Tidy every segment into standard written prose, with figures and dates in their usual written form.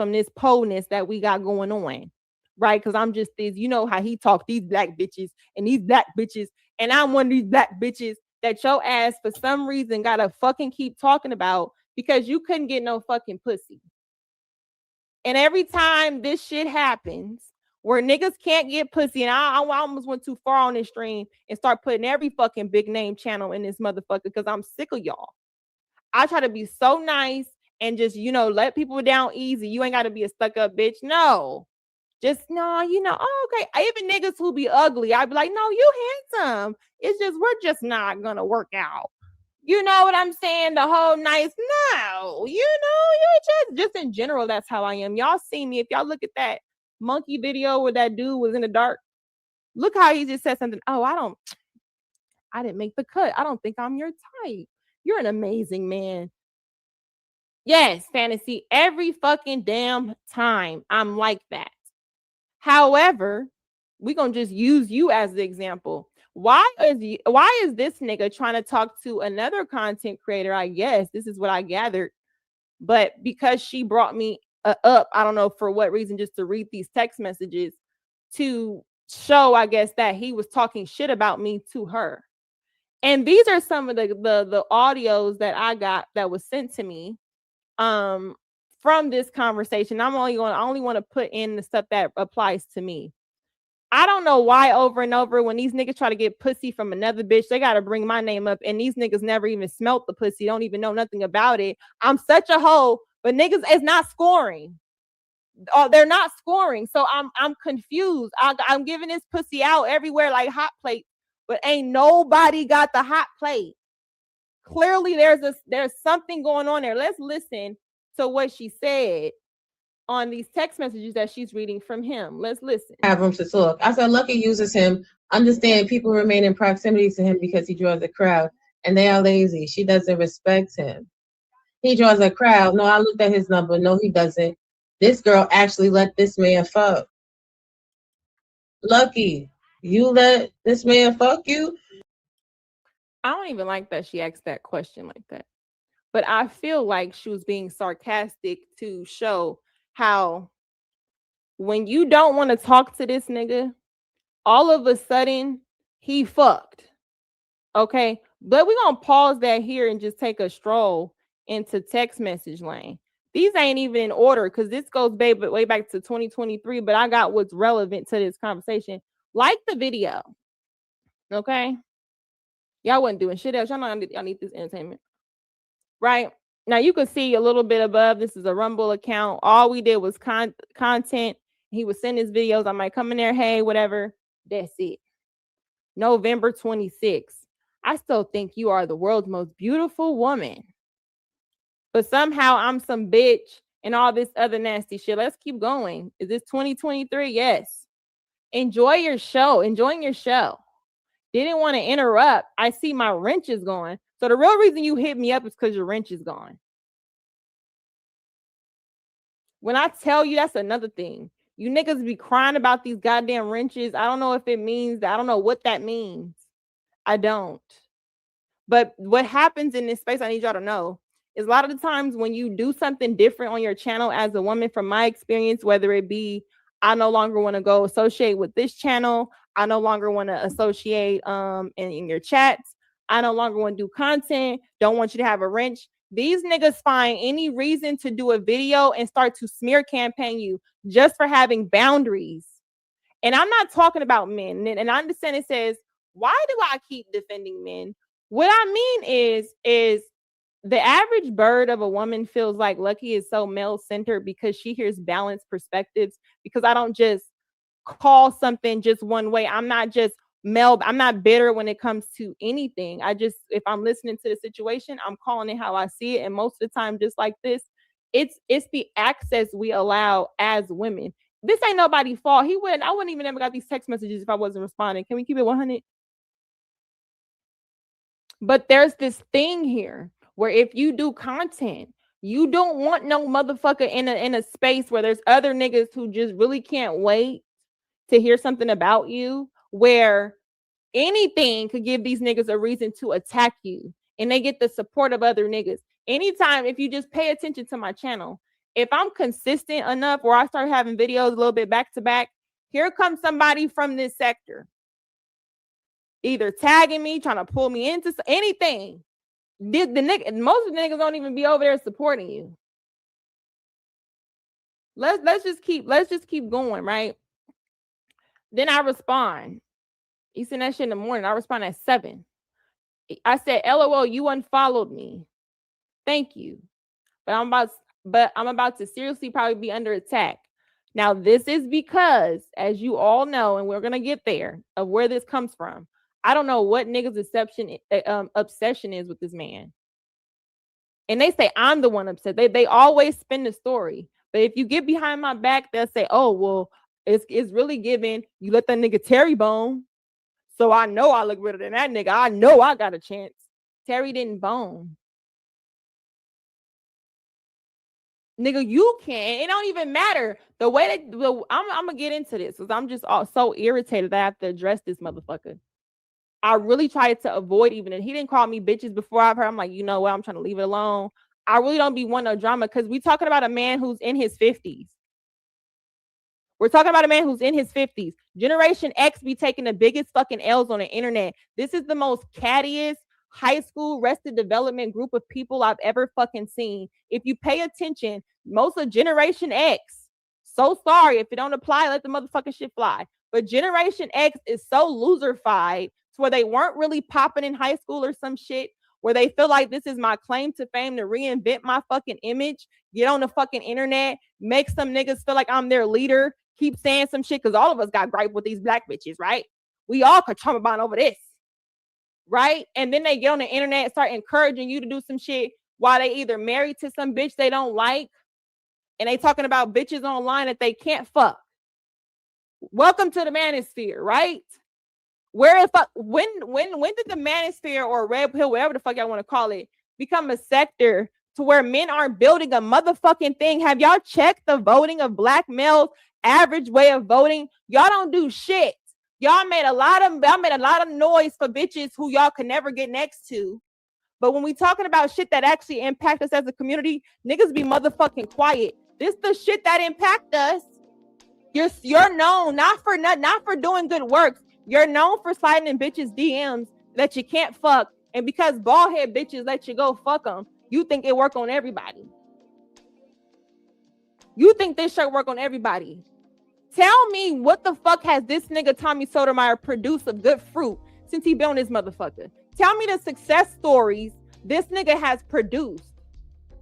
from this poleness that we got going on, right? Because I'm just this, you know how he talk, these black bitches and these black bitches, and I'm one of these black bitches that your ass for some reason gotta fucking keep talking about because you couldn't get no fucking pussy. And every time this shit happens where niggas can't get pussy, and I almost went too far on this stream and start putting every fucking big name channel in this motherfucker because I'm sick of y'all. I try to be so nice and just, you know, let people down easy. You ain't got to be a stuck up bitch. No. Just, no, you know, oh, okay. Even niggas who be ugly, I'd be like, no, you handsome. It's just, we're just not going to work out. You know what I'm saying? The whole nice, no, you know, you're just in general, that's how I am. Y'all see me. If y'all look at that monkey video where that dude was in the dark, look how he just said something. Oh, I didn't make the cut. I don't think I'm your type. You're an amazing man. Yes, fantasy. Every fucking damn time I'm like that. However, we're going to just use you as the example. Why is this nigga trying to talk to another content creator? I guess this is what I gathered. But because she brought me up, I don't know for what reason, just to read these text messages to show, I guess, that he was talking shit about me to her. And these are some of the audios that I got that was sent to me from this conversation. I only want to put in the stuff that applies to me. I don't know why over and over when these niggas try to get pussy from another bitch, they got to bring my name up. And these niggas never even smelt the pussy. Don't even know nothing about it. I'm such a hoe, but niggas is not scoring. They're not scoring. So I'm confused. I'm giving this pussy out everywhere like hot plates, but ain't nobody got the hot plate. Clearly there's something going on there. Let's listen to what she said on these text messages that she's reading from him. Let's listen. Have room to talk. I said Lucki uses him. Understand people remain in proximity to him because he draws a crowd and they are lazy. She doesn't respect him. He draws a crowd. No, I looked at his number. No, he doesn't. This girl actually let this man fuck. Lucki, you let this man fuck you? I don't even like that she asked that question like that. But I feel like she was being sarcastic to show how when you don't want to talk to this nigga, all of a sudden he fucked. Okay. But we're going to pause that here and just take a stroll into text message lane. These ain't even in order because this goes way back to 2023, but I got what's relevant to this conversation. Like the video. Okay. Y'all wasn't doing shit else. Y'all know y'all need this entertainment. Right? Now you can see a little bit above. This is a Rumble account. All we did was content. He would send his videos. I might come in there, hey, whatever. That's it. November 26th. I still think you are the world's most beautiful woman. But somehow I'm some bitch and all this other nasty shit. Let's keep going. Is this 2023? Yes. Enjoy your show. Enjoying your show. Didn't want to interrupt. I see my wrench is gone. So the real reason you hit me up is because your wrench is gone. When I tell you, that's another thing. You niggas be crying about these goddamn wrenches. I don't know if it means that. I don't know what that means. I don't. But what happens in this space, I need y'all to know, is a lot of the times when you do something different on your channel as a woman, from my experience, whether it be I no longer want to go associate with this channel, I no longer want to associate in your chats, I no longer want to do content, don't want you to have a wrench. These niggas find any reason to do a video and start to smear campaign you just for having boundaries. And I'm not talking about men. And I understand it says, why do I keep defending men? What I mean is the average bird of a woman feels like Lucki is so male-centered because she hears balanced perspectives, because I don't just call something just one way. I'm not just male. I'm not bitter when it comes to anything. If I'm listening to the situation, I'm calling it how I see it. And most of the time, just like this, it's the access we allow as women. This ain't nobody's fault. I wouldn't even ever got these text messages if I wasn't responding. Can we keep it 100? But there's this thing here where if you do content, you don't want no motherfucker in a space where there's other niggas who just really can't wait to hear something about you, where anything could give these niggas a reason to attack you, and they get the support of other niggas. Anytime, if you just pay attention to my channel, if I'm consistent enough where I start having videos a little bit back to back, here comes somebody from this sector, either tagging me, trying to pull me into anything. The nigga, most of the niggas don't even be over there supporting you. Let's just keep going, right? Then I respond. He sent that shit in the morning. I respond at 7. I said, LOL, you unfollowed me. Thank you. But I'm about to seriously probably be under attack. Now, this is because, as you all know, and we're gonna get there, of where this comes from. I don't know what niggas' obsession is with this man. And they say I'm the one upset. They always spin the story. But if you get behind my back, they'll say, oh, well, it's really giving. You let that nigga Terry bone. So I know I look better than that nigga. I know I got a chance. Terry didn't bone. Nigga, you can't. It don't even matter. The way that I'm gonna get into this because I'm just so irritated that I have to address this motherfucker. I really tried to avoid even, and he didn't call me bitches before I've heard. I'm like, you know what? I'm trying to leave it alone. I really don't be wanting no drama because we talking about a man who's in his 50s. We're talking about a man who's in his 50s. Generation X be taking the biggest fucking L's on the internet. This is the most cattiest high school arrested development group of people I've ever fucking seen. If you pay attention, most of Generation X, so sorry if it don't apply, let the motherfucking shit fly. But Generation X is so loserfied to where they weren't really popping in high school or some shit, where they feel like this is my claim to fame to reinvent my fucking image, get on the fucking internet, make some niggas feel like I'm their leader, keep saying some shit, because all of us got gripe with these black bitches, right? We all could trauma bond over this, right? And then they get on the internet and start encouraging you to do some shit while they either married to some bitch they don't like, and they talking about bitches online that they can't fuck. Welcome to the manosphere, right? Where the fuck, when did the manosphere or red pill, whatever the fuck y'all want to call it, become a sector to where men aren't building a motherfucking thing? Have y'all checked the voting of black males, average way of voting? Y'all don't do shit. Y'all made a lot of noise for bitches who y'all can never get next to. But when we talking about shit that actually impact us as a community, niggas be motherfucking quiet. This the shit that impact us. You're known not for doing good work. You're known for sliding in bitches' DMs that you can't fuck. And because bald head bitches let you go fuck them, you think it work on everybody. You think this shirt work on everybody. Tell me what the fuck has this nigga Tommy Sotomayor produced of good fruit since he been on this motherfucker? Tell me the success stories this nigga has produced.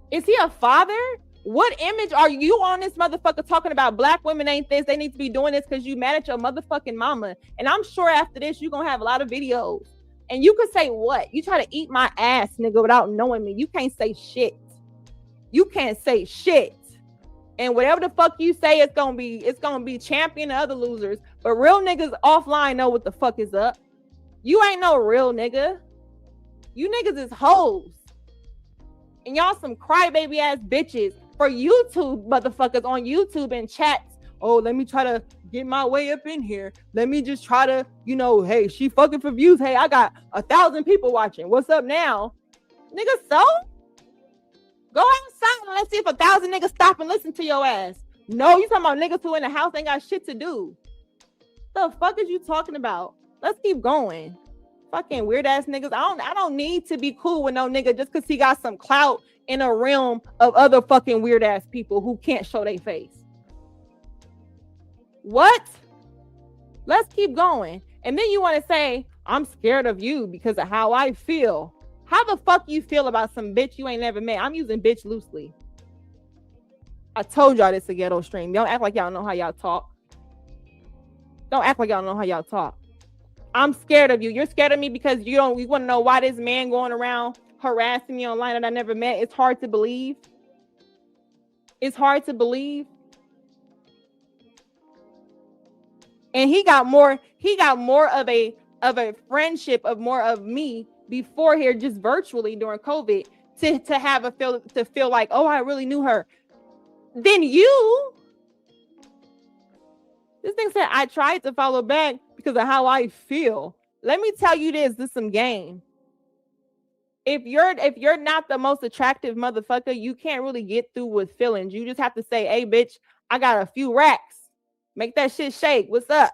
Is he a father? What image are you on this motherfucker talking about? Black women ain't this. They need to be doing this because you mad at your motherfucking mama. And I'm sure after this, you're going to have a lot of videos. And you could say what? You try to eat my ass, nigga, without knowing me. You can't say shit. You can't say shit. And whatever the fuck you say, it's gonna be champion of other losers. But real niggas offline know what the fuck is up. You ain't no real nigga. You niggas is hoes. And y'all some crybaby ass bitches for YouTube motherfuckers on YouTube and chats. Oh, let me try to get my way up in here. Let me just try to, hey, she fucking for views. Hey, I got 1,000 people watching. What's up now? Nigga, so? Go outside and let's see if 1,000 niggas stop and listen to your ass. No, you talking about niggas who in the house ain't got shit to do. The fuck is you talking about? Let's keep going. Fucking weird ass niggas. I don't need to be cool with no nigga just because he got some clout in a realm of other fucking weird ass people who can't show their face. What? Let's keep going. And then you want to say, I'm scared of you because of how I feel. How the fuck you feel about some bitch you ain't never met? I'm using bitch loosely. I told y'all this is a ghetto stream. Don't act like y'all know how y'all talk. Don't act like y'all know how y'all talk. I'm scared of you. You're scared of me because you want to know why this man going around harassing me online that I never met. It's hard to believe. It's hard to believe. And he got more of a friendship of more of me before here, just virtually during COVID, to feel like, oh, I really knew her. Then you, this thing said, I tried to follow back because of how I feel. Let me tell you this is some game. if you're not the most attractive motherfucker, you can't really get through with feelings. You just have to say, hey, bitch, I got a few racks. Make that shit shake. What's up?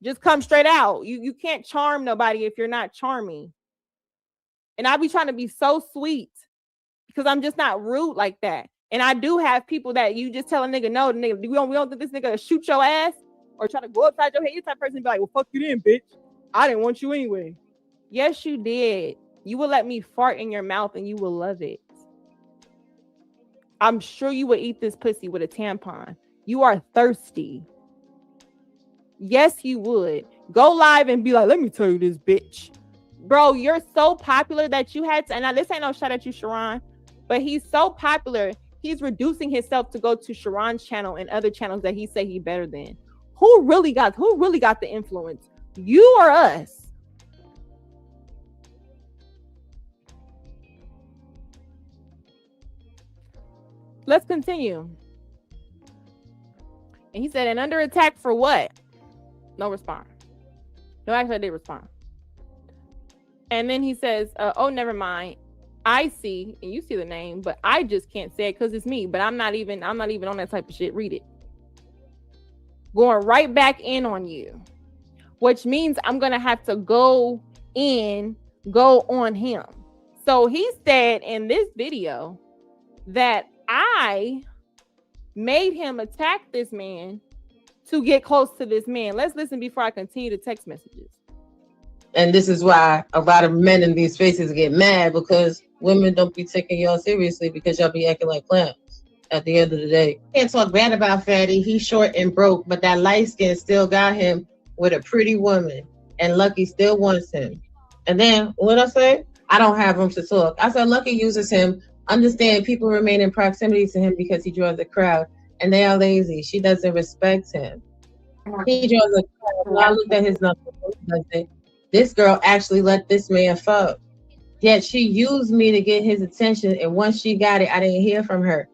Just come straight out. You can't charm nobody if you're not charming. And I be trying to be so sweet because I'm just not rude like that. And I do have people that you just tell a nigga, no, the nigga, we don't think this nigga shoot your ass or try to go upside your head. You type of person be like, well, fuck you then, bitch. I didn't want you anyway. Yes, you did. You will let me fart in your mouth and you will love it. I'm sure you would eat this pussy with a tampon. You are thirsty. Yes, you would. Go live and be like, let me tell you this, bitch. Bro, you're so popular that you had to, and now this ain't no shot at you, Sharon, but he's so popular, he's reducing himself to go to Sharon's channel and other channels that he say he better than. Who really got the influence? You or us? Let's continue. And he said, and under attack for what? No response. No, actually I did respond. And then he says, oh, never mind. I see, and you see the name, but I just can't say it because it's me. But I'm not even on that type of shit. Read it. Going right back in on you. Which means I'm gonna have to go on him. So he said in this video that I made him attack this man to get close to this man. Let's listen before I continue the text messages. And this is why a lot of men in these spaces get mad, because women don't be taking y'all seriously because y'all be acting like clowns at the end of the day. Can't talk bad about Fatty. He's short and broke, but that light skin still got him with a pretty woman, and Lucki still wants him. And then what I say? I don't have room to talk. I said Lucki uses him. Understand people remain in proximity to him because he draws a crowd, and they are lazy. She doesn't respect him. He draws a crowd. So I looked at his numbers. This girl actually let this man fuck. Yet she used me to get his attention, and once she got it, I didn't hear from her.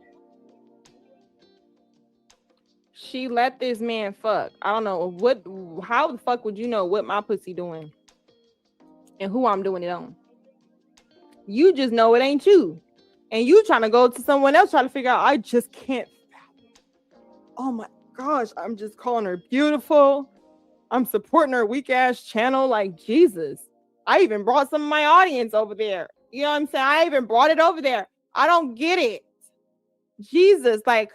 She let this man fuck. I don't know how the fuck would you know what my pussy doing and who I'm doing it on? You just know it ain't you. And you trying to go to someone else trying to figure out, I just can't. Oh my gosh, I'm just calling her beautiful. I'm supporting her weak ass channel. Like, Jesus. I even brought some of my audience over there. You know what I'm saying? I even brought it over there. I don't get it. Jesus, like,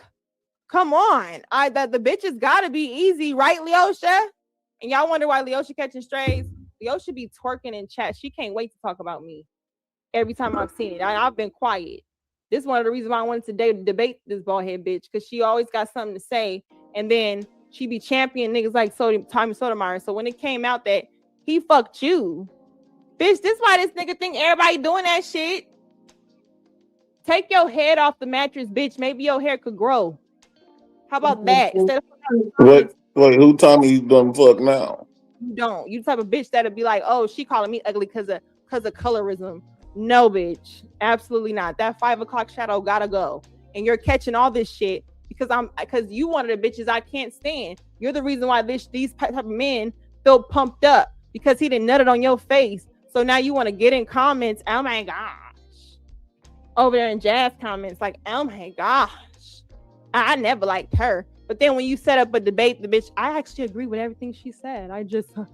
come on. The bitches gotta be easy, right, Leosha? And y'all wonder why Leosha catching strays? Leosha be twerking in chat. She can't wait to talk about me every time I've seen it. I've been quiet. This is one of the reasons why I wanted to debate this bald head bitch, because she always got something to say, and then she be champion niggas like Tommy Sotomayor. So when it came out that he fucked you, bitch, this why this nigga think everybody doing that shit. Take your head off the mattress, bitch. Maybe your hair could grow. How about that? Instead of who Tommy you done fuck now? You don't. You the type of bitch that'll be like, oh, she calling me ugly because of colorism. No, bitch. Absolutely not. That 5 o'clock shadow gotta go. And you're catching all this shit because you one of the bitches I can't stand. You're the reason why these type of men feel pumped up, because he didn't nut it on your face. So now you want to get in comments, oh my gosh. Over there in Jazz comments, like, oh my gosh. I never liked her. But then when you set up a debate, the bitch, I actually agree with everything she said. I just fuck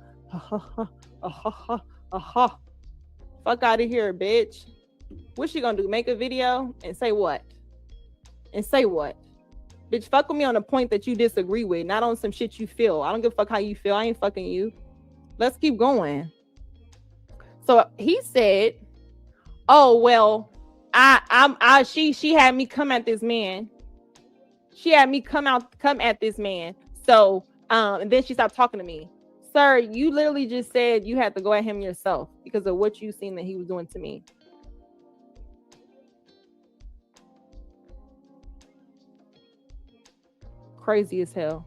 out of here, bitch. What's she gonna do? Make a video and say what? Bitch, fuck with me on a point that you disagree with, not on some shit you feel. I don't give a fuck how you feel. I ain't fucking you. Let's keep going. So he said, oh, well, she had me come at this man. She had me come at this man. So, and then she stopped talking to me. Sir, you literally just said you had to go at him yourself because of what you seen that he was doing to me. Crazy as hell.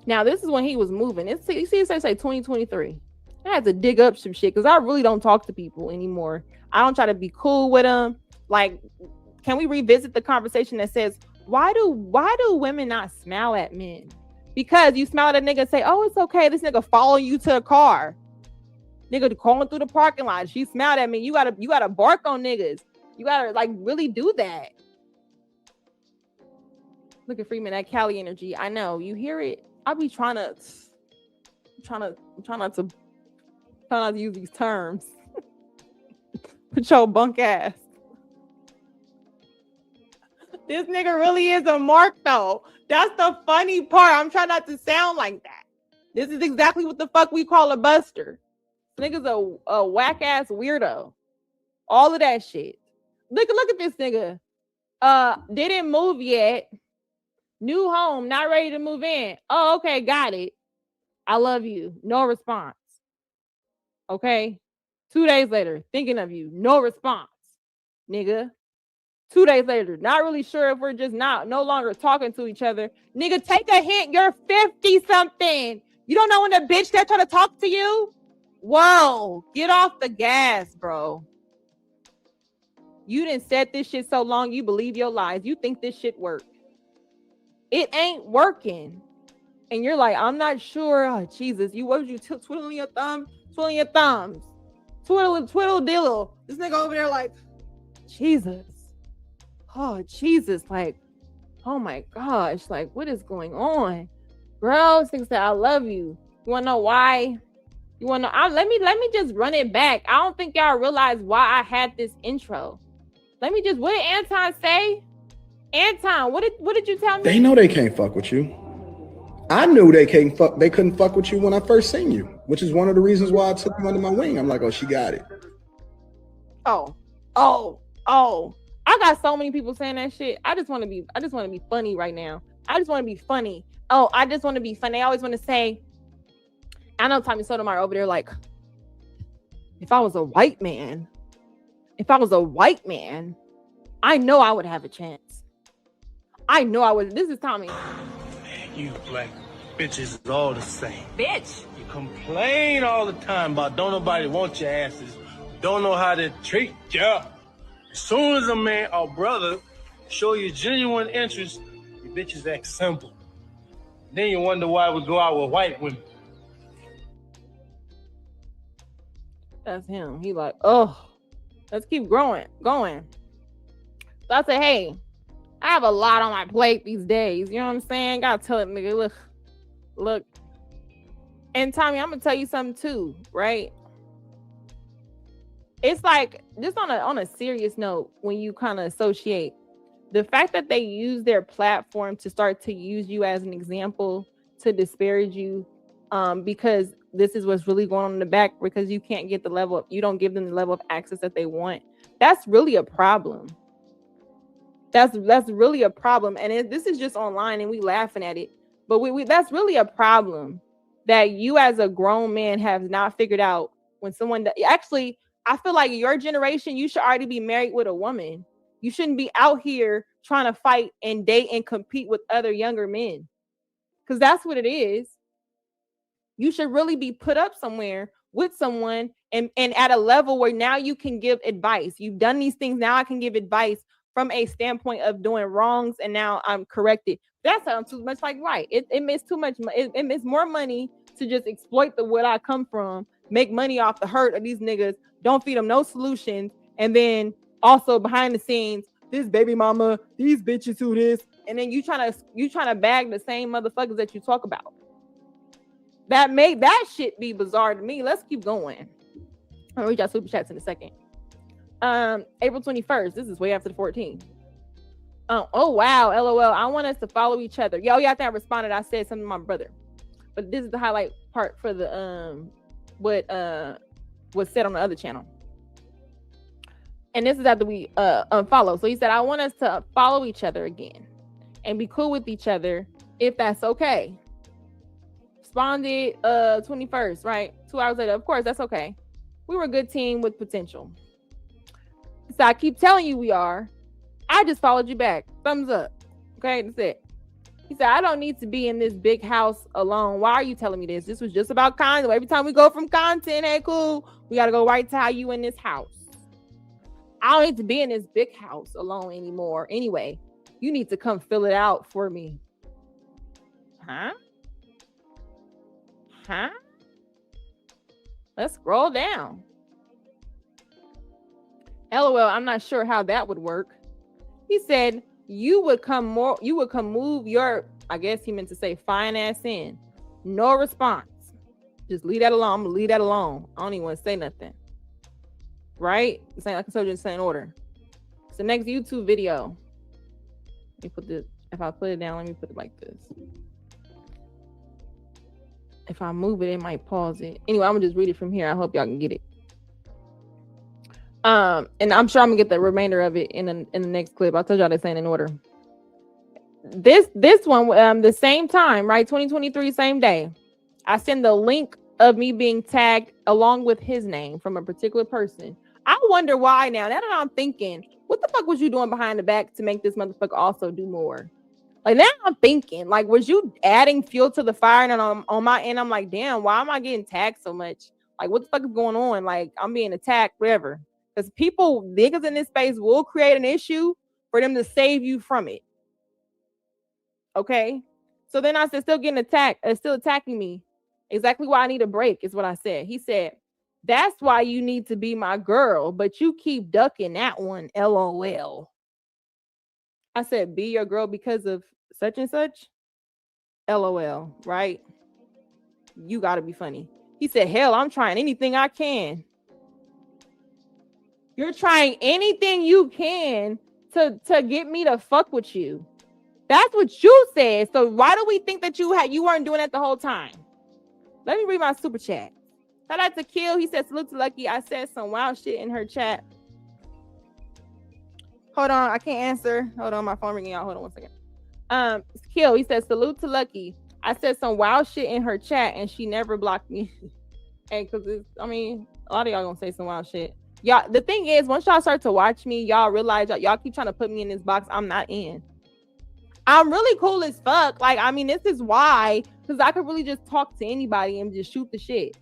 Now, this is when he was moving. You see, it says 2023. I had to dig up some shit because I really don't talk to people anymore. I don't try to be cool with them. Like, can we revisit the conversation that says, why do women not smile at men? Because you smile at a nigga and say, oh, it's okay. This nigga following you to a car. Nigga calling through the parking lot. She smiled at me. You gotta bark on niggas. You gotta like really do that. Look at Freeman, that Cali energy. I know you hear it. I'll be trying not to use these terms. Put your bunk ass. This nigga really is a mark though. That's the funny part. I'm trying not to sound like that. This is exactly what the fuck we call a buster. Nigga's a whack ass weirdo. All of that shit. Look at this nigga. Didn't move yet. New home, not ready to move in. Oh, okay, got it. I love you. No response. Okay. 2 days later, thinking of you. No response. Nigga. 2 days later, not really sure if we're just no longer talking to each other. Nigga, take a hint. You're 50 something. You don't know when the bitch that trying to talk to you? Whoa, get off the gas, bro. You done said this shit so long, you believe your lies. You think this shit work. It ain't working. And you're like, I'm not sure. Oh, Jesus, what was you twiddling your thumbs? Twiddling your thumbs. Twiddle diddle. This nigga over there like, Jesus. Oh, Jesus. Like, oh my gosh. Like, what is going on? Bro, this nigga said, I love you. You want to know why? You want to know? Let me just run it back. I don't think y'all realize why I had this intro. What did Anton say? Anton, what did you tell me? They know they can't fuck with you. I knew they couldn't fuck with you when I first seen you, which is one of the reasons why I took them under my wing. I'm like, oh, she got it. Oh. I got so many people saying that shit. I just want to be funny right now. I just want to be funny. Oh, I just want to be funny. I always want to say, I know Tommy Sotomayor over there like, if I was a white man, I know I would have a chance. I know I would. This is Tommy. Man, you black bitches is all the same. Bitch. You complain all the time about don't nobody want your asses, don't know how to treat you. As soon as a man or brother show you genuine interest, you bitches act simple. Then you wonder why we go out with white women. That's him. He like, oh, let's keep going. So I said, hey, I have a lot on my plate these days. You know what I'm saying? Gotta tell it, nigga, look. And Tommy, I'm gonna tell you something too, right? It's like, just on a serious note, when you kind of associate the fact that they use their platform to start to use you as an example to disparage you, because this is what's really going on in the back, because you can't get you don't give them the level of access that they want. That's really a problem. That's really a problem. And this is just online and we laughing at it, but we that's really a problem that you as a grown man have not figured out. When someone actually, I feel like your generation, you should already be married with a woman. You shouldn't be out here trying to fight and date and compete with other younger men, because that's what it is. You should really be put up somewhere with someone and at a level where now you can give advice. You've done these things. Now I can give advice from a standpoint of doing wrongs, and now I'm corrected. That sounds too much like right. It makes too much. It makes more money to just exploit what I come from, make money off the hurt of these niggas, don't feed them no solutions, and then also behind the scenes, this baby mama, these bitches who this, and then you trying to bag the same motherfuckers that you talk about. That made that shit be bizarre to me. Let's keep going. I'll reach out super chats in a second. April 21st. This is way after the 14th. Oh wow, LOL. I want us to follow each other. Yo, yeah, I think I responded. I said something to my brother, but this is the highlight part for the what was said on the other channel. And this is after we unfollow. So he said, I want us to follow each other again and be cool with each other if that's okay. Responded 21st, right? 2 hours later. Of course, that's okay. We were a good team with potential. So I keep telling you we are. I just followed you back. Thumbs up. Okay, that's it. He said, I don't need to be in this big house alone. Why are you telling me this? This was just about content. Every time we go from content, hey, cool, we got to go right to how you in this house. I don't need to be in this big house alone anymore. Anyway, you need to come fill it out for me. Huh? Let's scroll down. LOL, I'm not sure how that would work. He said you would come move your, I guess he meant to say fine ass in. No response. Just leave that alone. I'm gonna leave that alone. I don't even want to say nothing. Right? It's like I told you, it's in order. It's the next YouTube video. Let me put this, if I put it down, let me put it like this. If I move it, it might pause it. Anyway, I'm gonna just read it from here. I hope y'all can get it. And I'm sure I'm gonna get the remainder of it in the next clip. I told y'all this ain't in order. This one, the same time, right? 2023, same day. I send the link of me being tagged along with his name from a particular person. I wonder why now. Now that I'm thinking, what the fuck was you doing behind the back to make this motherfucker also do more? Like now I'm thinking, like, was you adding fuel to the fire? And on my end, I'm like, damn, why am I getting tagged so much? Like, what the fuck is going on? Like, I'm being attacked, whatever. Because niggas in this space will create an issue for them to save you from it. Okay? So then I said, still getting attacked, still attacking me. Exactly why I need a break is what I said. He said, that's why you need to be my girl, but you keep ducking that one, LOL. I said, be your girl because of such and such? LOL, right? You gotta be funny. He said, hell, I'm trying anything I can. You're trying anything you can to get me to fuck with you. That's what you said. So why do we think that you weren't doing that the whole time? Let me read my super chat. Shout out to Kill. He said, salute to Lucki. I said some wild shit in her chat. Hold on, I can't answer. Hold on, my phone ringing out. Hold on 1 second. Kill. He said, salute to Lucki. I said some wild shit in her chat and she never blocked me. Hey, because a lot of y'all gonna say some wild shit. Y'all, the thing is, once y'all start to watch me, y'all realize y'all keep trying to put me in this box I'm not in. I'm really cool as fuck. Like, this is why, because I could really just talk to anybody and just shoot the shit.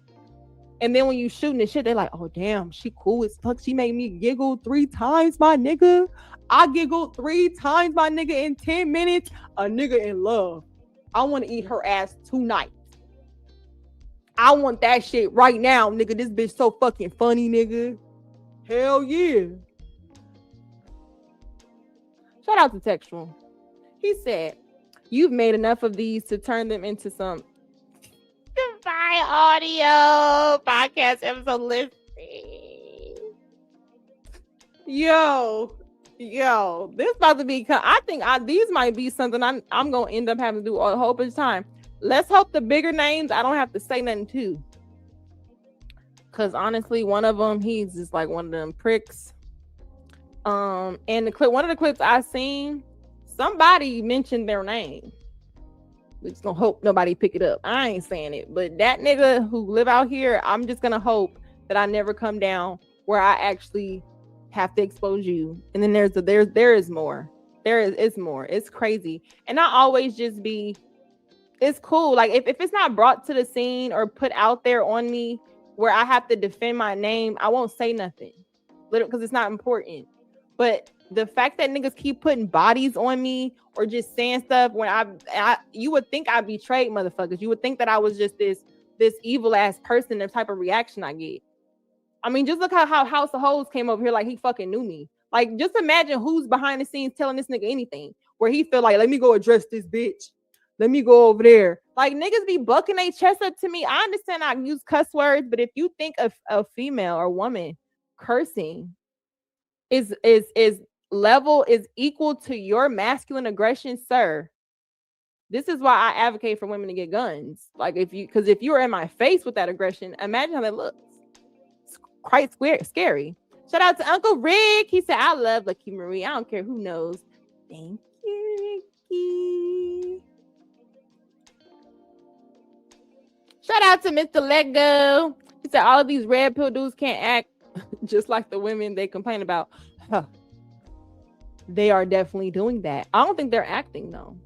And then when you shooting the shit, they're like, oh, damn, she cool as fuck. She made me giggle 3 times, my nigga. I giggled 3 times, my nigga, in 10 minutes. A nigga in love. I want to eat her ass tonight. I want that shit right now, nigga. This bitch so fucking funny, nigga. Hell yeah. Shout out to Textual. He said, you've made enough of these to turn them into some Goodbye audio podcast episode listing. Yo, this about to be, I think these might be something I'm gonna end up having to do a whole bunch of time. Let's hope the bigger names I don't have to say nothing to. Cause honestly, one of them, he's just like one of them pricks. And one of the clips I seen, somebody mentioned their name. We just gonna hope nobody pick it up. I ain't saying it, but that nigga who live out here, I'm just gonna hope that I never come down where I actually have to expose you. And then there is more. It's more. It's crazy. And I always just be, it's cool. Like if it's not brought to the scene or put out there on me where I have to defend my name, I won't say nothing. Literally, because it's not important. But the fact that niggas keep putting bodies on me or just saying stuff when you would think I betrayed motherfuckers. You would think that I was just this evil ass person, the type of reaction I get. Just look how House of Hoes came over here like he fucking knew me. Like, just imagine who's behind the scenes telling this nigga anything where he feel like, let me go address this bitch. Let me go over there. Like, niggas be bucking their chest up to me. I understand I use cuss words, but if you think of a female or woman cursing is equal to your masculine aggression, sir, this is why I advocate for women to get guns. Like, if you were in my face with that aggression, imagine how that looks. It's quite scary. Shout out to Uncle Rick. He said, I love Lucki Maree. I don't care who knows. Thank you, Ricky. Shout out to Mr. Lego. He said, all of these red pill dudes can't act just like the women they complain about. Huh. They are definitely doing that. I don't think they're acting, though.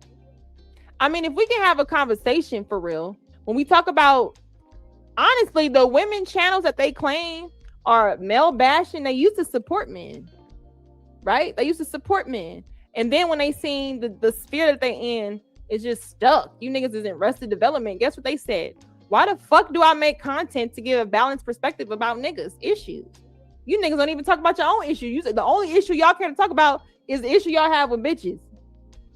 If we can have a conversation for real, when we talk about, honestly, the women channels that they claim are male bashing, they used to support men, right? They used to support men. And then when they seen the sphere that they in is just stuck, you niggas is in arrested development, guess what they said? Why the fuck do I make content to give a balanced perspective about niggas' issues? You niggas don't even talk about your own issue. You said the only issue y'all care to talk about is the issue y'all have with bitches.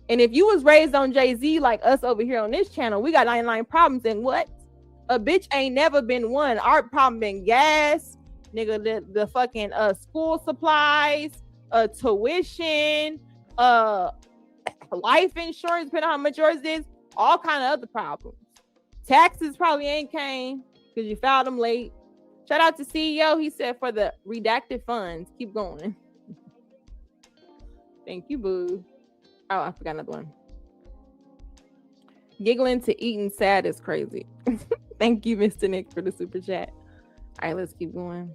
And if you was raised on Jay-Z like us over here on this channel, we got 99 problems. And what? A bitch ain't never been one. Our problem been gas, nigga, the fucking school supplies, tuition, life insurance, depending on how much yours is, all kind of other problems. Taxes probably ain't came because you filed them late. Shout out to CEO. He said for the redacted funds. Keep going. Thank you, boo. Oh, I forgot another one. Giggling to eating sad is crazy. Thank you, Mr. Nick, for the super chat. All right, let's keep going.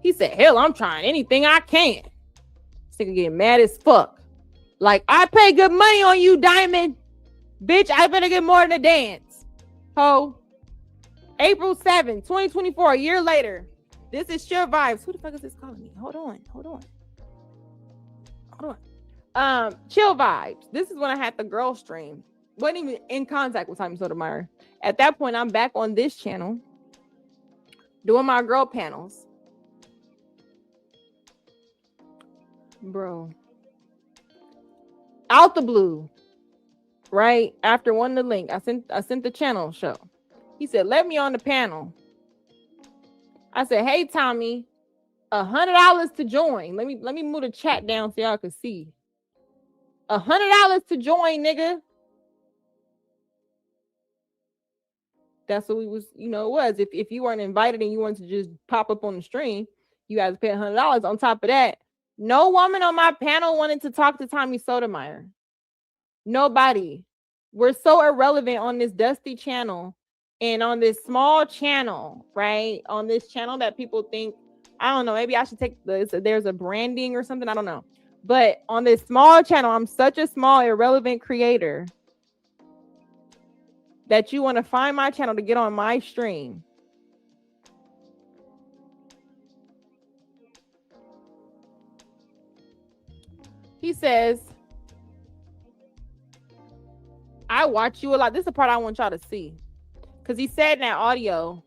He said, hell, I'm trying anything I can. This nigga getting mad as fuck. Like, I pay good money on you, Diamond. Bitch, I better get more than a dance. Ho. April 7th, 2024, a year later. This is Chill Vibes. Who the fuck is this calling me? Hold on. Chill Vibes. This is when I had the girl stream. Wasn't even in contact with Tommy Sotomayor. At that point, I'm back on this channel doing my girl panels. Bro. Out the blue. Right after one of the link, I sent the channel show. He said, let me on the panel. I said, hey, Tommy, $100 to join. Let me move the chat down so y'all can see. $100 to join, nigga. That's what we was, it was. If you weren't invited and you wanted to just pop up on the stream, you guys pay $100. On top of that, no woman on my panel wanted to talk to Tommy Sotomayor. Nobody. We're so irrelevant on this dusty channel and on this small channel, right? On this channel that people think, I don't know, maybe I should take there's a branding or something. I don't know. But on this small channel, I'm such a small, irrelevant creator that you want to find my channel to get on my stream. He says, I watch you a lot. This is the part I want y'all to see. Because he said in that audio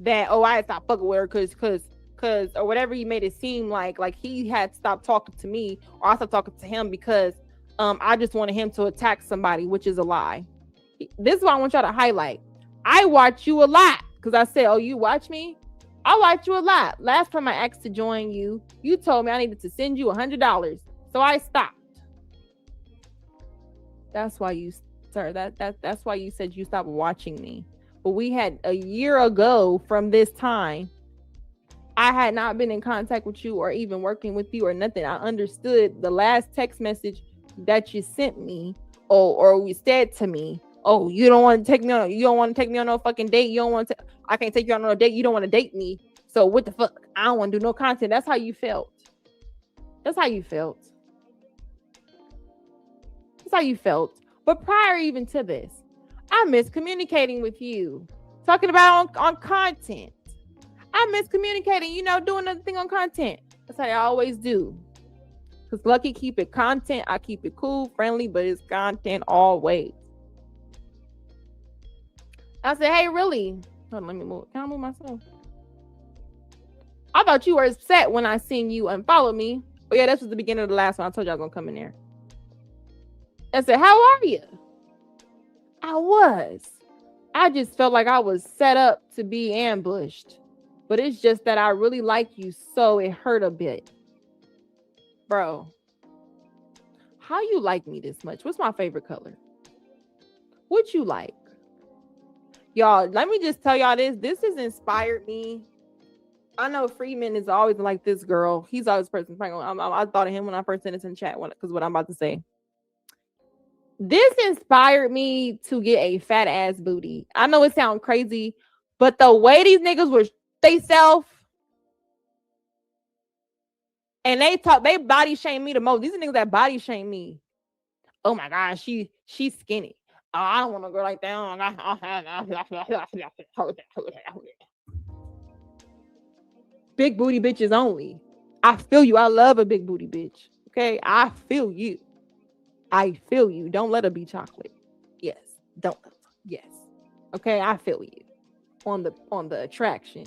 that, oh, I had stopped fucking with her because or whatever he made it seem like he had stopped talking to me or I stopped talking to him because I just wanted him to attack somebody, which is a lie. This is what I want y'all to highlight. I watch you a lot because I said, oh, you watch me? I watch you a lot. Last time I asked to join you, you told me I needed to send you $100. So I stopped. That's why you, sir, that's why you said you stopped watching me. But we had a year ago from this time, I had not been in contact with you or even working with you or nothing. I understood the last text message that you sent me or you said to me, oh, you don't want to take me on no fucking date. You don't want to, I can't take you on no date. You don't want to date me. So what the fuck? I don't want to do no content. That's how you felt. That's how you felt. That's how you felt. But prior even to this, I miss communicating with you, talking about on content. I miss communicating, doing another thing on content. That's how I always do. Because Lucki keep it content. I keep it cool, friendly, but it's content always. I said, hey, really? Hold on, let me move. Can I move myself? I thought you were upset when I seen you unfollow me. Oh, yeah, this was the beginning of the last one. I told you I was going to come in there. I said, how are you? I just felt like I was set up to be ambushed. But it's just that I really like you, so it hurt a bit. Bro, how you like me this much? What's my favorite color? What you like? Y'all, let me just tell y'all this. This has inspired me. I know Freeman is always like this girl. He's always the person. I thought of him when I first sent this in chat because what I'm about to say. This inspired me to get a fat ass booty. I know it sounds crazy, but the way these niggas were they self and they body shame me the most. These are niggas that body shame me. Oh my God, she's skinny. Oh, I don't want to go like that. Big booty bitches only. I feel you. I love a big booty bitch. Okay, I feel you. Don't let her be chocolate. Yes. Don't. Yes. Okay, I feel you. on the attraction.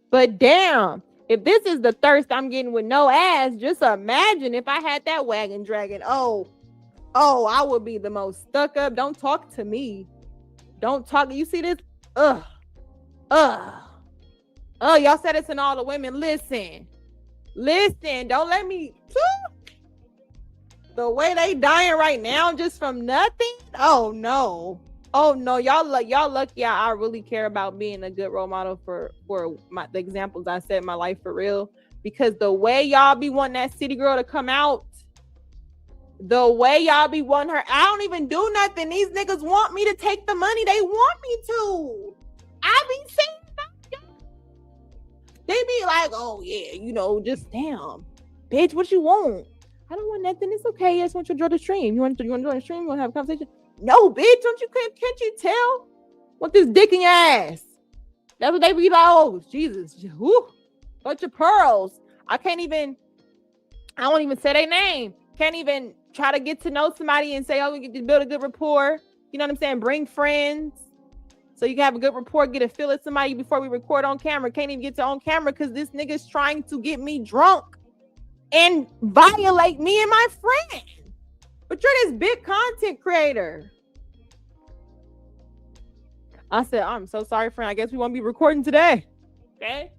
But damn, if this is the thirst I'm getting with no ass, just imagine if I had that wagon dragon. Oh, I would be the most stuck up. Don't talk to me. Don't talk. You see this? Y'all said it's in all the women. Listen. Don't let me. The way they dying right now just from nothing. Oh no. Y'all lucky. I really care about being a good role model for the examples I set in my life for real. Because the way y'all be wanting that city girl to come out, the way y'all be wanting her, I don't even do nothing. These niggas want me to take the money. They want me to. I be saying, they be like, oh yeah, just damn, bitch, what you want? I don't want nothing. It's okay. I just want you to join the stream. You want to join the stream? You want to have a conversation? No, bitch. Can't you tell? Want this dick in your ass? That's what they be like. Oh, Jesus. Whew. Bunch of pearls. I won't even say their name. Can't even try to get to know somebody and say, oh, we get to build a good rapport. You know what I'm saying? Bring friends. So you can have a good rapport, get a feel of somebody before we record on camera. Can't even get to on camera because this nigga's trying to get me drunk and violate me and my friend. But you're this big content creator. I said, I'm so sorry, friend. I guess we won't be recording today. Okay?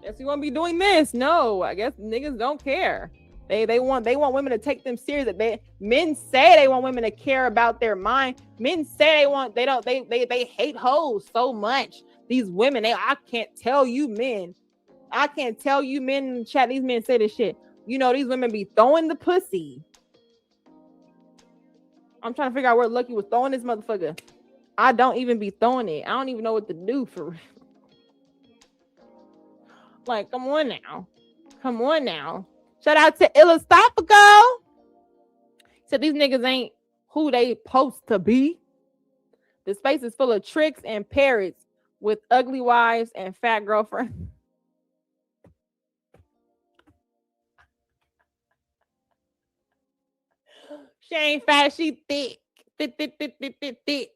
Guess we won't be doing this. No, I guess niggas don't care. They want women to take them serious. Men say they want women to care about their mind. Men say they hate hoes so much. These women, I can't tell you men in the chat. These men say this shit. These women be throwing the pussy. I'm trying to figure out where Lucki was throwing this motherfucker. I don't even be throwing it. I don't even know what to do for real. Like, come on now. Shout out to Illustopico. Said these niggas ain't who they supposed to be. The space is full of tricks and parrots with ugly wives and fat girlfriends. She ain't fat, she thick. Thick.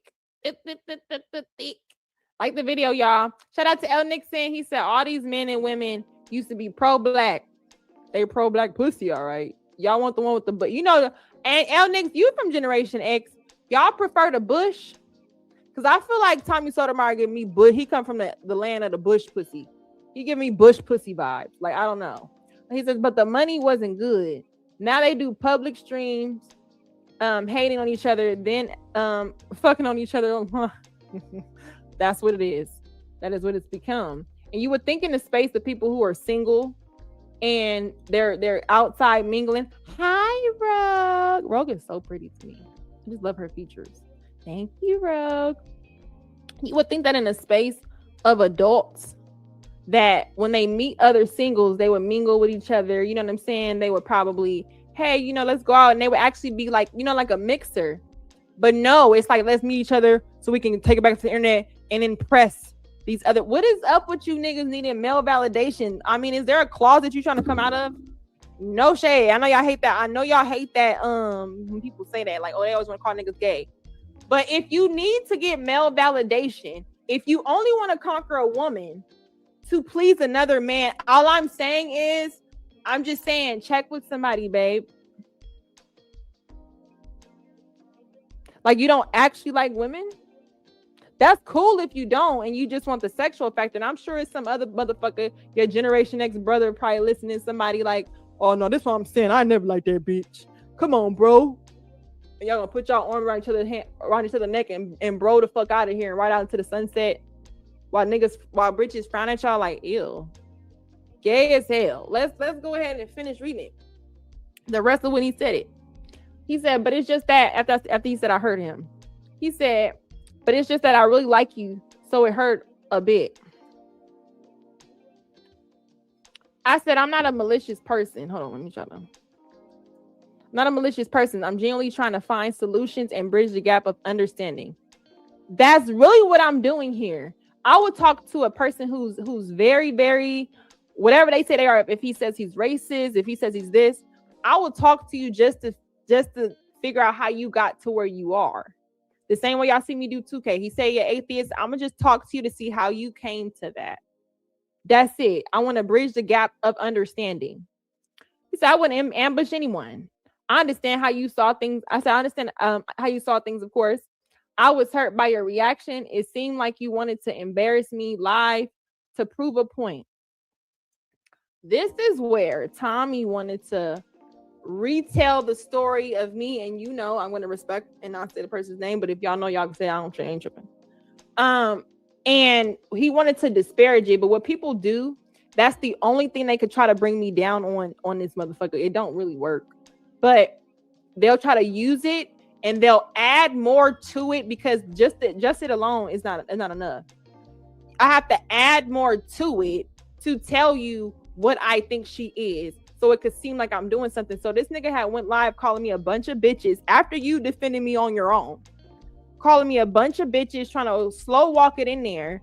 Like the video, y'all. Shout out to El Nixon. He said all these men and women used to be pro-black. They pro-black pussy, all right. Y'all want the one with the butt. And El Nix, you from Generation X. Y'all prefer the bush? Because I feel like Tommy Sotomayor give me bush. He come from the land of the bush pussy. He give me bush pussy vibes. Like, I don't know. He says, but the money wasn't good. Now they do public streams, hating on each other, then fucking on each other. That's what it is. That is what it's become. And you would think in the space of people who are single and they're outside mingling. Hi, Rogue. Rogue is so pretty to me. I just love her features. Thank you, Rogue. You would think that in a space of adults, that when they meet other singles, they would mingle with each other. You know what I'm saying? They would probably, hey, let's go out. And they would actually be like, like a mixer. But no, it's like, let's meet each other so we can take it back to the internet and impress these other. What is up with you niggas needing male validation? I mean, is there a closet you trying to come out of? No shade. I know y'all hate that. When people say that, like, oh, they always want to call niggas gay. But if you need to get male validation, if you only want to conquer a woman to please another man, all I'm saying is, I'm just saying, check with somebody, babe. Like, you don't actually like women? That's cool if you don't, and you just want the sexual factor. And I'm sure it's some other motherfucker, your Generation X brother, probably listening to somebody like, oh no, this is what I'm saying. I never liked that bitch. Come on, bro. And y'all gonna put y'all arm around each other's neck and bro the fuck out of here and right out into the sunset while bitches frown at y'all like, ew. Gay as hell. Let's go ahead and finish reading it. The rest of when he said it. He said, but it's just that after he said I heard him. He said, but it's just that I really like you, so it hurt a bit. I said, I'm not a malicious person. Hold on, let me try to. I'm not a malicious person. I'm genuinely trying to find solutions and bridge the gap of understanding. That's really what I'm doing here. I would talk to a person who's very, very, whatever they say they are. If he says he's racist, if he says he's this, I will talk to you just to figure out how you got to where you are. The same way y'all see me do 2K. He said you're atheist. I'm gonna just talk to you to see how you came to that. That's it. I want to bridge the gap of understanding. He said I wouldn't ambush anyone. I understand how you saw things. I said I understand how you saw things, of course. I was hurt by your reaction. It seemed like you wanted to embarrass me live to prove a point. This is where Tommy wanted to retell the story of me, and you know I'm going to respect and not say the person's name, but if y'all know, y'all can say I don't ain't tripping. And he wanted to disparage it, but what people do, that's the only thing they could try to bring me down on this motherfucker. It don't really work, but they'll try to use it and they'll add more to it because just it alone is not enough. I have to add more to it to tell you what I think she is, so it could seem like I'm doing something. So this nigga had went live calling me a bunch of bitches after you defending me on your own, calling me a bunch of bitches, trying to slow walk it in there,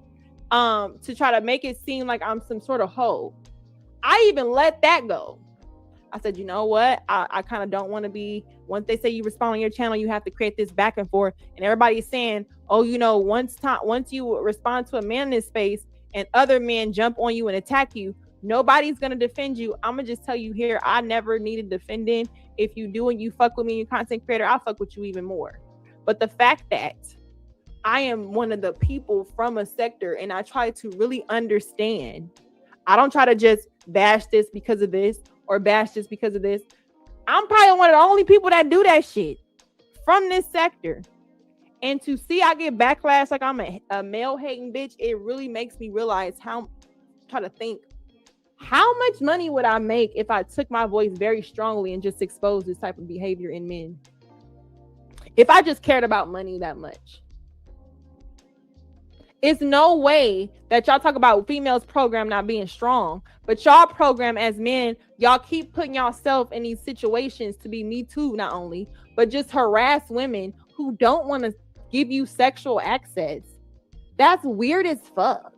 to try to make it seem like I'm some sort of hoe. I even let that go. I said, you know what? I kind of don't want to be, once they say you respond on your channel, you have to create this back and forth. And everybody's saying, oh, you know, once you respond to a man in this space and other men jump on you and attack you, nobody's going to defend you. I'm going to just tell you here, I never needed defending. If you do and you fuck with me, you're a content creator, I'll fuck with you even more. But the fact that I am one of the people from a sector and I try to really understand, I don't try to just bash this because of this or bash this because of this. I'm probably one of the only people that do that shit from this sector. And to see I get backlash like I'm a male hating bitch, it really makes me realize try to think, how much money would I make if I took my voice very strongly and just exposed this type of behavior in men? If I just cared about money that much. It's no way that y'all talk about females program not being strong, but y'all program as men, y'all keep putting yourself in these situations to be Me Too not only, but just harass women who don't want to give you sexual access. That's weird as fuck.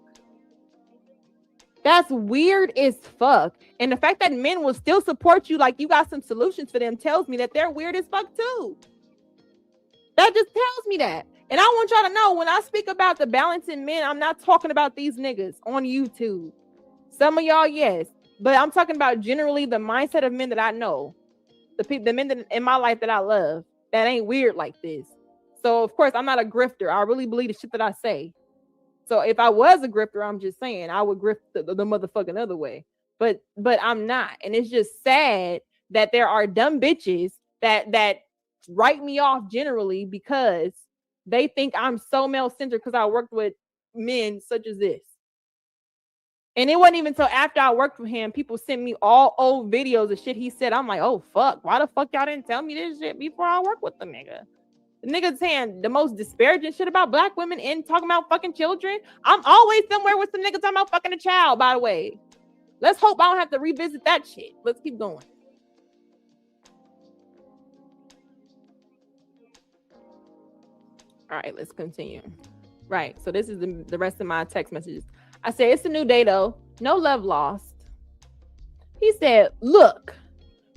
That's weird as fuck. And the fact that men will still support you like you got some solutions for them tells me that they're weird as fuck too. That just tells me that. And I want y'all to know, when I speak about the balance in men, I'm not talking about these niggas on YouTube. Some of y'all, yes. But I'm talking about generally the mindset of men that I know. The men that in my life that I love that ain't weird like this. So, of course, I'm not a grifter. I really believe the shit that I say. So if I was a grifter, I'm just saying I would grift the motherfucking other way. But I'm not. And it's just sad that there are dumb bitches that write me off generally because they think I'm so male-centered because I worked with men such as this. And it wasn't even until after I worked with him, people sent me all old videos of shit he said. I'm like, oh, fuck. Why the fuck y'all didn't tell me this shit before I worked with the nigga? The nigga's saying the most disparaging shit about black women and talking about fucking children. I'm always somewhere with some niggas talking about fucking a child, by the way. Let's hope I don't have to revisit that shit. Let's keep going. All right, let's continue. Right, so this is the rest of my text messages. I said, it's a new day though. No love lost. He said, look,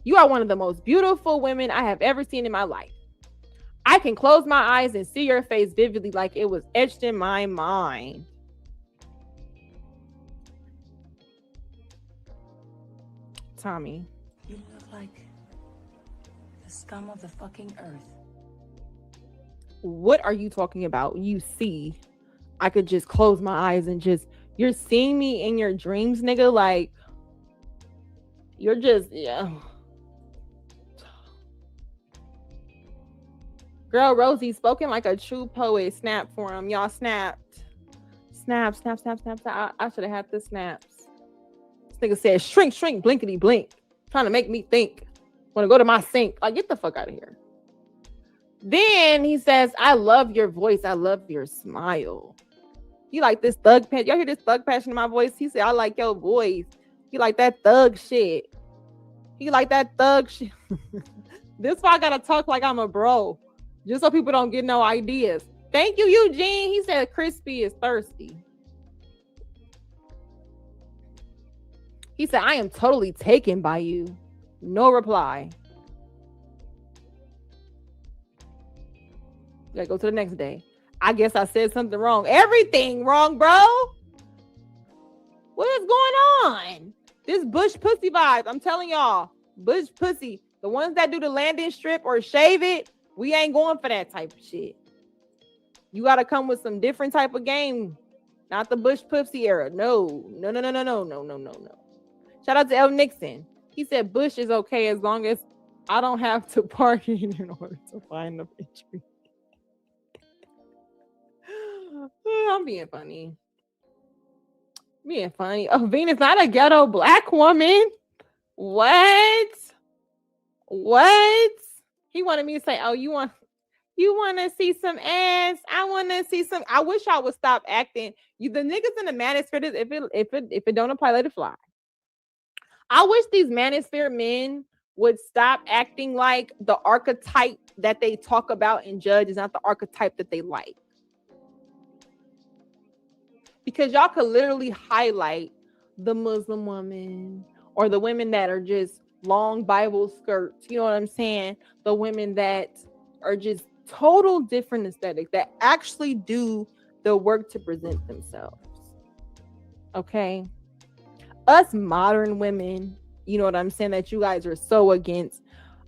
you are one of the most beautiful women I have ever seen in my life. I can close my eyes and see your face vividly like it was etched in my mind. Tommy. You look like the scum of the fucking earth. What are you talking about? You see, I could just close my eyes and just, you're seeing me in your dreams, nigga. Like, you're just, yeah. Girl, Rosie, spoken like a true poet. Snap for him. Y'all snapped. Snap, snap, snap, snap, snap. I should have had the snaps. This nigga said, shrink, shrink, blinkety blink. Trying to make me think. Want to go to my sink. Like, get the fuck out of here. Then he says, I love your voice. I love your smile. You like this thug passion? Y'all hear this thug passion in my voice? He said, I like your voice. He like that thug shit. He like that thug shit. This why I gotta talk like I'm a bro. Just so people don't get no ideas. Thank you, Eugene. He said crispy is thirsty. He said, I am totally taken by you. No reply. Gotta go to the next day. I guess I said something wrong. Everything wrong, bro. What is going on? This bush pussy vibes. I'm telling y'all, bush pussy. The ones that do the landing strip or shave it, we ain't going for that type of shit. You gotta come with some different type of game. Not the bush pussy era. No. Shout out to El Nixon. He said Bush is okay as long as I don't have to party in order to find the picture. I'm being funny. Oh, Venus, not a ghetto black woman. What? He wanted me to say, oh, you want to see some ass? I want to see some. I wish I would stop acting. The niggas in the manosphere, if it don't apply, let it fly. I wish these manosphere men would stop acting like the archetype that they talk about and judge is not the archetype that they like. Because y'all could literally highlight the Muslim woman or the women that are just long Bible skirts. You know what I'm saying? The women that are just total different aesthetics that actually do the work to present themselves. Okay? Us modern women, you know what I'm saying, that you guys are so against.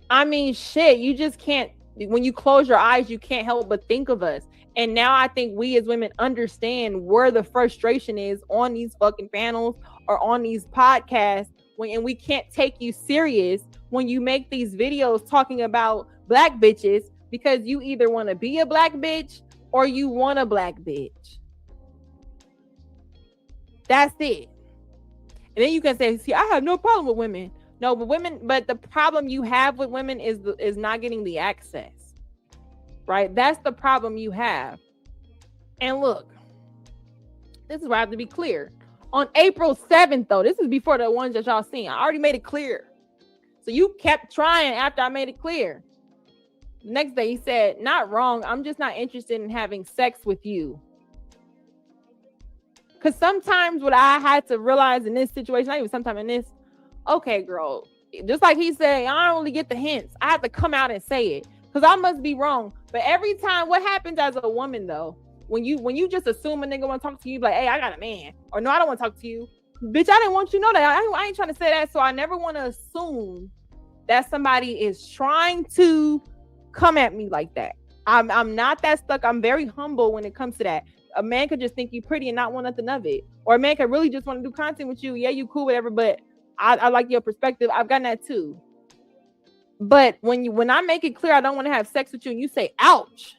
I mean, shit, you just can't, when you close your eyes, you can't help but think of us. And now I think we as women understand where the frustration is on these fucking panels or on these podcasts and we can't take you serious when you make these videos talking about black bitches because you either want to be a black bitch or you want a black bitch. That's it. And then you can say, see, I have no problem with women. No, but the problem you have with women is not getting the access. Right? That's the problem you have. And look, this is where I have to be clear. On April 7th, though, this is before the ones that y'all seen. I already made it clear. So you kept trying after I made it clear. The next day he said, not wrong. I'm just not interested in having sex with you. Because sometimes what I had to realize in this situation, not even sometime in this, okay, girl, just like he said, I don't really get the hints. I have to come out and say it. Because I must be wrong. But every time, what happens as a woman, though, when you just assume a nigga want to talk to you, like, hey, I got a man. Or no, I don't want to talk to you. Bitch, I didn't want you to know that. I ain't trying to say that. So I never want to assume that somebody is trying to come at me like that. I'm not that stuck. I'm very humble when it comes to that. A man could just think you pretty and not want nothing of it. Or a man could really just want to do content with you. Yeah, you cool, whatever. But I like your perspective. I've gotten that too. But when I make it clear I don't want to have sex with you and you say, ouch,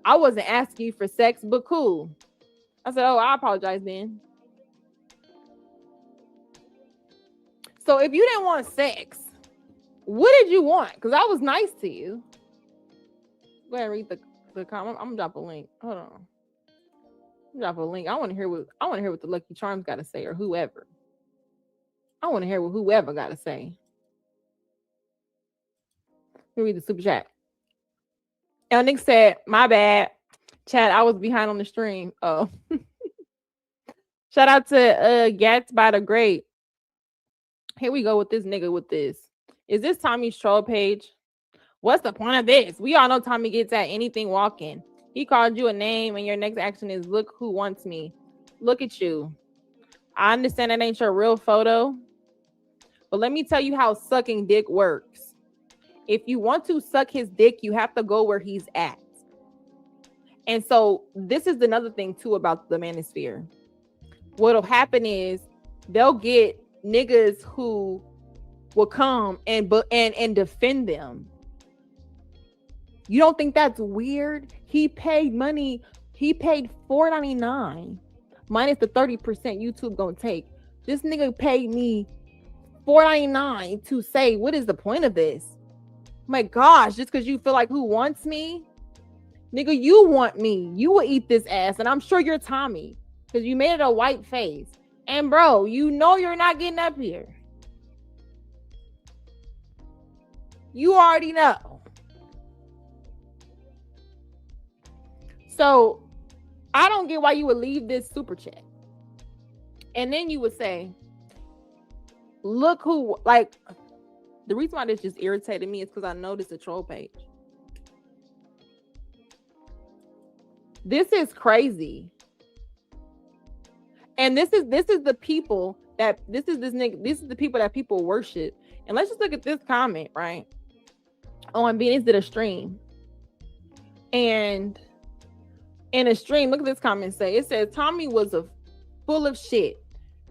I wasn't asking you for sex, but cool. I said, oh, I apologize then. So if you didn't want sex, what did you want? Because I was nice to you. Go ahead and read the comment. I'm gonna drop a link. Hold on. Drop a link. I want to hear what the Lucky Charms got to say or whoever. I want to hear what whoever got to say. Let me read the super chat. El Nick said, my bad. Chat, I was behind on the stream. Oh. Shout out to Gats by the Great. Here we go with this nigga with this. Is this Tommy's troll page? What's the point of this? We all know Tommy gets at anything walking. He called you a name and your next action is look who wants me. Look at you. I understand that ain't your real photo. But let me tell you how sucking dick works. If you want to suck his dick, you have to go where he's at. And so this is another thing too about the manosphere. What'll happen is they'll get niggas who will come and defend them. You don't think that's weird? He paid money. He paid $4.99 minus the 30% YouTube gonna take. This nigga paid me $4.99 to say, what is the point of this? My gosh, just because you feel like who wants me? Nigga, you want me. You will eat this ass. And I'm sure you're Tommy because you made it a white face. And bro, you know you're not getting up here. You already know. So I don't get why you would leave this super chat. And then you would say, look who, like, the reason why this just irritated me is because I know this is a troll page. This is crazy. And this is the people that this is the people that people worship. And let's just look at this comment, right? On Venus did a stream. And in a stream, look at this comment say. It says Tommy was full of shit.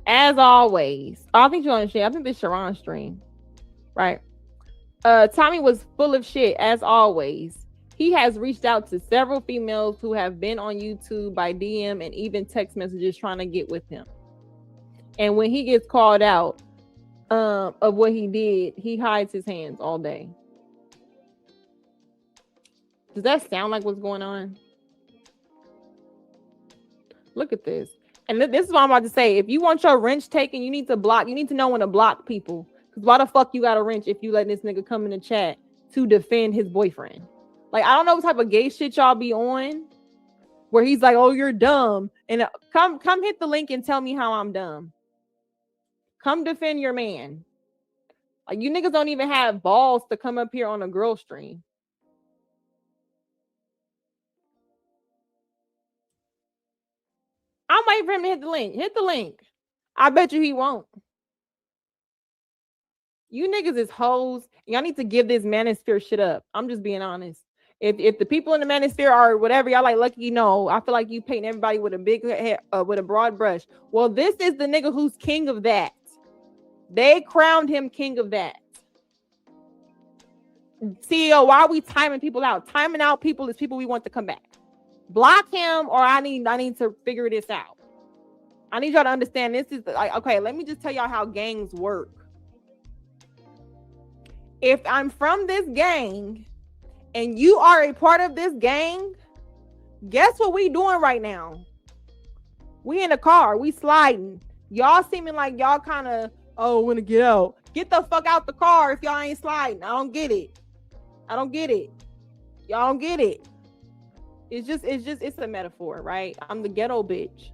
As always. I think you're on shit. I think this is Sharon's stream. Right. Tommy was full of shit as always. He has reached out to several females who have been on YouTube by DM and even text messages trying to get with him. And when he gets called out of what he did, he hides his hands all day. Does that sound like what's going on? Look at this. And this is what I'm about to say. If you want your wrench taken, you need to block. You need to know when to block people. Because why the fuck you got a wrench if you let this nigga come in the chat to defend his boyfriend? Like, I don't know what type of gay shit y'all be on where he's like, oh, you're dumb. And come hit the link and tell me how I'm dumb. Come defend your man. Like, you niggas don't even have balls to come up here on a girl stream. I'm waiting for him to hit the link. Hit the link. I bet you he won't. You niggas is hoes. Y'all need to give this manosphere shit up. I'm just being honest. If the people in the manosphere are whatever, y'all like Lucky, I feel like you painting everybody with a big head, with a broad brush. Well, this is the nigga who's king of that. They crowned him king of that. CEO, why are we timing people out? Timing out people is people we want to come back. Block him, or I need to figure this out. I need y'all to understand this is like, okay, let me just tell y'all how gangs work. If I'm from this gang and you are a part of this gang, guess what we doing right now? We in the car, we sliding. Y'all seeming like y'all kind of, want to get out. Get the fuck out the car if y'all ain't sliding. I don't get it. Y'all don't get it. It's a metaphor, right? I'm the ghetto bitch.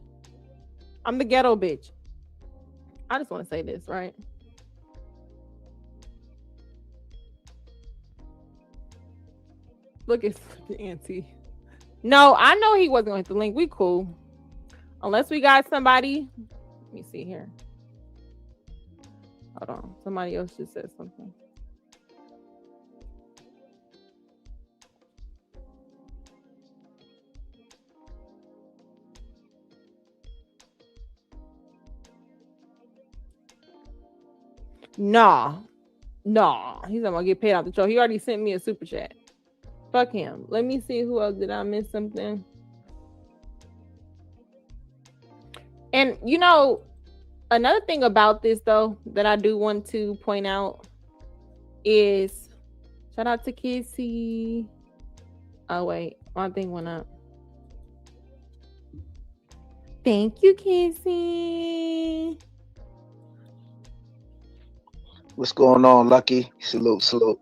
I just want to say this, right? Look at the auntie. No, I know he wasn't going to link. We cool. Unless we got somebody. Let me see here. Hold on. Somebody else just said something. Nah. He's not gonna get paid out the show. He already sent me a super chat. Fuck him. Let me see who else. Did I miss something? And another thing about this though that I do want to point out is shout out to Kissy. Oh wait, my thing went up. Thank you, Kissy. What's going on, Lucky? Salute.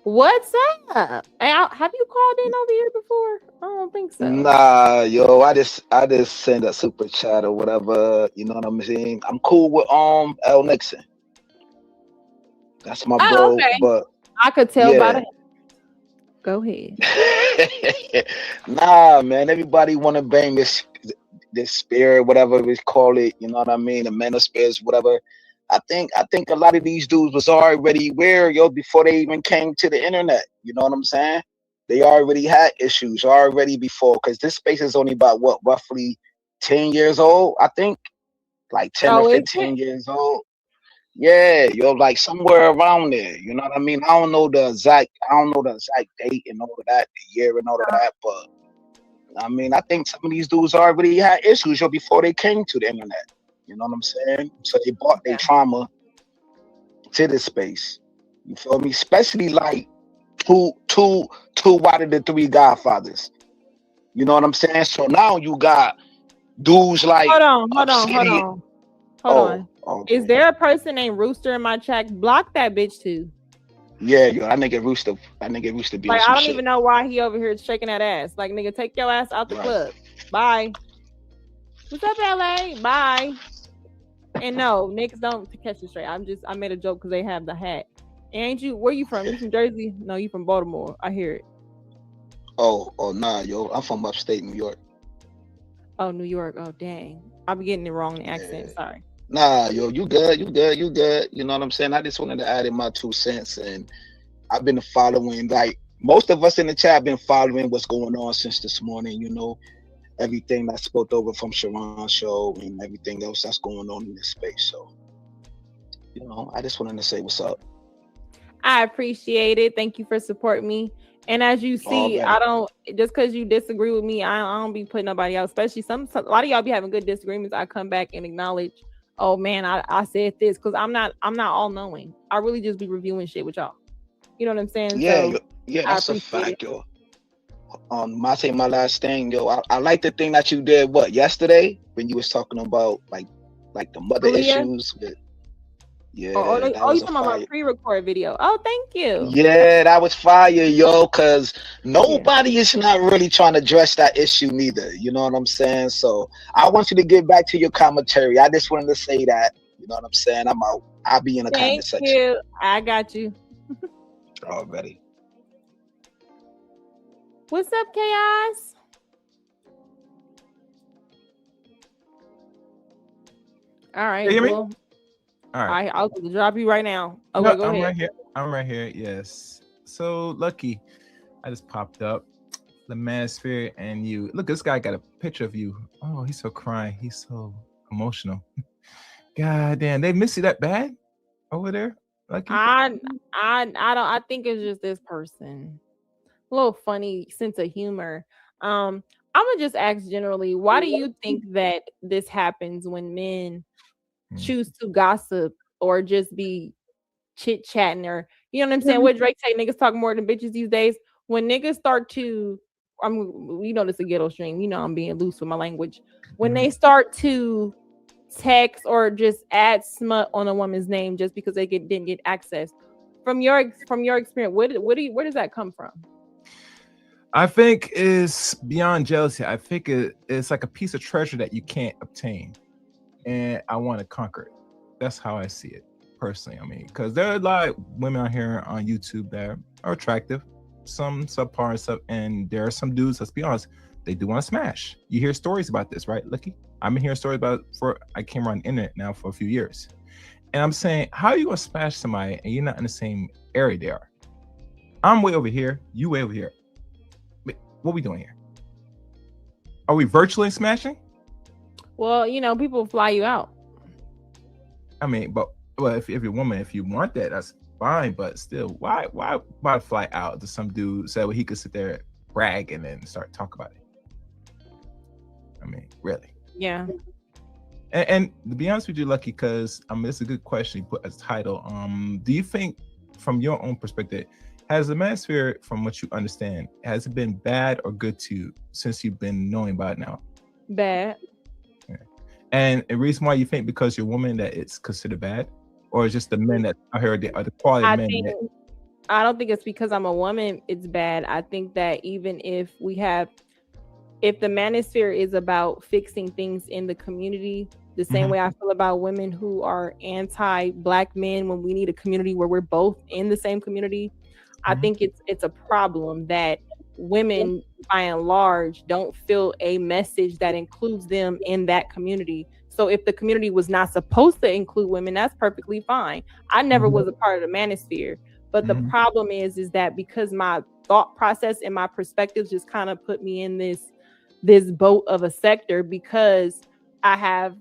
What's up? Have you called in over here before? I don't think so. Nah, yo, I just send a super chat or whatever. You know what I'm saying? I'm cool with L Nixon. That's my bro. Okay. But I could tell by the. Go ahead. Nah, man. Everybody want to bang this spirit, whatever we call it. You know what I mean? The manospheres, whatever. I think a lot of these dudes was already before they even came to the internet. You know what I'm saying? They already had issues before, because this space is only about roughly 10 years old. I think like 10 or 15 years old. Yeah, like somewhere around there. You know what I mean? I don't know the exact date and all of that, the year and all of that, but I mean, I think some of these dudes already had issues before they came to the internet. You know what I'm saying? So they brought their trauma to this space. You feel me? Especially like two out of the three Godfathers. You know what I'm saying? So now you got dudes like. Hold on. Okay. Is there a person named Rooster in my chat? Block that bitch too. Yeah, yo, that nigga Rooster be like, on I don't shit. even know why he over here shaking that ass. Like, nigga, take your ass out the club. Bye. What's up, LA? Bye. And no, niggas don't catch it straight. I made a joke because they have the hat. Ain't you? Where you from? You from Jersey? No, you from Baltimore. I hear it. Oh, nah, yo. I'm from upstate New York. Oh, New York. Oh, dang. I'll be getting it wrong in the accent. Yeah. Sorry. Nah, yo, you good, you good, you good. You know what I'm saying? I just wanted to add in my 2 cents, and I've been following, like most of us in the chat, been following what's going on since this morning. You know, everything that's spoke over from Sharon's show and everything else that's going on in this space. So, you know, I just wanted to say what's up. I appreciate it. Thank you for supporting me. And as you see, Already. I don't just because you disagree with me, I don't be putting nobody out. Especially some a lot of y'all be having good disagreements. I come back and acknowledge, oh man, I said this because I'm not all knowing. I really just be reviewing shit with y'all. You know what I'm saying? Yeah, So yeah, I that's a appreciate it. fact, yo. I say my last thing, yo. I like the thing that you did. What yesterday when you was talking about like the mother Aaliyah? issues with. Yeah, Oh, that you was a talking about my fire. pre-record video? Oh, thank you. Yeah, that was fire, yo. Cause Yeah. nobody is not really trying to address that issue neither. You know what I'm saying? So I want you to get back to your commentary. I just wanted to say that. You know what I'm saying? I'm out. I'll be in the comment Thank section you. I got you. already. What's up, Chaos? All right. You hear me? Well, All right. I'll drop you right now. Okay, No, go I'm ahead. right here. I'm right here. Yes. So Lucky, I just popped up. The Manosphere and you. Look, this guy got a picture of you. Oh, he's so crying. He's so emotional. God damn, they miss you that bad over there, Lucky. I don't. I think it's just this person. A little funny sense of humor. I'm gonna just ask generally, why do you think that this happens when men choose to gossip or just be chit chatting, or you know what I'm saying? What Drake say, niggas talk more than bitches these days. When niggas start to, you know, this is a ghetto stream. You know, I'm being loose with my language. When they start to text or just add smut on a woman's name just because they didn't get access, from your experience, where does that come from? I think it's beyond jealousy. I think it's like a piece of treasure that you can't obtain, and I want to conquer it. That's how I see it personally. I mean, because there are a lot of women out here on YouTube that are attractive, some subpar and stuff, and there are some dudes. Let's be honest, they do want to smash. You hear stories about this, right, Lucky? I've been hearing stories about I came around the internet now for a few years, and I'm saying, how are you gonna smash somebody and you're not in the same area they are? I'm way over here, you way over here. What are we doing here? Are we virtually smashing? Well, you know, people fly you out. I mean, but if you're a woman, if you want that, that's fine. But still, why fly out to some dude so he could sit there, brag, and then start talk about it? I mean, really? Yeah. And to be honest with you, Lucky, because I mean, it's a good question you put as title. Do you think, from your own perspective, has the Manosphere, from what you understand, has it been bad or good to you since you've been knowing about it now? Bad. Yeah. And the reason why you think because you're a woman that it's considered bad, or just the men that are here, are the quality of men? I don't think it's because I'm a woman it's bad. I think that even if the Manosphere is about fixing things in the community, the same way I feel about women who are anti-black men when we need a community where we're both in the same community. I think it's a problem that women, by and large, don't feel a message that includes them in that community. So if the community was not supposed to include women, that's perfectly fine. I never was a part of the Manosphere, but the problem is that because my thought process and my perspectives just kind of put me in this boat of a sector, because I'm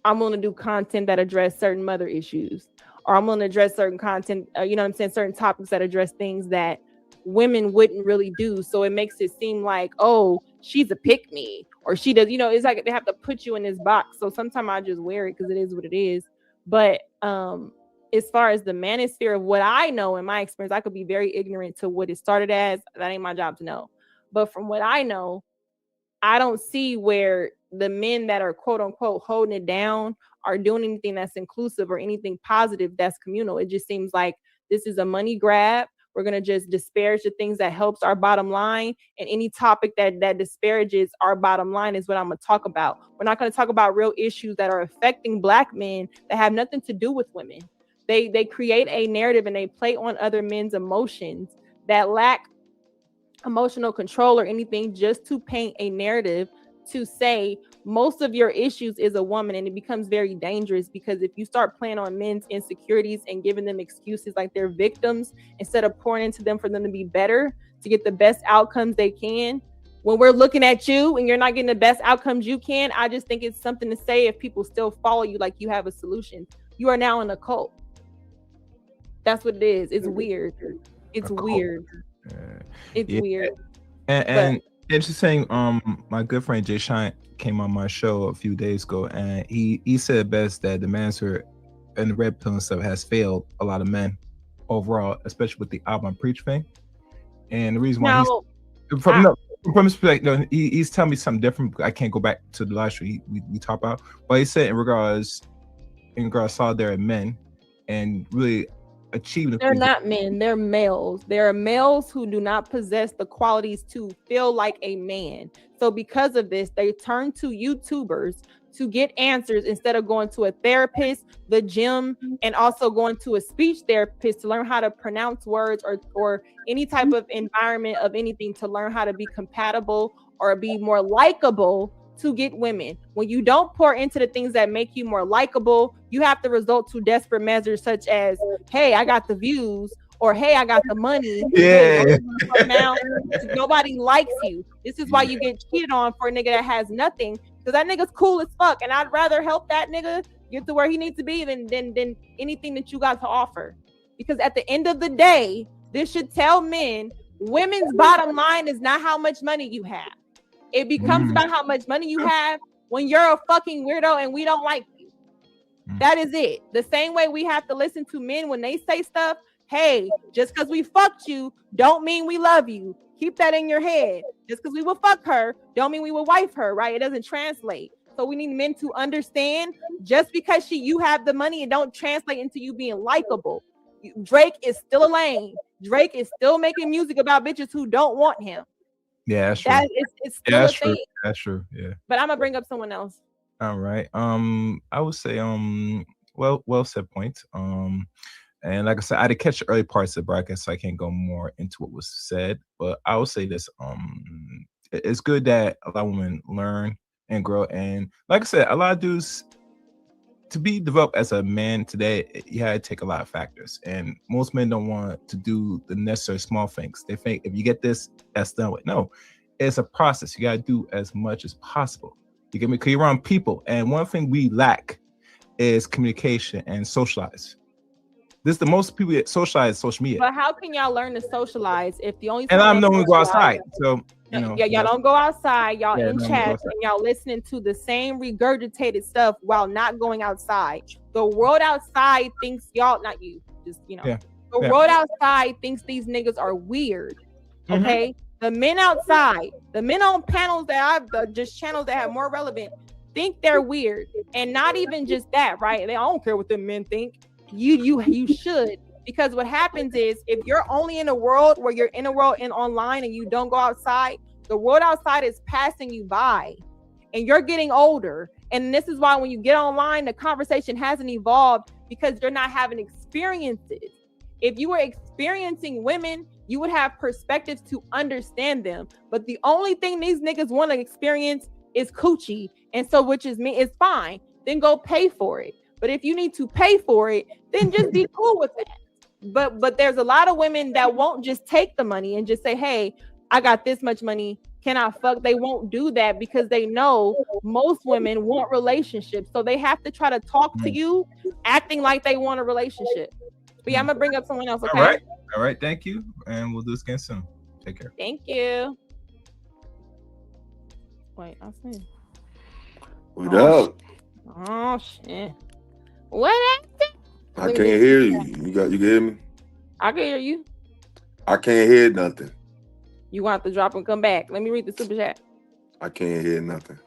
going to do content that address certain mother issues, or I'm going to address certain content, you know what I'm saying, certain topics that address things that women wouldn't really do. So it makes it seem like, oh, she's a pick me, or she does, you know, it's like they have to put you in this box. So sometimes I just wear it because it is what it is. But as far as the Manosphere of what I know in my experience, I could be very ignorant to what it started as. That ain't my job to know. But from what I know, I don't see where the men that are quote unquote holding it down are doing anything that's inclusive or anything positive that's communal. It just seems like this is a money grab. We're going to just disparage the things that helps our bottom line, and any topic that disparages our bottom line is what I'm going to talk about. We're not going to talk about real issues that are affecting black men that have nothing to do with women. They create a narrative and they play on other men's emotions that lack emotional control or anything, just to paint a narrative to say most of your issues is a woman. And it becomes very dangerous, because if you start playing on men's insecurities and giving them excuses like they're victims, instead of pouring into them for them to be better, to get the best outcomes they can, when we're looking at you and you're not getting the best outcomes you can, I just think it's something to say if people still follow you like you have a solution. You are now in a cult. That's what it is. It's weird. It's weird. It's weird. And interesting. My good friend Jay Shine came on my show a few days ago, and he said best that the Mansour and the red pill and stuff has failed a lot of men overall, especially with the album Preach thing. And the reason why from his perspective, he's telling me something different. I can't go back to the last week we talked about, but he said in regards solidarity men and really achieving. They're not men, they're males. There are males who do not possess the qualities to feel like a man. So because of this, they turn to YouTubers to get answers instead of going to a therapist, the gym, and also going to a speech therapist to learn how to pronounce words, or any type of environment of anything, to learn how to be compatible or be more likable to get women. When you don't pour into the things that make you more likable, you have to resort to desperate measures such as, hey, I got the views, or hey, I got the money. Yeah. Now nobody likes you. This is why you get cheated on for a nigga that has nothing, because that nigga's cool as fuck, and I'd rather help that nigga get to where he needs to be than anything that you got to offer. Because at the end of the day, this should tell men, women's bottom line is not how much money you have. It becomes about how much money you have when you're a fucking weirdo and we don't like you. That is it. The same way we have to listen to men when they say stuff. Hey, just because we fucked you, don't mean we love you. Keep that in your head. Just because we will fuck her, don't mean we will wife her, right? It doesn't translate. So we need men to understand, just because you have the money, it don't translate into you being likable. Drake is still a lame. Drake is still making music about bitches who don't want him. Yeah, that's true. It's still a thing. That's true. Yeah. But I'm gonna bring up someone else. All right. I would say well said point. And like I said, I didn't catch the early parts of the broadcast, so I can't go more into what was said. But I would say this: it's good that a lot of women learn and grow. And like I said, a lot of dudes, to be developed as a man today, you had to take a lot of factors. And most men don't want to do the necessary small things. They think if you get this, that's done with. No, it's a process. You got to do as much as possible. You get me? Because you're around people. And one thing we lack is communication and socialize. This is the most people that socialize social media. But how can y'all learn to socialize if the only and I'm no one to go outside? So you know, y'all don't go outside. Y'all in chats and y'all listening to the same regurgitated stuff while not going outside. The world outside thinks y'all, not you, just the world outside thinks these niggas are weird. Okay, the men outside, the men on panels that just channels that have more relevant, think they're weird. And not even just that, right? They don't care what the men think. You should, because what happens is, if you're only in a world where you're in a world and online and you don't go outside, the world outside is passing you by, and you're getting older. And this is why when you get online, the conversation hasn't evolved, because you're not having experiences. If you were experiencing women, you would have perspectives to understand them. But the only thing these niggas want to experience is coochie, and so which is me, it's fine. Then go pay for it. But if you need to pay for it, then just be cool with that. But there's a lot of women that won't just take the money and just say, hey, I got this much money, can I fuck? They won't do that, because they know most women want relationships. So they have to try to talk to you acting like they want a relationship. But yeah, I'm gonna bring up someone else, okay? All right, thank you. And we'll do this again soon. Take care. Thank you. Wait, I'll see. What up? Oh shit. What happened? I can't hear you. You can hear me? I can hear you. I can't hear nothing. You want to drop and come back. Let me read the super chat. I can't hear nothing.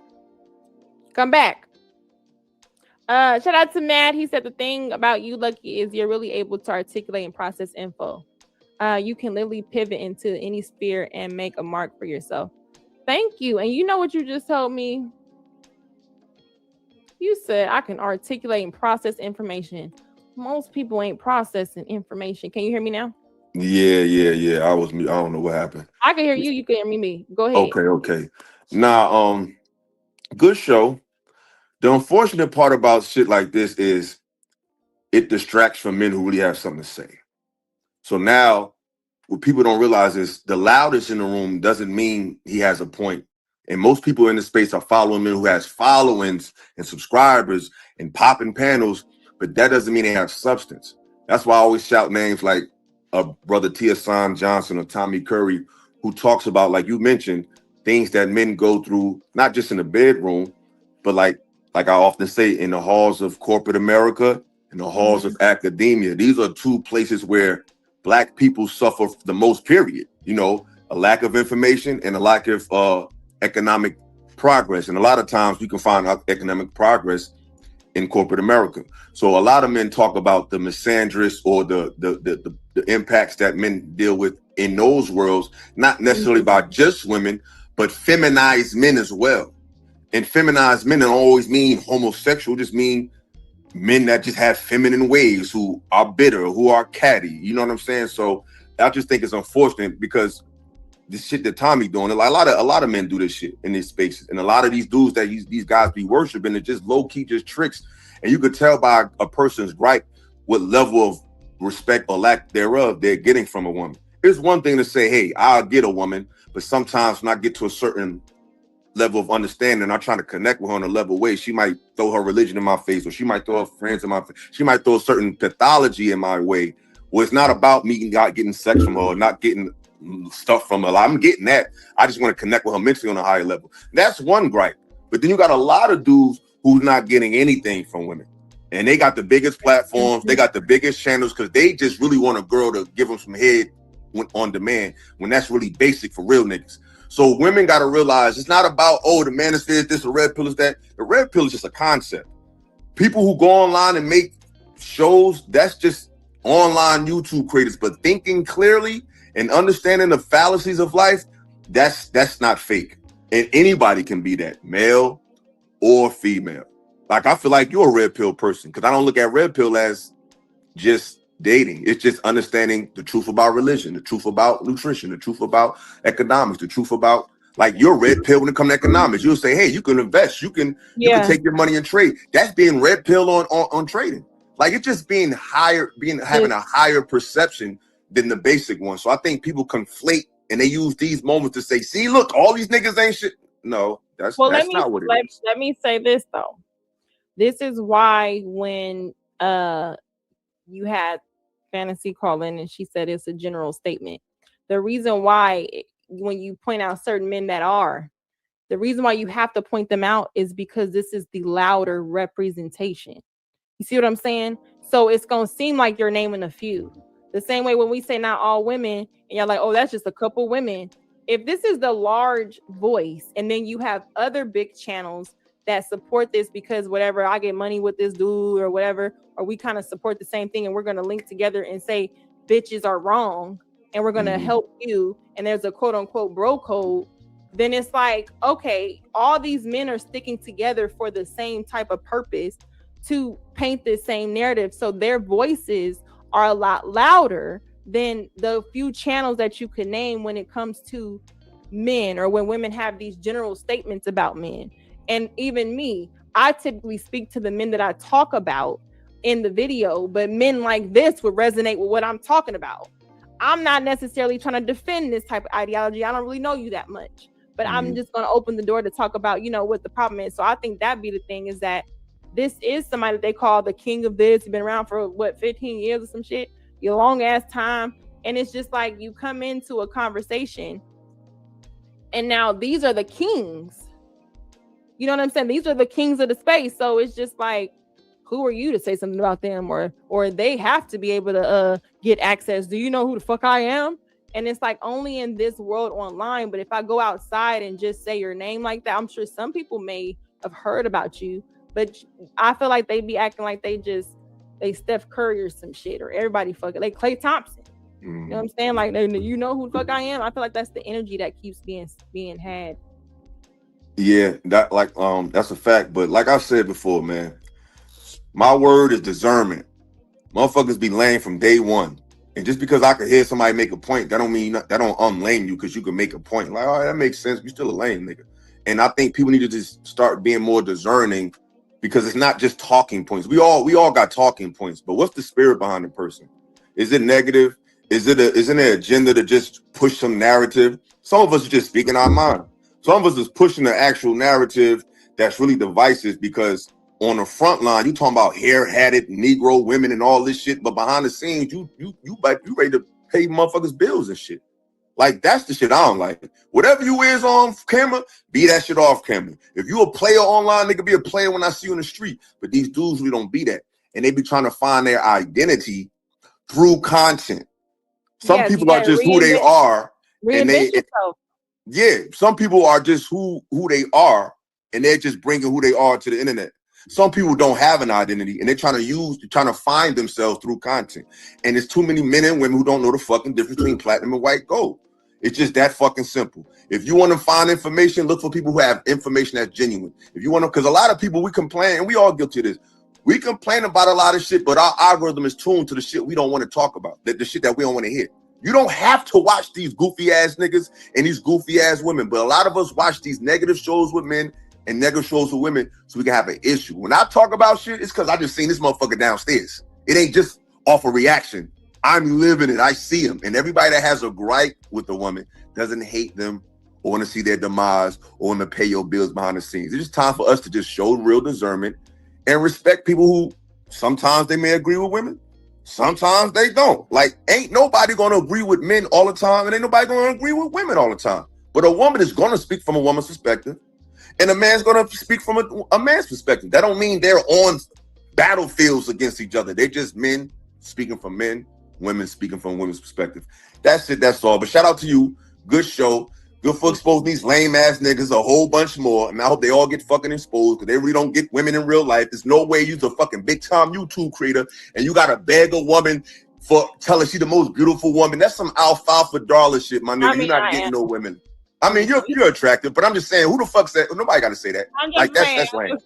Come back. Shout out to Matt. He said the thing about you, Lucki, is you're really able to articulate and process info. You can literally pivot into any sphere and make a mark for yourself. Thank you. And you know what you just told me? You said I can articulate and process information. Most people ain't processing information. Can you hear me now? Yeah. I don't know what happened. I can hear you. You can hear me. Go ahead. Okay. Now, good show. The unfortunate part about shit like this is it distracts from men who really have something to say. So now, what people don't realize is the loudest in the room doesn't mean he has a point. And most people in the space are following men who has followings and subscribers and popping panels, but that doesn't mean they have substance. That's why I always shout names like brother Tiasan Johnson or Tommy Curry, who talks about, like you mentioned, things that men go through, not just in the bedroom, but like I often say, in the halls of corporate America, in the halls of academia. These are two places where Black people suffer the most, period. You know, a lack of information and a lack of economic progress. And a lot of times we can find economic progress in corporate America. So a lot of men talk about the misandrous or the impacts that men deal with in those worlds, not necessarily by just women, but feminized men as well. And feminized men don't always mean homosexual, just mean men that just have feminine ways, who are bitter, who are catty. You know what I'm saying? So I just think it's unfortunate because the shit that Tommy doing, a lot of men do this shit in these spaces, and a lot of these dudes that these guys be worshiping are just low key, just tricks. And you could tell by a person's gripe what level of respect or lack thereof they're getting from a woman. It's one thing to say, hey, I'll get a woman, but sometimes when I get to a certain level of understanding, I'm trying to connect with her in a level way, she might throw her religion in my face, or she might throw her friends in my face. She might throw a certain pathology in my way. Well, it's not about me not getting sex from her or not getting stuff from her. I'm getting that. I just want to connect with her mentally on a higher level. That's one gripe. But then you got a lot of dudes who's not getting anything from women. And they got the biggest platforms, they got the biggest channels, because they just really want a girl to give them some head on demand, when that's really basic for real niggas. So women got to realize it's not about, oh, the manosphere is this, the red pill is that. The red pill is just a concept. People who go online and make shows, that's just online YouTube creators. But thinking clearly and understanding the fallacies of life, that's not fake. And anybody can be that, male or female. Like, I feel like you're a red pill person, because I don't look at red pill as just dating. It's just understanding the truth about religion, the truth about nutrition, the truth about economics, the truth about, like, your red pill when it comes to economics. You'll say, hey, you can invest, you can take your money and trade. That's being red pill on trading. Like, it's just being higher, having a higher perception than the basic one. So I think people conflate, and they use these moments to say, see, look, all these niggas ain't shit. No, that's not what it is. Let me say this though. This is why when you had Fantasy call in and she said it's a general statement. The reason why, when you point out certain men that are, the reason why you have to point them out is because this is the louder representation. You see what I'm saying? So it's going to seem like you're naming a few. The same way when we say not all women, and you're like, oh, that's just a couple women. If this is the large voice, and then you have other big channels that support this because whatever, I get money with this dude or whatever, or we kind of support the same thing, and we're going to link together and say bitches are wrong, and we're going to help you, and there's a quote unquote bro code, then it's like, okay, all these men are sticking together for the same type of purpose to paint the same narrative. So their voices are a lot louder than the few channels that you could name when it comes to men, or when women have these general statements about men. And even me, I typically speak to the men that I talk about in the video, but men like this would resonate with what I'm talking about. I'm not necessarily trying to defend this type of ideology. I don't really know you that much, but I'm just going to open the door to talk about, you know, what the problem is. So I think that'd be the thing, is that this is somebody that they call the king of this. He's been around for what, 15 years or some shit, your long ass time. And it's just like, you come into a conversation and now these are the kings. You know what I'm saying? These are the kings of the space. So it's just like, who are you to say something about them? Or they have to be able to get access. Do you know who the fuck I am? And it's like, only in this world online. But if I go outside and just say your name like that, I'm sure some people may have heard about you. But I feel like they be acting like they Steph Curry or some shit, or everybody fucking like Klay Thompson. You know what I'm saying? Like, you know who the fuck I am? I feel like that's the energy that keeps being had. Yeah, that's a fact. But like I said before, man, my word is discernment. Motherfuckers be laying from day one. And just because I could hear somebody make a point, that don't mean that don't unlame you because you can make a point. Like, oh, that makes sense. You still a lame nigga. And I think people need to just start being more discerning because it's not just talking points. We all got talking points, but what's the spirit behind the person? Is it negative? Is it an agenda to just push some narrative? Some of us are just speaking our mind. Some of us is pushing the actual narrative that's really divisive because on the front line, you talking about hair-hatted Negro women and all this shit, but behind the scenes, you ready to pay motherfuckers bills and shit. Like, that's the shit I don't like. Whatever you is on camera, be that shit off camera. If you a player online, nigga, be a player when I see you in the street. But these dudes really don't be that. And they be trying to find their identity through content. Some people are just who they are. And some people are just who they are, and they're just bringing who they are to the internet. Some people don't have an identity, and they're trying to find themselves through content. And there's too many men and women who don't know the fucking difference between platinum and white gold. It's just that fucking simple. If you want to find information, look for people who have information that's genuine. If you want to, because a lot of people, we complain, and we all guilty of this. We complain about a lot of shit, but our algorithm is tuned to the shit we don't want to talk about, the shit that we don't want to hear. You don't have to watch these goofy ass niggas and these goofy ass women, but a lot of us watch these negative shows with men and negative shows with women so we can have an issue. When I talk about shit, it's because I just seen this motherfucker downstairs. It ain't just off a reaction. I'm living it. I see him. And everybody that has a gripe with the woman doesn't hate them or want to see their demise or want to pay your bills behind the scenes. It's just time for us to just show real discernment and respect people who sometimes they may agree with women. Sometimes they don't. Like, ain't nobody going to agree with men all the time, and ain't nobody going to agree with women all the time. But a woman is going to speak from a woman's perspective, and a man's going to speak from a man's perspective. That don't mean they're on battlefields against each other. They're just men speaking from men, women speaking from women's perspective. That's it. That's all. But shout out to you. Good show. Good for exposing these lame ass niggas a whole bunch more. And I hope they all get fucking exposed because they really don't get women in real life. There's no way you're a fucking big time YouTube creator and you got to beg a woman for telling she the most beautiful woman. That's some alfalfa darling shit, my nigga. You're not getting no women. I mean, you're attractive, but I'm just saying, who the fuck said? Nobody got to say that. Like that's lame.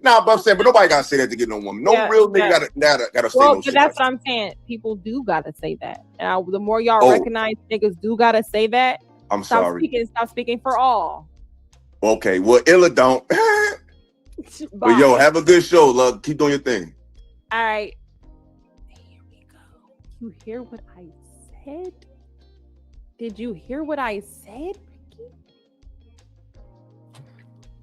Nah, but I'm saying, but nobody got to say that to get no woman. No real nigga gotta say no shit. That's what I'm saying. People do gotta say that. Now, the more y'all recognize niggas do gotta say that. I'm sorry. Stop speaking for all. Okay, well, Illa don't. But yo, have a good show, love. Keep doing your thing. All right. Here we go. You hear what I said? Did you hear what I said, Ricky?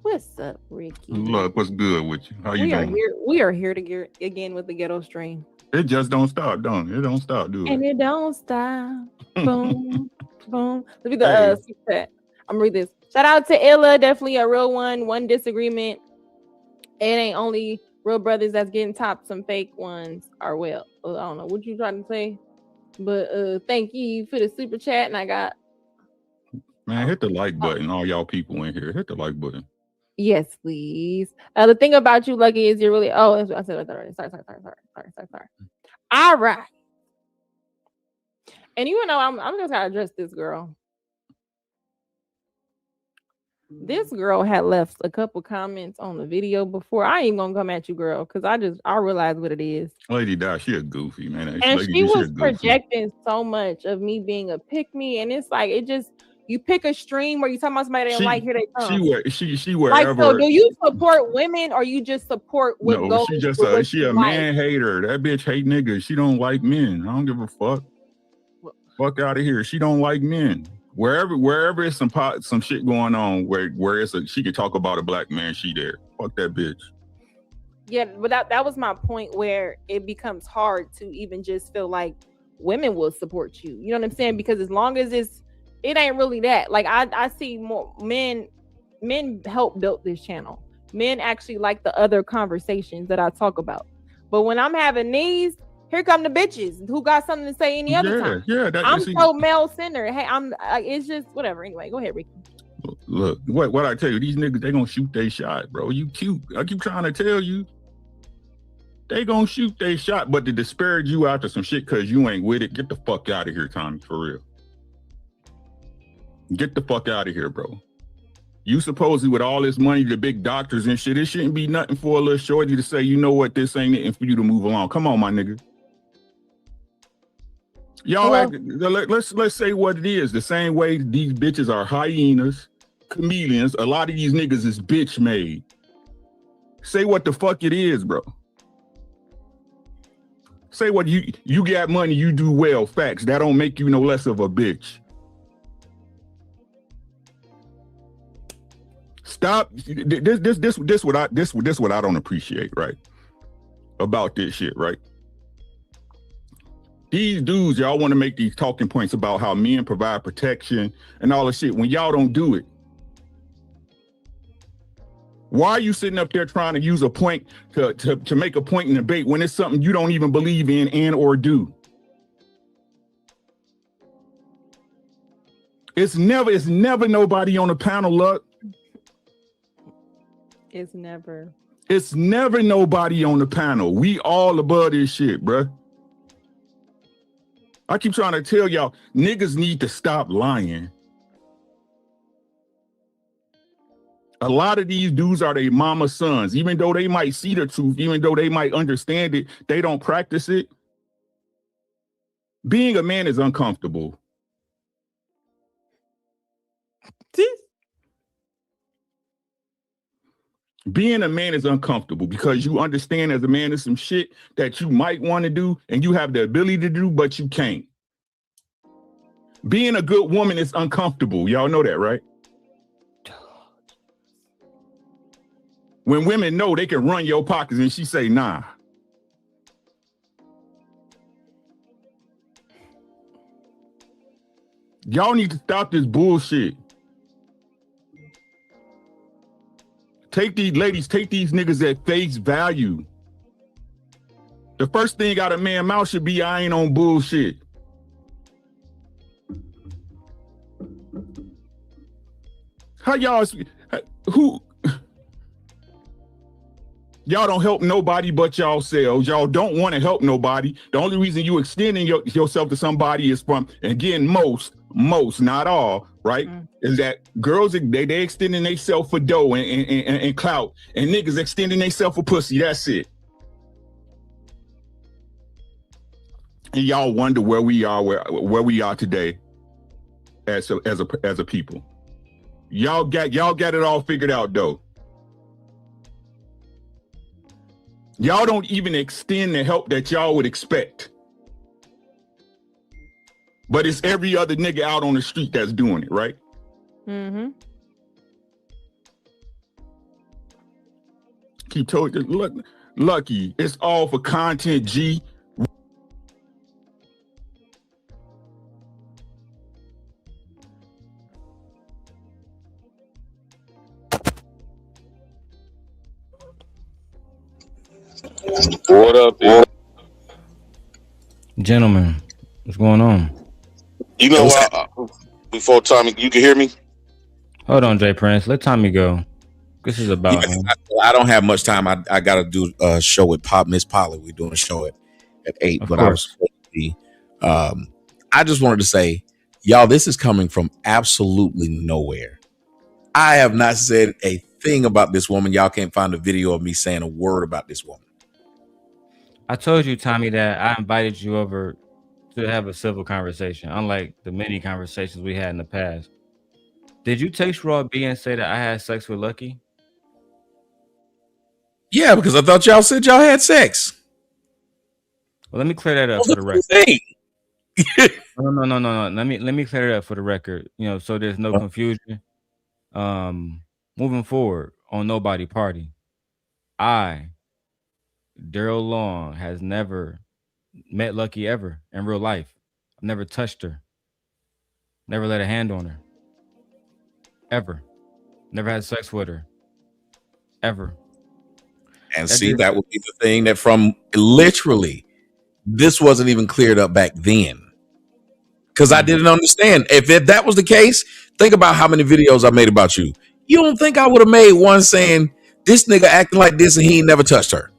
What's up, Ricky? Look, what's good with you? How you doing? We are here to get again with the ghetto stream. It just don't stop, don't it? It don't stop, do it? And it don't stop. Boom. Boom. Let me the I'm gonna read this. Shout out to Illa, definitely a real one. One disagreement. It ain't only real brothers that's getting topped. Some fake ones are well. I don't know what you trying to say, but thank you for the super chat. And I got hit the like button. All y'all people in here, hit the like button. Yes, please. The thing about you, Lucky, is you're really I said that already. Sorry. All right. And you know, I'm just gonna address this girl. This girl had left a couple comments on the video before. I ain't gonna come at you, girl, because I realize what it is. Lady Di, she a goofy, man. And she was projecting so much of me being a pick-me, and it's like you pick a stream where you talking about somebody and like here they come. She wherever. Like, so do you support women or you just support what goes? No, she a man hater. That bitch hate niggas. She don't like men. I don't give a fuck. Fuck out of here. She don't like men. Wherever it's some shit going on where it's she could talk about a black man, she there. Fuck that bitch. Yeah, but that was my point where it becomes hard to even just feel like women will support you. You know what I'm saying? Because as long as it ain't really that. Like I see more men help build this channel. Men actually like the other conversations that I talk about. But when I'm having these, here come the bitches who got something to say any other time. Yeah, I'm so male-centered. Hey, it's just whatever. Anyway, go ahead, Ricky. Look, what I tell you, these niggas, they gonna shoot their shot, bro. You cute. I keep trying to tell you. They gonna shoot their shot, but to disparage you after some shit because you ain't with it, get the fuck out of here, Tommy, for real. Get the fuck out of here, bro. You supposedly with all this money, the big doctors and shit, it shouldn't be nothing for a little shorty to say, you know what, this ain't it, and for you to move along. Come on, my nigga. Y'all, Hello? let's say what it is. The same way these bitches are hyenas, chameleons. A lot of these niggas is bitch made. Say what the fuck it is, bro. Say what you got money, you do well. Facts. That don't make you no less of a bitch. Stop. This what I don't appreciate, right? About this shit, right? These dudes, y'all want to make these talking points about how men provide protection and all this shit when y'all don't do it. Why are you sitting up there trying to use a point to make a point in debate when it's something you don't even believe in and or do? It's never nobody on the panel, look. It's never nobody on the panel. We all above this shit, bruh. I keep trying to tell y'all, niggas need to stop lying. A lot of these dudes are their mama's sons. Even though they might see the truth, even though they might understand it, they don't practice it. Being a man is uncomfortable. Being a man is uncomfortable because you understand as a man there's some shit that you might want to do and you have the ability to do, but you can't. Being a good woman is uncomfortable. Y'all know that, right? When women know they can run your pockets and she say, nah. Y'all need to stop this bullshit. Take these niggas at face value. The first thing out of man's mouth should be, I ain't on bullshit. How y'all, y'all don't help nobody but yourselves. Y'all don't want to help nobody. The only reason you extending yourself to somebody is from, again, most, not all, right? Is that girls, they extending themselves for dough and clout, and niggas extending themselves for pussy. That's it. And y'all wonder where we are, where we are today as a people. Y'all got it all figured out though. Y'all don't even extend the help that y'all would expect. But it's every other nigga out on the street that's doing it, right? Mm-hmm. Keep telling you, look, Lucki, it's all for content, G. What up, dude? Gentlemen, what's going on? You know what? Before Tommy, you can hear me? Hold on, Jay Prince. Let Tommy go. This is about him. I don't have much time. I got to do a show with Miss Polly. We're doing a show at 8. Of but course. I was supposed to be. I just wanted to say, y'all, this is coming from absolutely nowhere. I have not said a thing about this woman. Y'all can't find a video of me saying a word about this woman. I told you, Tommy, that I invited you over to have a civil conversation, unlike the many conversations we had in the past. Did you text Raw B and say that I had sex with Lucki? Yeah, because I thought y'all said y'all had sex. Well, let me clear that up for the record. No. Let me clear it up for the record. You know, so there's no confusion. Moving forward on Nobody Party, I, Darrel Long, has never met Lucki ever in real life. I've never touched her. Never laid a hand on her. Ever. Never had sex with her. Ever. And that would be the thing that from literally, this wasn't even cleared up back then. Because I didn't understand. If that was the case, think about how many videos I made about you. You don't think I would have made one saying, this nigga acting like this and he ain't never touched her?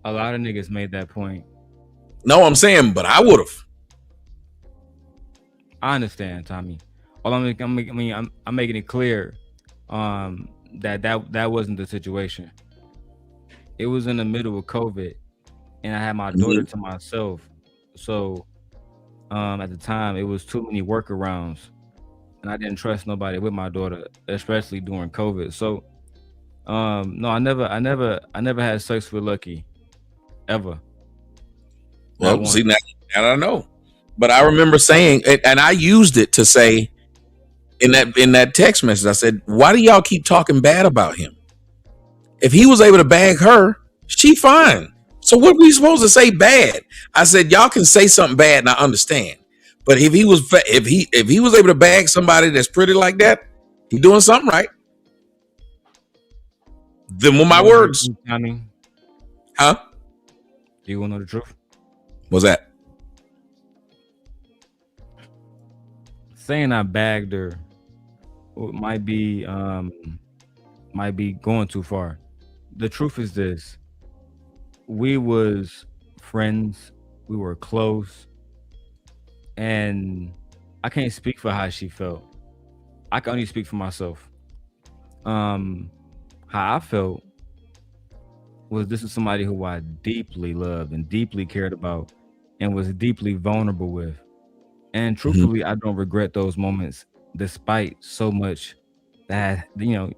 A lot of niggas made that point. No, I'm saying, but I would have. I understand, Tommy. All I'm making it clear that wasn't the situation. It was in the middle of COVID, and I had my daughter to myself. So At the time, it was too many workarounds, and I didn't trust nobody with my daughter, especially during COVID. So, no, I never had sex with Lucki, ever. Well, see now I don't know, but I remember saying, and I used it to say in that text message. I said, "Why do y'all keep talking bad about him? If he was able to bag her, she fine. So what we supposed to say bad?" I said, "Y'all can say something bad, and I understand. But if he was able to bag somebody that's pretty like that, he doing something right." Them were my words. Tommy, huh? Do you want to know the truth? What's that? Saying I bagged her might be going too far. The truth is this: we was friends, we were close, and I can't speak for how she felt. I can only speak for myself. How I felt was this is somebody who I deeply loved and deeply cared about and was deeply vulnerable with. And truthfully, I don't regret those moments despite so much that,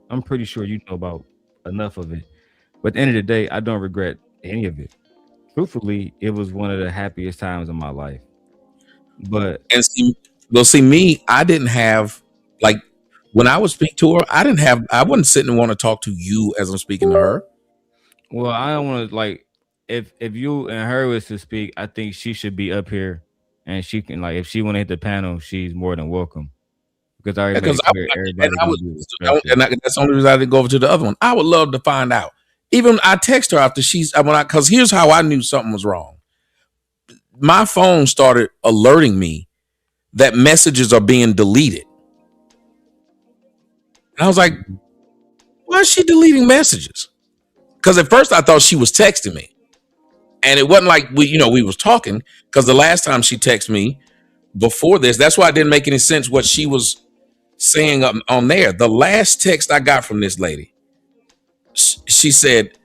I'm pretty sure you know about enough of it. But at the end of the day, I don't regret any of it. Truthfully, it was one of the happiest times of my life. But see me, I didn't have, like, when I would speak to her, I wouldn't sit and want to talk to you as I'm speaking to her. Well, I don't want to, like, if you and her was to speak, I think she should be up here, and she can, like, if she want to hit the panel, she's more than welcome. Because I already made it clear everybody that's the only reason I didn't go over to the other one. I would love to find out. Even I text her after because here's how I knew something was wrong. My phone started alerting me that messages are being deleted. And I was like, why is she deleting messages? Because at first I thought she was texting me. And it wasn't like we was talking, because the last time she texted me before this, that's why it didn't make any sense what she was saying on there. The last text I got from this lady, she said,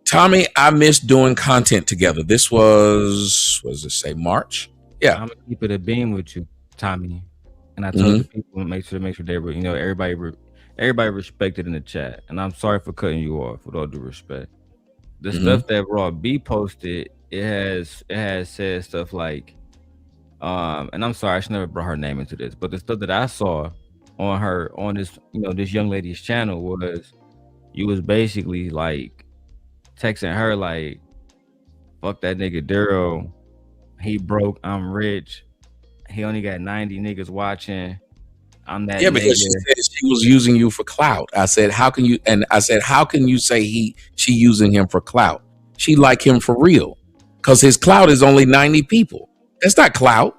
"Tommy, I miss doing content together." This was, what does it say, March? Yeah. I'm gonna keep it a beam with you, Tommy. And I told the people to make sure they were, everybody respected in the chat. And I'm sorry for cutting you off, with all due respect. The stuff that Raw B posted, it has said stuff like, and I'm sorry, I should never brought her name into this, but the stuff that I saw on this, this young lady's channel was, you was basically like texting her like, "Fuck that nigga Darrel. He broke, I'm rich. He only got 90 niggas watching. I'm that nigga." Because she said she was using you for clout. I said, how can you say she using him for clout? She like him for real. Because his clout is only 90 people. That's not clout.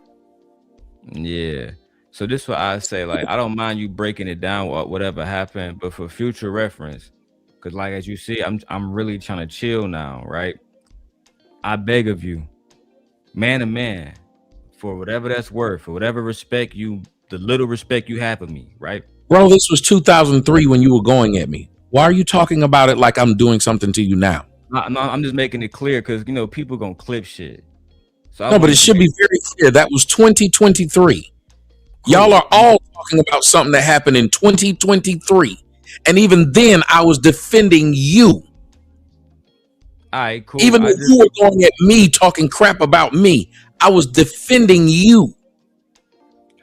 Yeah. So this is what I say, like, I don't mind you breaking it down or whatever happened, but for future reference, because like as you see, I'm really trying to chill now, right? I beg of you, man to man, for whatever that's worth, for whatever the little respect you have of me, right? Bro, this was 2003 when you were going at me. Why are you talking about it like I'm doing something to you now? No, I'm just making it clear because people gonna clip shit. So no, but it should be very clear. That was 2023. Cool. Y'all are all talking about something that happened in 2023. And even then, I was defending you. All right, cool. Even if you were going at me, talking crap about me, I was defending you.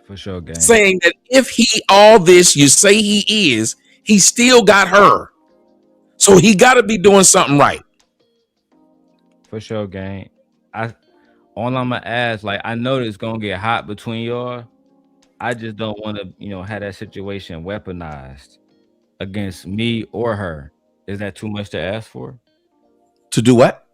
For sure, gang. Saying that if all this you say he is, he still got her. So he got to be doing something right. For sure, gang. All I'm gonna ask, like, I know it's gonna get hot between y'all. I just don't want to, have that situation weaponized against me or her. Is that too much to ask for? To do what?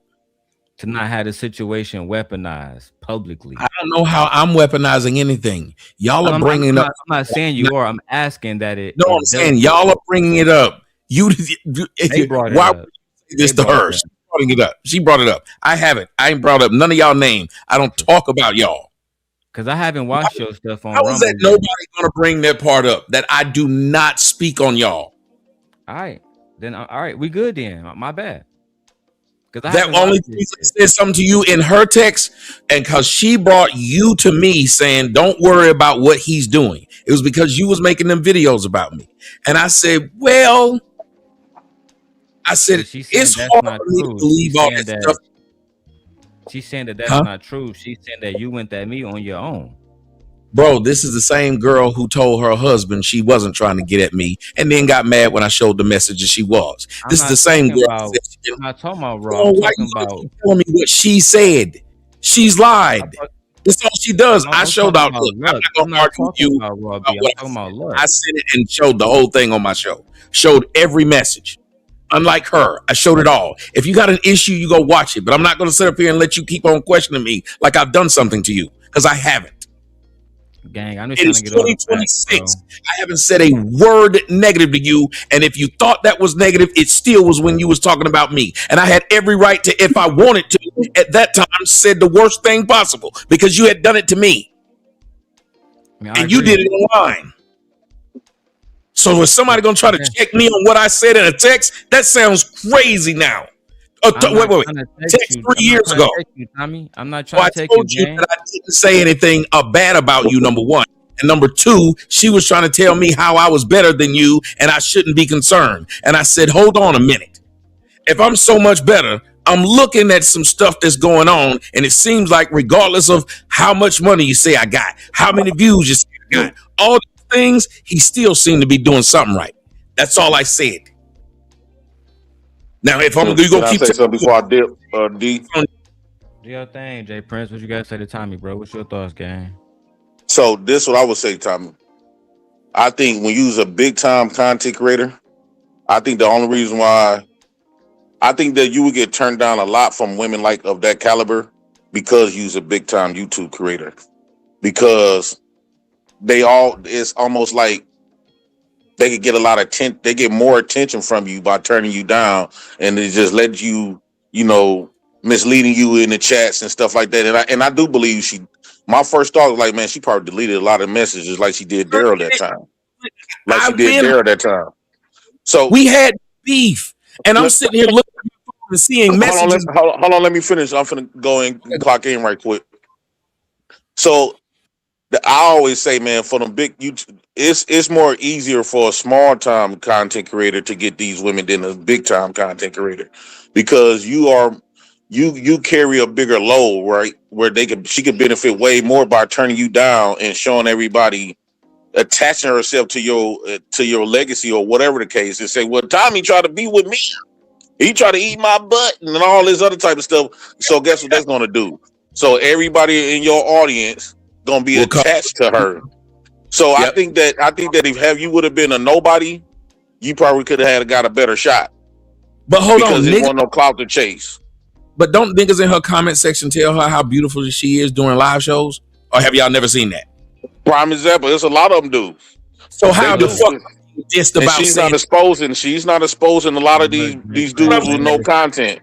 To not have the situation weaponized publicly. I don't know how I'm weaponizing anything. Y'all are bringing up. I'm not saying you are. I'm asking that it. No, I'm saying y'all are bringing it up. They brought it why up. Would you say this to her? She brought it up. I haven't. I ain't brought up none of y'all name. I don't talk about y'all. Because I haven't watched your stuff on. How is that nobody gonna bring that part up? That I do not speak on y'all. All right, then. All right, we good then. My bad. That only said something to you in her text, and because she brought you to me saying, "Don't worry about what he's doing." It was because you was making them videos about me, and I said, "Well," I said, "It's hard for me to believe all that stuff." She's saying that that's not true. She's saying that you went at me on your own. Bro, this is the same girl who told her husband she wasn't trying to get at me and then got mad when I showed the messages she was. This is the same girl. I'm not talking about Raw. I'm talking about telling me what she said. She's lied. That's all she does. I showed out. Look, I'm not going to argue with you about what I said it and showed the whole thing on my show. Showed every message. Unlike her, I showed it all. If you got an issue, you go watch it. But I'm not going to sit up here and let you keep on questioning me like I've done something to you, because I haven't. Gang, I'm just it is 2026. I haven't said a word negative to you, and if you thought that was negative, it still was when you was talking about me. And I had every right to, if I wanted to, at that time, said the worst thing possible because you had done it to me, and you did it online. So is somebody gonna try to check me on what I said in a text? That sounds crazy now. Wait. Text 3 years ago. Tommy, I'm not trying to take you. I told you that I didn't say anything bad about you, number one. And number two, she was trying to tell me how I was better than you and I shouldn't be concerned. And I said, hold on a minute. If I'm so much better, I'm looking at some stuff that's going on, and it seems like regardless of how much money you say I got, how many views you say I got, all these things, he still seemed to be doing something right. That's all I said. Now, if I'm going to keep say something before I dip, D. Do your thing, Jay Prince. What you got to say to Tommy, bro? What's your thoughts, gang? So this is what I would say, Tommy. I think when you use a big time content creator, I think the only reason why I think that you would get turned down a lot from women like of that caliber because you use a big time YouTube creator, because it's almost like they could get a lot of they get more attention from you by turning you down, and it just led you, misleading you in the chats and stuff like that. And I do believe my first thought was like, man, she probably deleted a lot of messages like she did Darrel that time. So we had beef, and I'm sitting here looking at my phone and seeing messages. Hold on, let me finish. I'm finna go and clock in right quick. So I always say, man, for them big YouTube, it's more easier for a small time content creator to get these women than a big time content creator, because you carry a bigger load, right? Where she could benefit way more by turning you down and showing everybody, attaching herself to your legacy or whatever the case, and say, well, Tommy tried to be with me, he tried to eat my butt and all this other type of stuff. So guess what that's gonna do? So everybody in your audience gonna be attached to her. So yep. I think that if you would have been a nobody, you probably could have got a better shot. But hold on, because there wasn't no clout to chase. But don't niggas in her comment section tell her how beautiful she is during live shows? Or have y'all never seen that? Prime example. There's a lot of them do. So how the fuck just about she's not exposing a lot of these dudes with no content.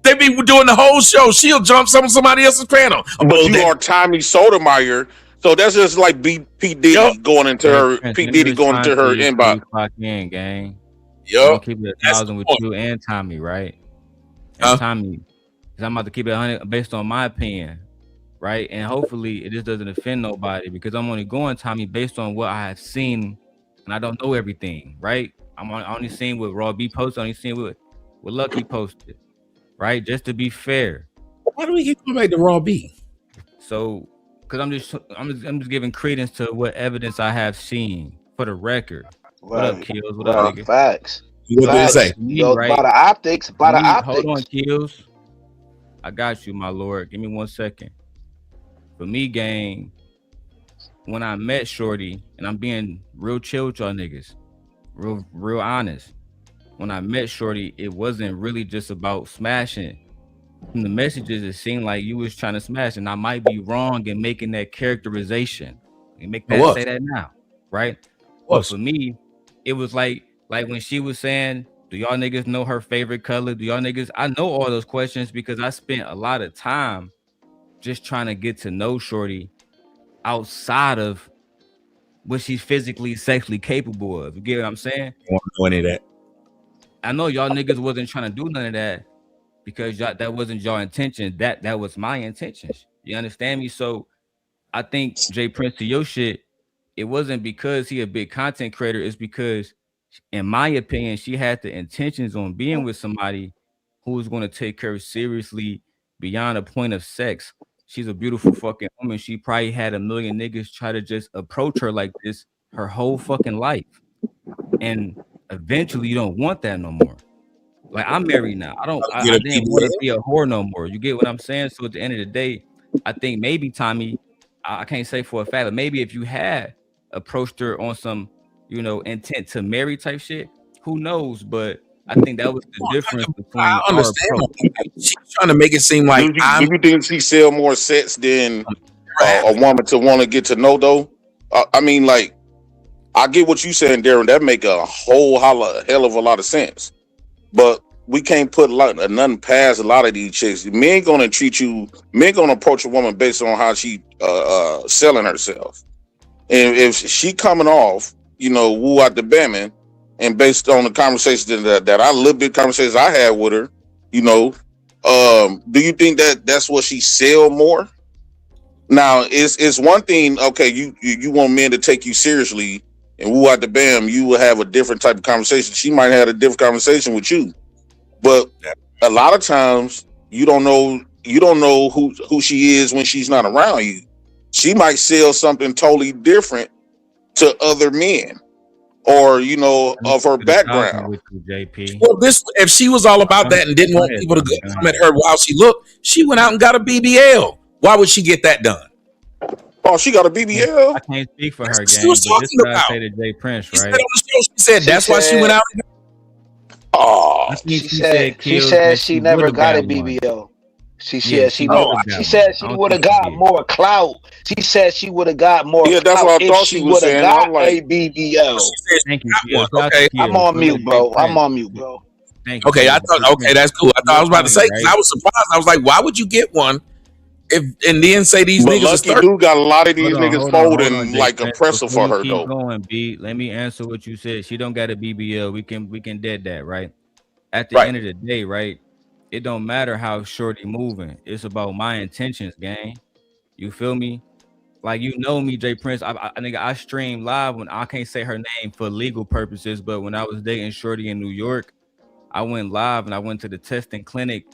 They be doing the whole show. She'll jump somebody else's panel. But you are Tommy Sotomayor, so that's just like P. Diddy going into her. P. Diddy going into her inbox. In, gang. Yo, keep it 1,000 with you and Tommy, right? And Tommy, because I'm about to keep it 100 based on my opinion, right? And hopefully it just doesn't offend nobody, because I'm only going, Tommy, based on what I have seen, and I don't know everything, right? I'm only seeing what Raw B posted, only seeing what Lucki posted. Right, just to be fair. Why do we keep going back to Raw B? So, because I'm just giving credence to what evidence I have seen for the record. What up, Kills? What up, nigga? Facts. What did they say? Yo, right? By the optics. Hold on, Kills. I got you, my lord. Give me 1 second. For me, gang, when I met Shorty, and I'm being real chill with y'all niggas, real honest. When I met Shorty, it wasn't really just about smashing. From the messages, it seemed like you was trying to smash, and I might be wrong in making that characterization. You make that say that now, right? But for me, it was like when she was saying, "Do y'all niggas know her favorite color? Do y'all niggas?" I know all those questions because I spent a lot of time just trying to get to know Shorty outside of what she's physically, sexually capable of. You get what I'm saying? I don't want to know any of that. I know y'all niggas wasn't trying to do none of that, because that wasn't your intention. That was my intentions. You understand me? So I think Jay Prince, to your shit, it wasn't because he a big content creator. It's because, in my opinion, she had the intentions on being with somebody who was going to take her seriously beyond a point of sex. She's a beautiful fucking woman. She probably had a million niggas try to just approach her like this her whole fucking life. And eventually you don't want that no more. Like, I'm married now. I didn't want to be a whore no more. You get what I'm saying? So at the end of the day, I think maybe Tommy, I can't say for a fact, but maybe if you had approached her on some, intent to marry type shit, who knows? But I think that was the difference between I our understand. approach. She's trying to make it seem like do you think she sell more sets than a woman to want to get to know though? I mean, like, I get what you saying, Darren. That make a hell of a lot of sense. But we can't put nothing past a lot of these chicks. Men gonna approach a woman based on how she selling herself. And if she coming off, woo out the Batman, and based on the conversation that I little bit conversations I had with her, do you think that's what she sell more? Now, it's one thing, okay, you want men to take you seriously and woo out the bam, you will have a different type of conversation. She might have a different conversation with you. But a lot of times you don't know who she is when she's not around you. She might sell something totally different to other men, or of her background. With you, JP. Well, if she was all about that and didn't want people to come at her while she looked, she went out and got a BBL. Why would she get that done? Oh, she got a BBL. I can't speak for her, She gang. was But this talking is what I about. say to Jay Prince, She said right? on the show, she said that's why she went out. Oh, I think She said she never got a BBL. She said she would have got more clout. She said she would have got more clout that's what I if thought she she was would have saying. got I'm like, a BBL. Thank you. Okay. I'm on mute, bro. I'm on mute, bro. Thank you. Okay, I thought. Okay, that's cool. I thought I was about to say, because I was surprised. I was like, why would you get one and then say these but niggas are Lucky do got a lot of these niggas Hold on, folding Jay like Prince. oppressive Before for you her keep though. going, B, let me answer what you said. She don't got a BBL. We can dead that, right? At the end of the day, right? It don't matter how shorty moving. It's about my intentions, gang. You feel me? Like, me, Jay Prince. I stream live when I can't say her name for legal purposes, but when I was dating shorty in New York, I went live and I went to the testing clinic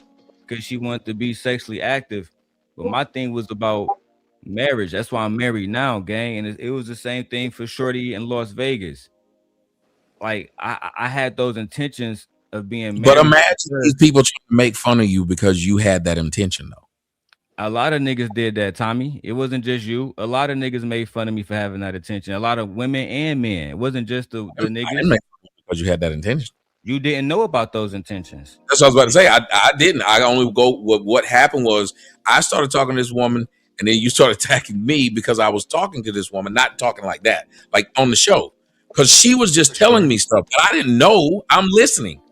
because she wanted to be sexually active. But my thing was about marriage. That's why I'm married now, gang. And it was the same thing for shorty in Las Vegas. Like, I had those intentions of being married. But imagine these people trying to make fun of you because you had that intention, though. A lot of niggas did that, Tommy. It wasn't just you. A lot of niggas made fun of me for having that intention. A lot of women and men. It wasn't just the niggas. I didn't make fun of you because you had that intention. You didn't know about those intentions. That's what I was about to say. I didn't. I only go. What happened was I started talking to this woman, and then you started attacking me because I was talking to this woman, not talking like that, like on the show, because she was just telling me stuff that I didn't know. I'm listening.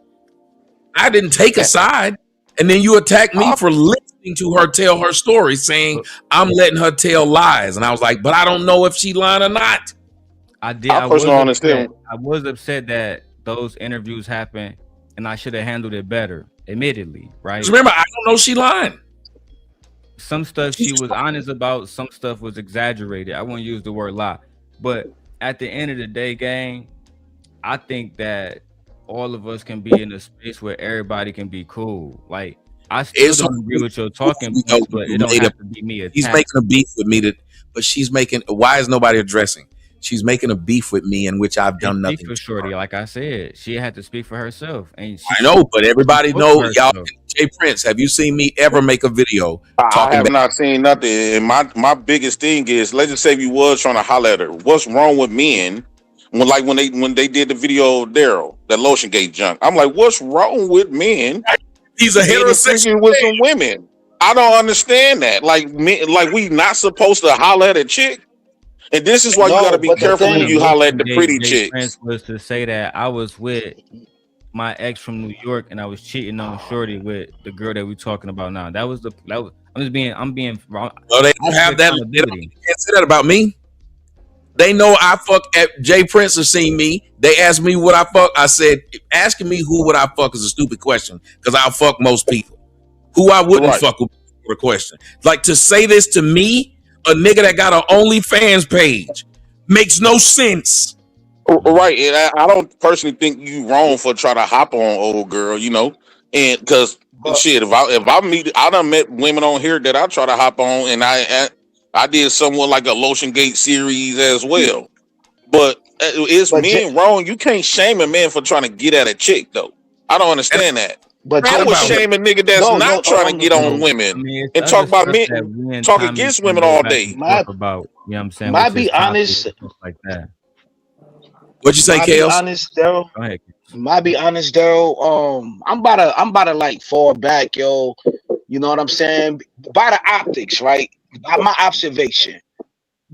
I didn't take a side, and then you attack me for listening to her tell her story, saying I'm letting her tell lies, and I was like, but I don't know if she lying or not. I did. I was upset that those interviews happened, and I should have handled it better. Admittedly, right? Remember, I don't know she lying. Some stuff she was honest about. Some stuff was exaggerated. I won't use the word lie, but at the end of the day, gang, I think that all of us can be in a space where everybody can be cool. Like, I still don't agree with your talking points, but it don't have to be me. He's making a beef with me but she's making. Why is nobody addressing? She's making a beef with me in which I've done nothing. For shorty, like I said, she had to speak for herself. And I know, but everybody knows, y'all. Jay Prince, have you seen me ever make a video I have not seen nothing. And my biggest thing is, let's just say you was trying to holler at her. What's wrong with men? When they did the video of Darrel, that lotion gate junk, I'm like, what's wrong with men? He's a heterosexual with some women. I don't understand that. Like, we not supposed to holler at a chick. And this is why you got to be careful when you holler at the pretty chicks. Prince was to say that I was with my ex from New York and I was cheating on shorty with the girl that we're talking about now. I'm being wrong. Well, they don't have that. They can't say that about me. They know I fuck at Jay Prince have seen me. They asked me what I fuck. I said, asking me who would I fuck is a stupid question because I'll fuck most people. who I wouldn't fuck with for the question. Like, to say this to me, a nigga that got an OnlyFans page, makes no sense. Right, and I don't personally think you wrong for trying to hop on old girl, you know, and because shit, if I done met women on here that I try to hop on, and I did somewhat like a Lotion Gate series as well, but it's men wrong. You can't shame a man for trying to get at a chick though. I don't understand that. But I would shame a nigga that's not trying to get on women and talk about men, talk against women all day. About, you know what I'm saying? Might be honest, like that. What'd you say, Kales? Honest, Darrel. Go ahead. Might be honest, Darrel. I'm about to like fall back, yo. You know what I'm saying? By the optics, right? By my observation,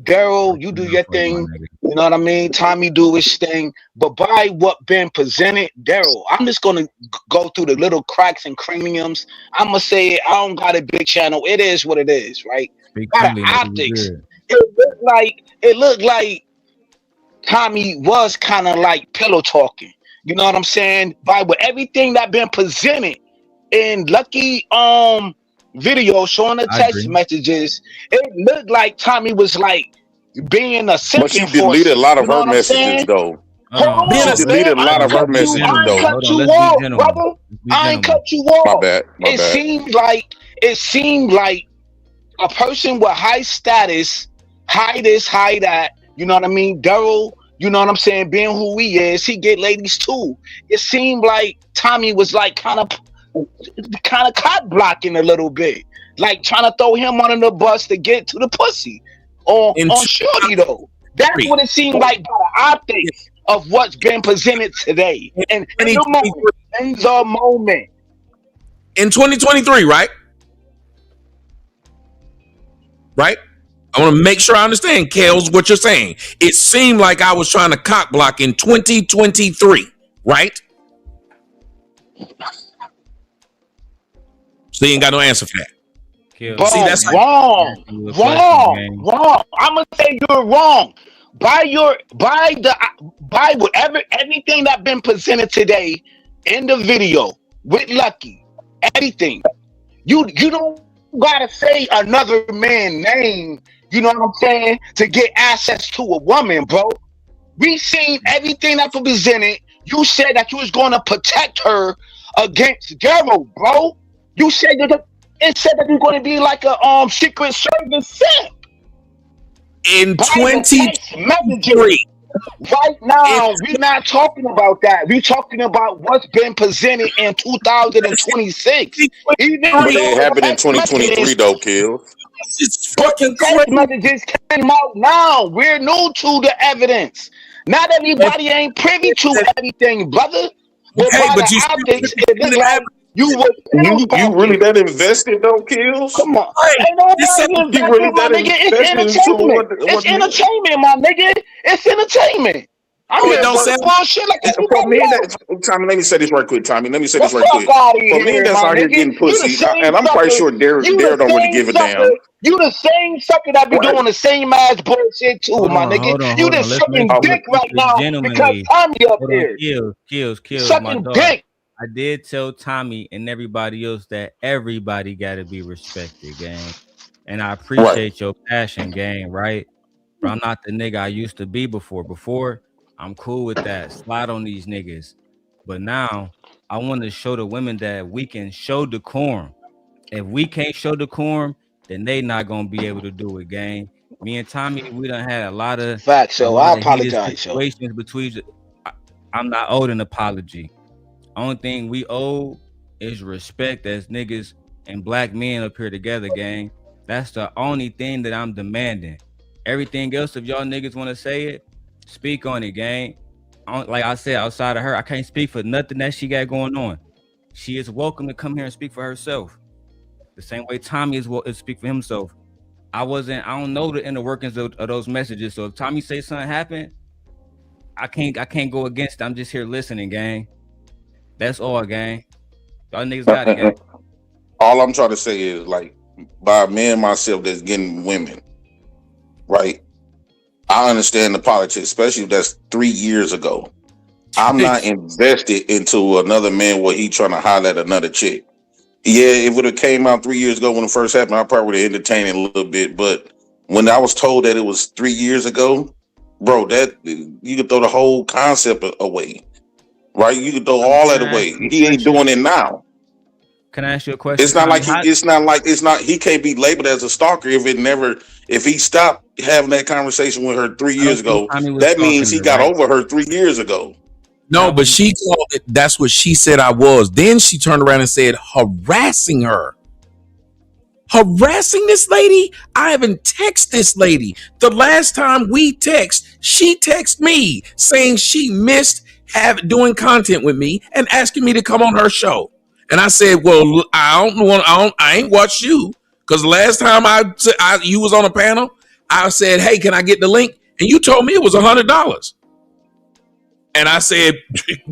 Darrel, you do your thing. You know what I mean? Tommy do his thing. But by what been presented, Darrel, I'm just gonna go through the little cracks and craniums. I'm gonna say it. I don't got a big channel. It is what it is, right? By the optics, it looked like Tommy was kind of like pillow talking. You know what I'm saying? By everything that been presented in Lucki video showing the text messages, it looked like Tommy was like being a simp. But she deleted a lot of her messages though. She deleted a lot of her messages though. I ain't cut you off, brother. I ain't cut you off. My bad. It seemed like a person with high status, high this, high that. You know what I mean? Darrel, you know what I'm saying? Being who he is, he get ladies too. It seemed like Tommy was like kind of cock blocking a little bit, like trying to throw him under the bus to get to the pussy on Shorty though. That's what it seemed like by the optics of what's been presented today. And in the moment. In 2023, right? Right? I want to make sure I understand, Kales, what you're saying. It seemed like I was trying to cock block in 2023, right? So you ain't got no answer for that. But see, that's wrong. I'm gonna say you're wrong. By whatever everything that been presented today in the video with Lucki, everything. You don't gotta say another man's name. You know what I'm saying? To get access to a woman, bro. We seen everything that was presented. You said that you was gonna protect her against Darrel, bro. You said that it said that you're gonna be like a Secret Service simp. In 2023. Right now, we're not talking about that. We're talking about what's been presented in 2026. It happened in 2023 though, Kill. It's fucking text messages came out now. We're new to the evidence. Not everybody ain't privy to everything, brother. But okay, by the optics, it look like you really that invested though, Kills? Come on. Ain't nobody invested, my nigga. It's entertainment. It's entertainment, my nigga. It's entertainment. I mean, don't say bullshit like this. Tommy, let me say this right quick. For me that's out here getting pussy, and I'm quite sure Darrel don't really give a damn. You the same sucker that be doing the same ass bullshit too, my nigga. You just sucking dick right now because Tommy up here. Kills. Sucking dick. I did tell Tommy and everybody else that everybody got to be respected, gang. And I appreciate your passion, gang, right? But I'm not the nigga I used to be before. Before, I'm cool with that. Slide on these niggas. But now, I want to show the women that we can show decorum. If we can't show decorum, then they not going to be able to do it, gang. Me and Tommy, we done had a lot of facts, so I apologize. Situations between. I'm not owed an apology. Only thing we owe is respect as niggas and black men up here together, gang. That's the only thing that I'm demanding. Everything else, if y'all niggas want to say it, speak on it, gang. Like I said, outside of her, I can't speak for nothing that she got going on. She is welcome to come here and speak for herself. The same way Tommy is welcome to speak for himself. I don't know the inner workings of those messages. So if Tommy say something happened, I can't go against it. I'm just here listening, gang. That's all, gang. Y'all niggas got it, gang. All I'm trying to say is, like, by me and myself that's getting women, right? I understand the politics, especially if that's 3 years ago. I'm not invested into another man where he trying to holler at another chick. Yeah, it would have came out 3 years ago when it first happened. I probably would have entertained it a little bit. But when I was told that it was 3 years ago, bro, that you could throw the whole concept away. Right? You could throw all that away. He ain't doing it now. Can I ask you a question? It's not like he can't be labeled as a stalker if he stopped having that conversation with her 3 years ago. That means he got over her 3 years ago. No, but she called it. That's what she said I was. Then she turned around and said harassing her. Harassing this lady? I haven't texted this lady. The last time we text, she texted me saying she missed doing content with me and asking me to come on her show. And I said, well, I ain't watched you because the last time you was on a panel, I said, hey, can I get the link? And you told me it was $100. And I said,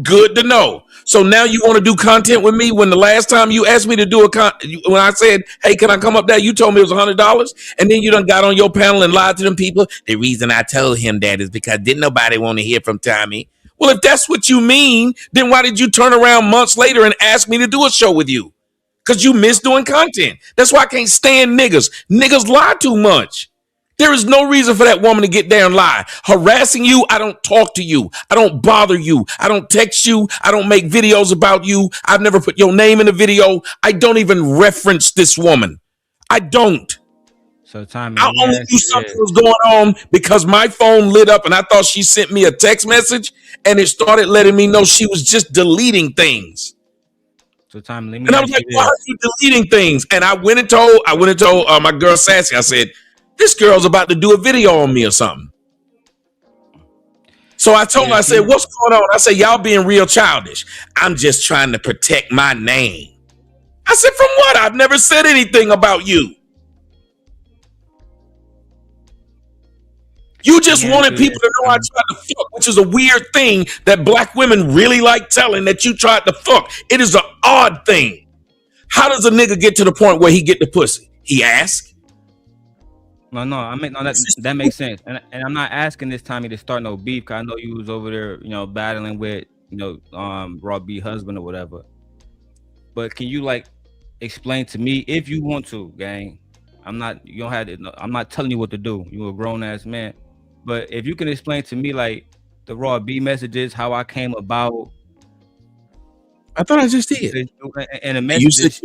good to know. So now you want to do content with me when the last time you asked me to do when I said, hey, can I come up there? You told me it was $100. And then you done got on your panel and lied to them people. The reason I told him that is because didn't nobody want to hear from Tommy. Well, if that's what you mean, then why did you turn around months later and ask me to do a show with you? Because you miss doing content. That's why I can't stand niggas. Niggas lie too much. There is no reason for that woman to get there and lie. Harassing you, I don't talk to you. I don't bother you. I don't text you. I don't make videos about you. I've never put your name in a video. I don't even reference this woman. I don't. So Tommy, I only knew something was going on because my phone lit up and I thought she sent me a text message and it started letting me know she was just deleting things. So Tommy, let me and I was like, why are you deleting things? And I went and told my girl Sassy, I said, this girl's about to do a video on me or something. So I told her, I said, what's going on? I said, y'all being real childish. I'm just trying to protect my name. I said, from what? I've never said anything about you. You just wanted people to know I tried to fuck, which is a weird thing that black women really like telling that you tried to fuck. It is an odd thing. How does a nigga get to the point where he get the pussy? He asks. No, that makes sense. And I'm not asking this Tommy to start no beef, because I know you was over there, battling with, Raw B husband or whatever. But can you like explain to me, if you want to, gang? I'm not telling you what to do. You're a grown ass man. But if you can explain to me like the Raw B messages, how I came about. I thought I just did. And the message,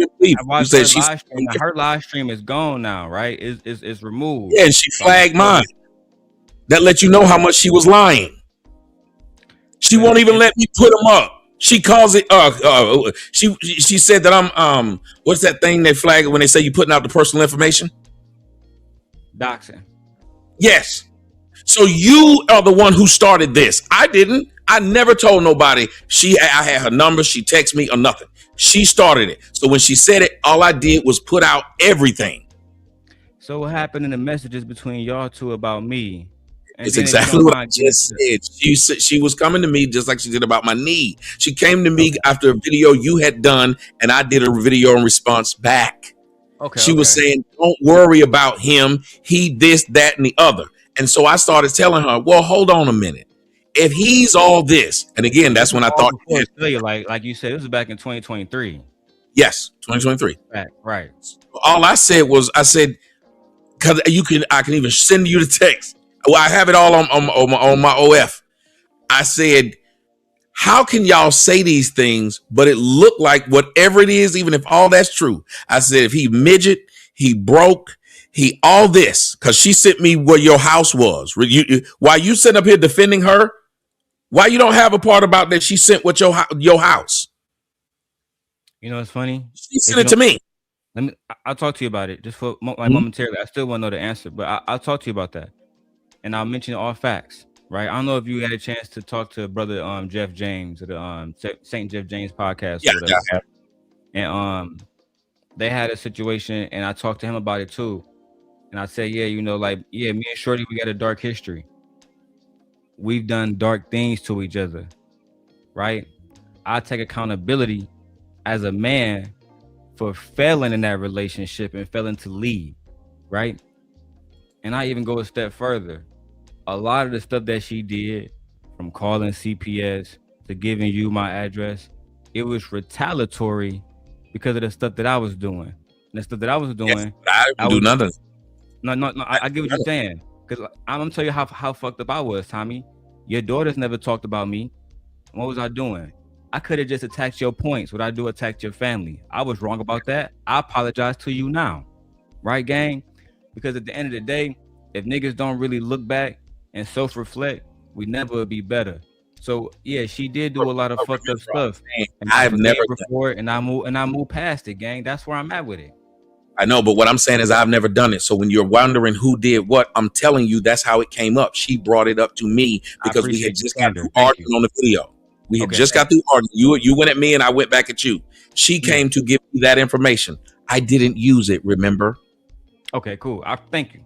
her live stream is gone now, right? It's removed. Yeah, and she flagged mine. That let you know how much she was lying. She won't even let me put them up. She calls it. She said that I'm what's that thing they flag it when they say you putting out the personal information? Doxing. Yes. So you are the one who started this. I didn't. I never told nobody. I had her number. She texted me or nothing. She started it. So when she said it, all I did was put out everything. So what happened in the messages between y'all two about me? It's exactly what I just said. She was coming to me just like she did about my knee. She came to me after a video you had done, and I did a video in response back. She was saying, don't worry about him. He this, that, and the other. And so I started telling her, well, hold on a minute. If he's all this, and again, that's when I thought, like you said, it was back in 2023. Yes, 2023. Right. All I said was, because I can even send you the text. Well, I have it all on my OF. I said, how can y'all say these things, but it looked like whatever it is, even if all that's true. I said, if he midget, he broke, he all this, because she sent me where your house was. While you sitting up here defending her, why you don't have a part about that she sent with your house? You know, it's funny. She sent it to me. I'll talk to you about it just for momentarily. I still want to know the answer, but I'll talk to you about that. And I'll mention all facts, right? I don't know if you had a chance to talk to brother Jeff James at the St. Jeff James podcast. Yeah. And they had a situation, and I talked to him about it too. And I said, me and Shorty, we got a dark history. We've done dark things to each other, right? I take accountability as a man for failing in that relationship and failing to lead, right? And I even go a step further. A lot of the stuff that she did, from calling CPS to giving you my address, it was retaliatory because of the stuff that I was doing. And the stuff that I was doing, Yes, I didn't do nothing. No. I get what you're saying. Because I'm gonna tell you how fucked up I was, Tommy. Your daughters never talked about me. What was I doing? I could have just attacked your points. What I do, attacked your family. I was wrong about that. I apologize to you now. Right, gang? Because at the end of the day, if niggas don't really look back and self-reflect, we never would be better. So yeah, she did do a lot of fucked up stuff. And I've never before it, and I moved past it, gang. That's where I'm at with it. I know, but what I'm saying is I've never done it. So when you're wondering who did what, I'm telling you that's how it came up. She brought it up to me because we had just got through arguing on the video. We had just got through arguing. You went at me and I went back at you. She came to give me that information. I didn't use it, remember? Okay, cool. Thank you.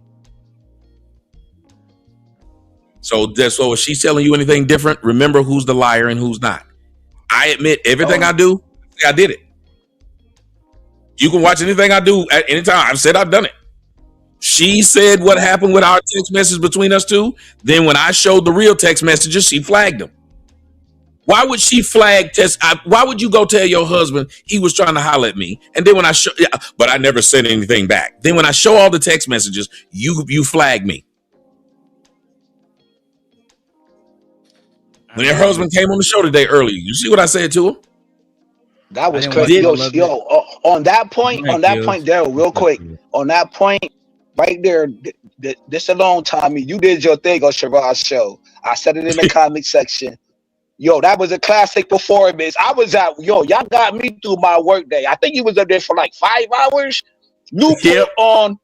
So if she's telling you anything different, remember who's the liar and who's not. I admit everything I do, I did it. You can watch anything I do at any time. I've said I've done it. She said what happened with our text message between us two. Then when I showed the real text messages, she flagged them. Why would she flag why would you go tell your husband he was trying to holler at me? And then when I show, but I never said anything back. Then when I show all the text messages, you flag me. When your husband came on the show today earlier, you see what I said to him? That was crazy. Yo, on that point, Darrel, real quick, on that point, right there, this alone, Tommy, you did your thing on Sherrod's show. I said it in the comment section. Yo, that was a classic performance. I was out. Yo, y'all got me through my work day. I think you was up there for like 5 hours. You put on.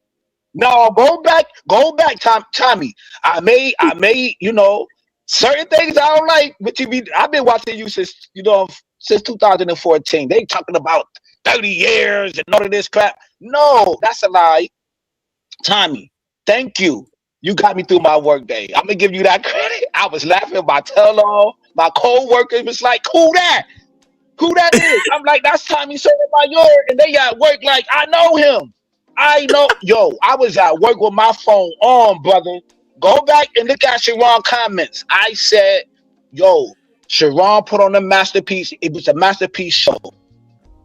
No, go back, Tommy. I made, certain things I don't like, but I've been watching you since 2014. They talking about 30 years and all of this crap. No, that's a lie. Tommy, thank you. You got me through my work day. I'm gonna give you that credit. I was laughing my tail off. My co-worker was like, who that? Who that is? I'm like, that's Tommy Sotomayor. And they at work like, I know him. I know. Yo, I was at work with my phone on, brother. Go back and look at Sharon comments. I said, yo, Sharon put on a masterpiece. It was a masterpiece show.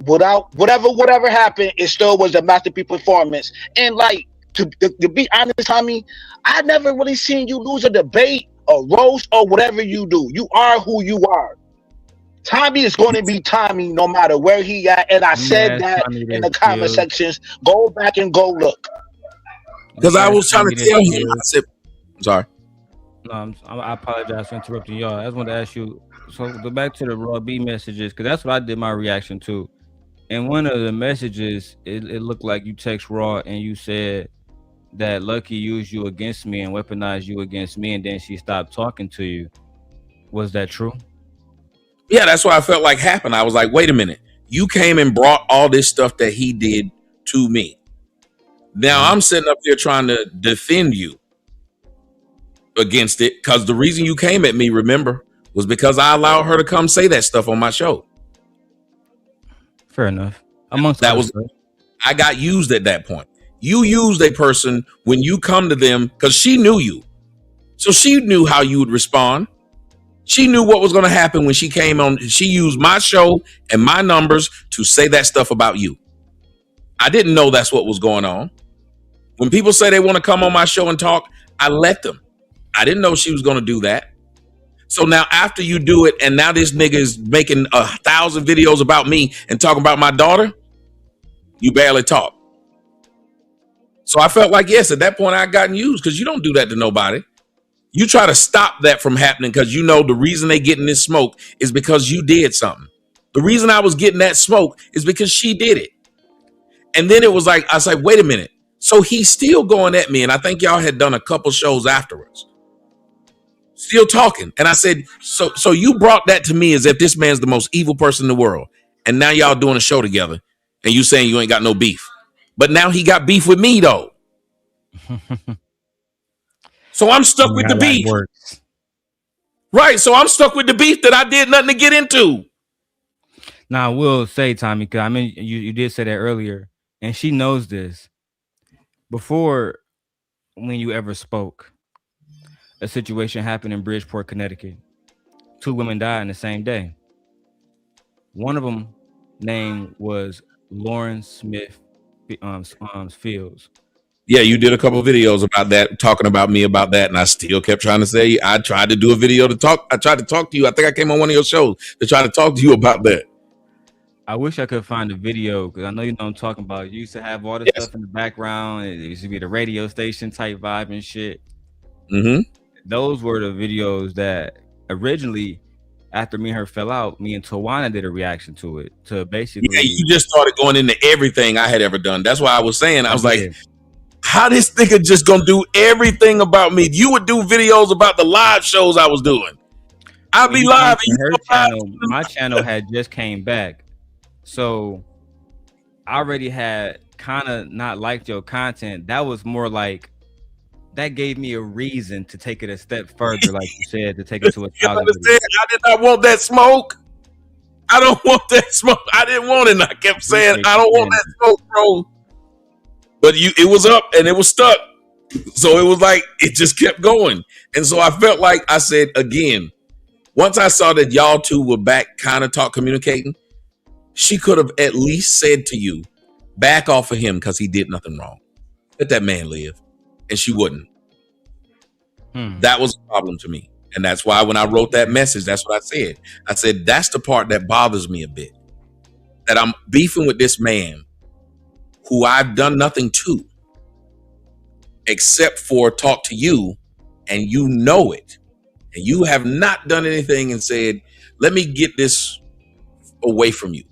Without whatever happened, it still was a masterpiece performance. And like, to be honest, Tommy, I never really seen you lose a debate, a roast, or whatever you do. You are who you are. Tommy is going to be Tommy no matter where he at. And I said that in the comment sections. Go back and go look. Because I was trying to tell him. I said, I'm sorry. No, I apologize for interrupting y'all. I just wanted to ask you. So go back to the Raw B messages, because that's what I did my reaction to. And one of the messages, it looked like you text Raw and you said that Lucki used you against me and weaponized you against me, and then she stopped talking to you. Was that true? Yeah, that's what I felt like happened. I was like, wait a minute. You came and brought all this stuff that he did to me. Now I'm sitting up there trying to defend you against it, because the reason you came at me, remember, was because I allowed her to come say that stuff on my show. Fair enough. I got used at that point. You used a person when you come to them because she knew you. So she knew how you would respond. She knew what was going to happen when she came on. She used my show and my numbers to say that stuff about you. I didn't know that's what was going on. When people say they want to come on my show and talk, I let them. I didn't know she was going to do that. So now after you do it, and now this nigga is making 1,000 videos about me and talking about my daughter, you barely talk. So I felt like, yes, at that point I gotten used, because you don't do that to nobody. You try to stop that from happening because you know the reason they getting this smoke is because you did something. The reason I was getting that smoke is because she did it. And then it was like, I was like, wait a minute. So he's still going at me. And I think y'all had done a couple shows afterwards. Still talking. And I said, so you brought that to me as if this man's the most evil person in the world. And now y'all doing a show together and you saying you ain't got no beef. But now he got beef with me though. So I'm stuck with the beef. Right. So I'm stuck with the beef that I did nothing to get into. Now, I will say, Tommy, because I mean, you did say that earlier, and she knows this. Before, when you ever spoke, a situation happened in Bridgeport, Connecticut. 2 women died in the same day. One of them name was Lauren Smith Fields. Yeah, you did a couple of videos about that, talking about me about that, and I still kept trying to say I tried to do a video to talk. I tried to talk to you. I think I came on one of your shows to try to talk to you about that. I wish I could find a video because I know you know what I'm talking about. You used to have all this stuff in the background. It used to be the radio station type vibe and shit. Mm-hmm. Those were the videos that originally, after me and her fell out, me and Tawana did a reaction to it. To basically, yeah, you just started going into everything I had ever done. That's why I was saying, I was like, how this nigga just gonna do everything about me? You would do videos about the live shows I was doing. I'd be live. Her channel, my channel had just came back, so I already had kind of not liked your content. That was more like that gave me a reason to take it a step further, like you said, to take it to 1,000. I did not want that smoke. I don't want that smoke. I didn't want it. And I kept saying, I don't want that smoke, bro. But it was up and it was stuck. So it was like, it just kept going. And so I felt like I said, again, once I saw that y'all two were back kind of communicating, she could have at least said to you, back off of him because he did nothing wrong. Let that man live. And she wouldn't. That was a problem to me. And that's why when I wrote that message, that's what I said. I said, that's the part that bothers me a bit. That I'm beefing with this man who I've done nothing to except for talk to you, and you know it. And you have not done anything and said, let me get this away from you.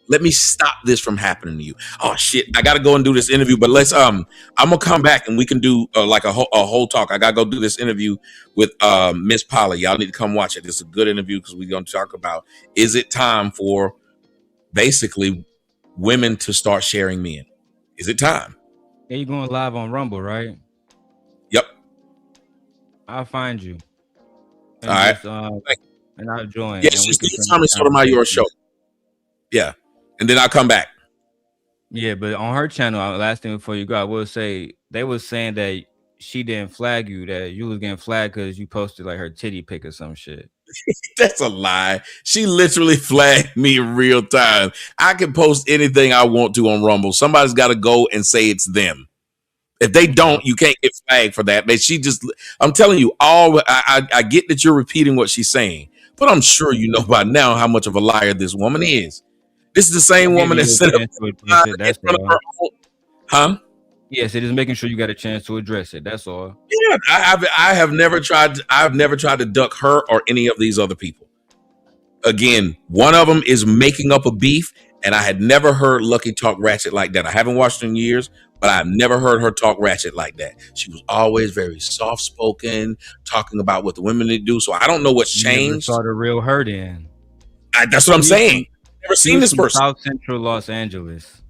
Let me stop this from happening to you. Oh shit, I gotta go and do this interview, but let's I'm gonna come back and we can do like a whole talk. I gotta go do this interview with Miss Polly. Y'all need to come watch it. It's a good interview because we're gonna talk about, is it time for basically women to start sharing men? Is it time? Yeah, you're going live on Rumble, right? Yep. I'll find you. And all right. Just, and I'll join. Yes, just do Tommy Sotomayor show. Yeah. And then I'll come back. Yeah, but on her channel, last thing before you go, I will say they was saying that she didn't flag you, that you was getting flagged because you posted like her titty pic or some shit. That's a lie. She literally flagged me in real time. I can post anything I want to on Rumble. Somebody's got to go and say it's them. If they don't, you can't get flagged for that. But she just, I'm telling you, I get that you're repeating what she's saying, but I'm sure you know by now how much of a liar this woman is. This is the same woman that set up in front of her own. Huh? Yes, it is making sure you got a chance to address it. That's all. Yeah, I have never tried. I've never tried to duck her or any of these other people. Again, one of them is making up a beef, and I had never heard Lucki talk ratchet like that. I haven't watched her in years, but I've never heard her talk ratchet like that. She was always very soft spoken, talking about what the women need to do. So I don't know what's changed. Saw the real her in. That's what I'm saying. Never seen this person. South Central Los Angeles.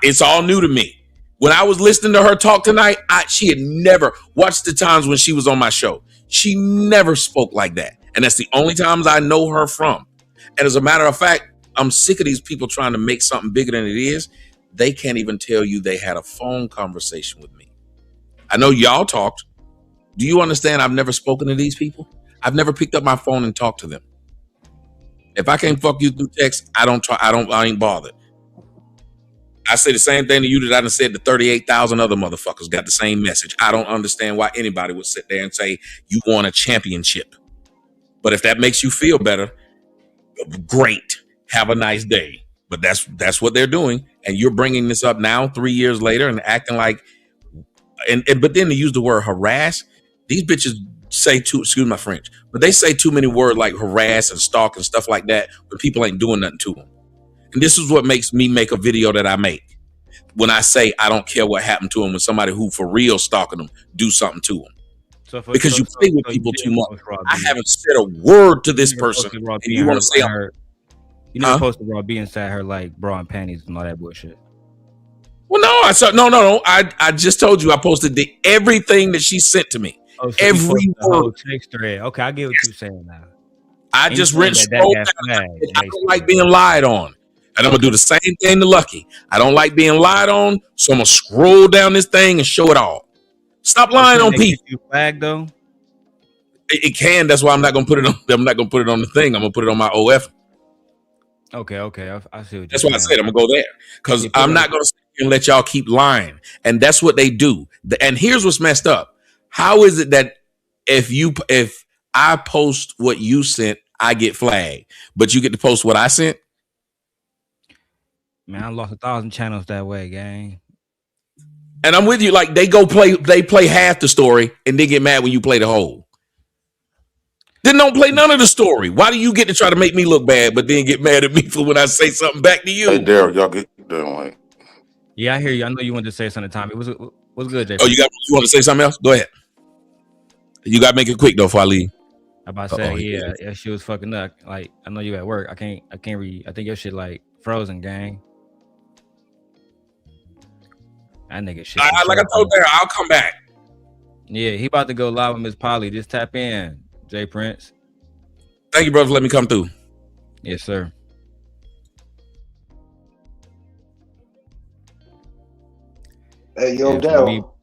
It's all new to me. When I was listening to her talk tonight, she had never watched the times when she was on my show. She never spoke like that. And that's the only times I know her from. And as a matter of fact, I'm sick of these people trying to make something bigger than it is. They can't even tell you they had a phone conversation with me. I know y'all talked. Do you understand? I've never spoken to these people. I've never picked up my phone and talked to them. If I can't fuck you through text, I ain't bothered. I say the same thing to you that I done said to 38,000 other motherfuckers got the same message. I don't understand why anybody would sit there and say you won a championship. But if that makes you feel better, great. Have a nice day. But that's what they're doing. And you're bringing this up now 3 years later and acting like, but then to use the word harass, these bitches say excuse my French, but they say too many words like harass and stalk and stuff like that when people ain't doing nothing to them. And this is what makes me make a video that I make. When I say I don't care what happened to them, when somebody who for real stalking them do something to them. Because you play with people too much. I haven't said a word to this person. And you want to say you never posted Raw B inside her like bra and panties and all that bullshit. Well, no, I saw no. I just told you I posted everything that she sent to me. Oh, so every word. Text thread. Okay, I get what you're saying now. I just went scrolled down. I don't like being lied on. And I'm going to do the same thing to Lucki. I don't like being lied on, so I'm going to scroll down this thing and show it all. Stop lying on people. You flag though? It can. That's why I'm not going to put it on. I'm not going to put it on the thing. I'm going to put it on my OF. Okay. I see what That's you're why I saying. said I'm gonna go there because Yeah, I'm not gonna sit here and let y'all keep lying. And that's what they do. And here's what's messed up. How is it that if I post what you sent, I get flagged, but you get to post what I sent? Man, I lost 1,000 channels that way, gang. And I'm with you. Like they play half the story and they get mad when you play the whole. Then don't play none of the story. Why do you get to try to make me look bad, but then get mad at me for when I say something back to you? Hey, Darrel, y'all get doing like. Yeah, I hear you. I know you wanted to say something, Tommy. What's good, Jay? Oh, you want to say something else? Go ahead. You got to make it quick though, before I leave. I about to say, yeah, she was fucking up. Like, I know you at work. I can't read. I think your shit like frozen, gang. That nigga shit. Like I told Darrel, I'll come back. Yeah, he about to go live with Miss Polly. Just tap in, Jay Prince. Thank you, brother, for letting me come through. Yes, sir. Hey, yo, Darrel.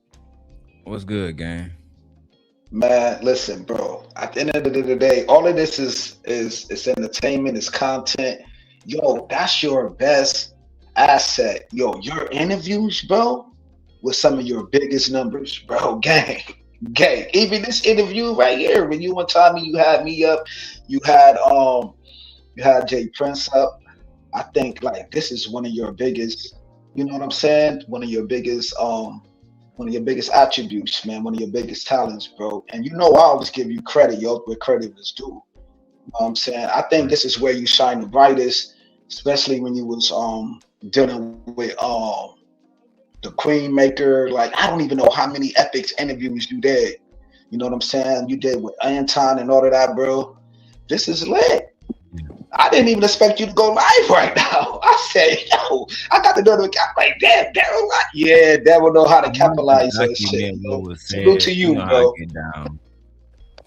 What's good, gang? Man, listen, bro. At the end of the day, all of this is entertainment, is content. Yo, that's your best asset. Yo, your interviews, bro, with some of your biggest numbers, bro. Gang. Even this interview right here, when you and Tommy, you had me up, you had Jay Prince up. I think like this is one of your biggest, you know what I'm saying? One of your biggest attributes, man, one of your biggest talents, bro. And you know I always give you credit, yo, where credit is due. You know what I'm saying? I think this is where you shine the brightest, especially when you was dealing with the Queen Maker. Like, I don't even know how many epic interviews you did. You know what I'm saying? You did with Anton and all of that, bro. This is lit. I didn't even expect you to go live right now. I said, yo, I got to go to the like, damn, Darrel, yeah, Darrel know how to capitalize on shit. Salute to you, bro.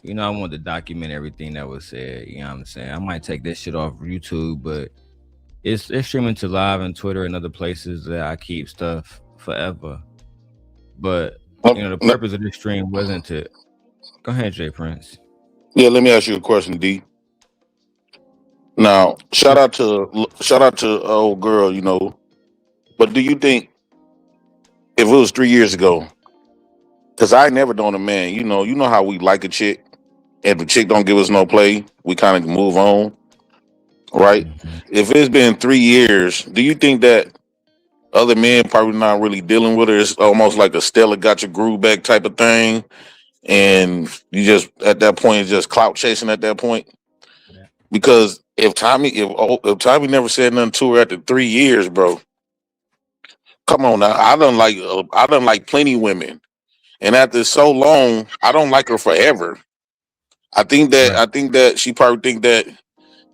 You know, I want to document everything that was said. You know what I'm saying? I might take this shit off YouTube, but it's streaming to live and Twitter and other places that I keep stuff forever. But you know, the purpose of this stream wasn't to. Go ahead, Jay Prince. Yeah, let me ask you a question, D. Now, shout out to old girl, you know. But do you think if it was 3 years ago, because I ain't never known a man, you know how we like a chick, and the chick don't give us no play, we kind of move on, right? Mm-hmm. If it's been 3 years, do you think that other men probably not really dealing with her? It's almost like a Stella got your groove back type of thing, and you just at that point just clout chasing at that point. Yeah. Because if Tommy never said nothing to her after 3 years, bro, come on now. I done like plenty women, and after so long, I don't like her forever. I think that she probably think that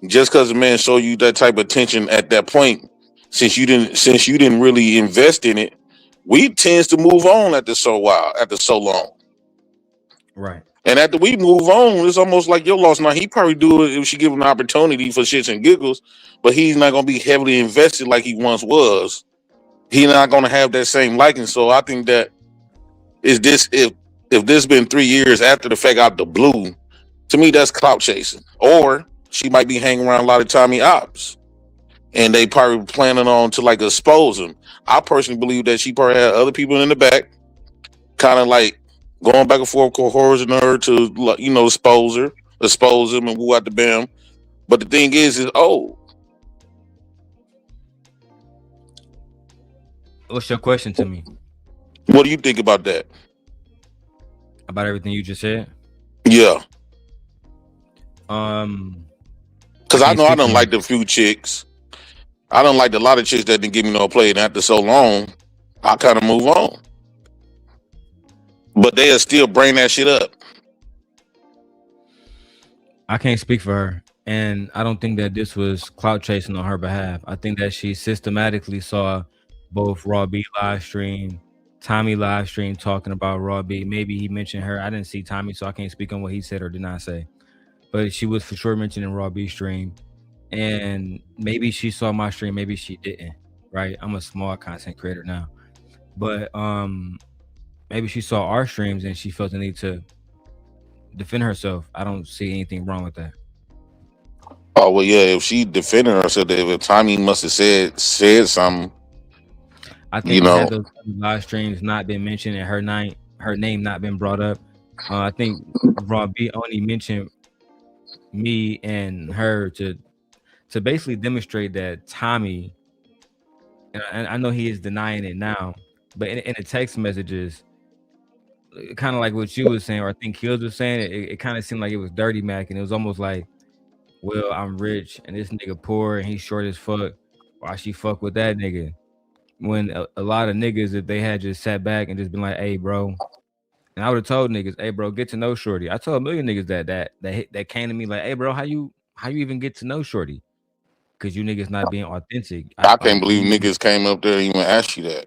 just because a man show you that type of attention at that point, since you didn't really invest in it, we tends to move on after so long. Right. And after we move on, it's almost like your loss. Now he probably do it if she give him an opportunity for shits and giggles, but he's not gonna be heavily invested like he once was. He's not gonna have that same liking. So I think that if this been 3 years after the fact out the blue, to me that's clout chasing. Or she might be hanging around a lot of Tommy ops, and they probably planning on to like expose him. I personally believe that she probably had other people in the back, kind of like going back and forth, coercing her to, you know, expose him, and woo out the bam. But the thing is what's your question to me? What do you think about that? About everything you just said? Yeah. Because I know I don't like the few chicks. I don't like a lot of chicks that didn't give me no play, and after so long, I kind of move on. But they'll still bring that shit up. I can't speak for her, and I don't think that this was clout chasing on her behalf. I think that she systematically saw both Raw B live stream, Tommy live stream talking about Raw B. Maybe he mentioned her. I didn't see Tommy, so I can't speak on what he said or did not say. But she was for sure mentioning Raw B stream, and maybe she saw my stream, maybe she didn't. Right? I'm a small content creator now, but maybe she saw our streams and she felt the need to defend herself. I don't see anything wrong with that. Oh well, yeah. If she defended herself, if Tommy must have said something, I you think had know. those live streams not been mentioned and her name not been brought up, I think Ron B only mentioned me and her to basically demonstrate that Tommy, and I know he is denying it now, but in the text messages, kind of like what you was saying, or I think Kills was saying, it kind of seemed like it was dirty Mac, and it was almost like, well, I'm rich and this nigga poor and he's short as fuck. Why she fuck with that nigga? When a lot of niggas, if they had just sat back and just been like, hey, bro, and I would have told niggas, hey, bro, get to know Shorty. I told a million niggas that came to me like, hey, bro, how you even get to know Shorty? Because you niggas not being authentic. I can't believe niggas came up there and even asked you that.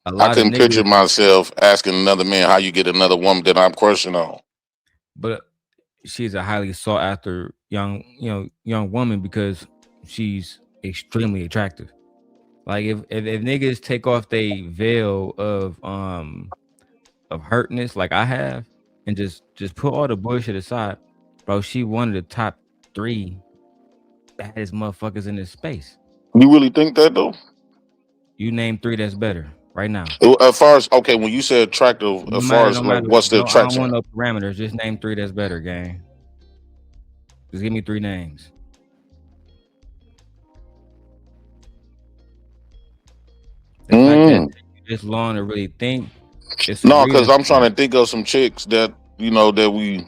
A I lot of couldn't picture niggas, myself asking another man how you get another woman that I'm crushing on. but she's a highly sought after young woman because she's extremely attractive. Like if niggas take off they veil of hurtness like I have and just put all the bullshit aside, bro, she one of the top 3 baddest motherfuckers in this space. You really think that though? You name 3 that's better right now. As far as when you say attractive, No as far matter, as like what's the I don't attraction? want no parameters. Just name 3 that's better, gang. Just give me 3 names. The fact that it took you this long to really think. No, because I'm trying to think of some chicks that that we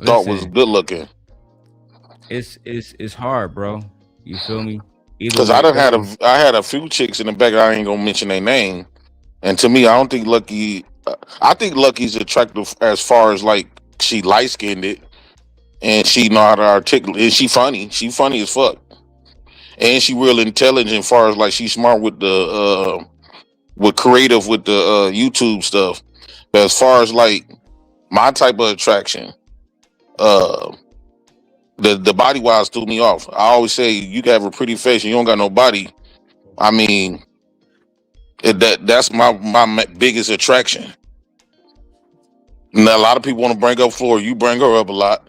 thought was good looking. It's hard, bro. You feel me? Because I had a few chicks in the back. I ain't gonna mention their name. And to me, I don't think Lucki. I think Lucki's attractive as far as like she light skinned it, and she know how to articulate. And she funny. She funny as fuck, and she real intelligent. As far as like she's smart with the with creative with the YouTube stuff. But as far as like my type of attraction, the body wise threw me off. I always say you can have a pretty face and you don't got no body. I mean, that's my biggest attraction. Now, a lot of people want to bring up Flora. You bring her up a lot,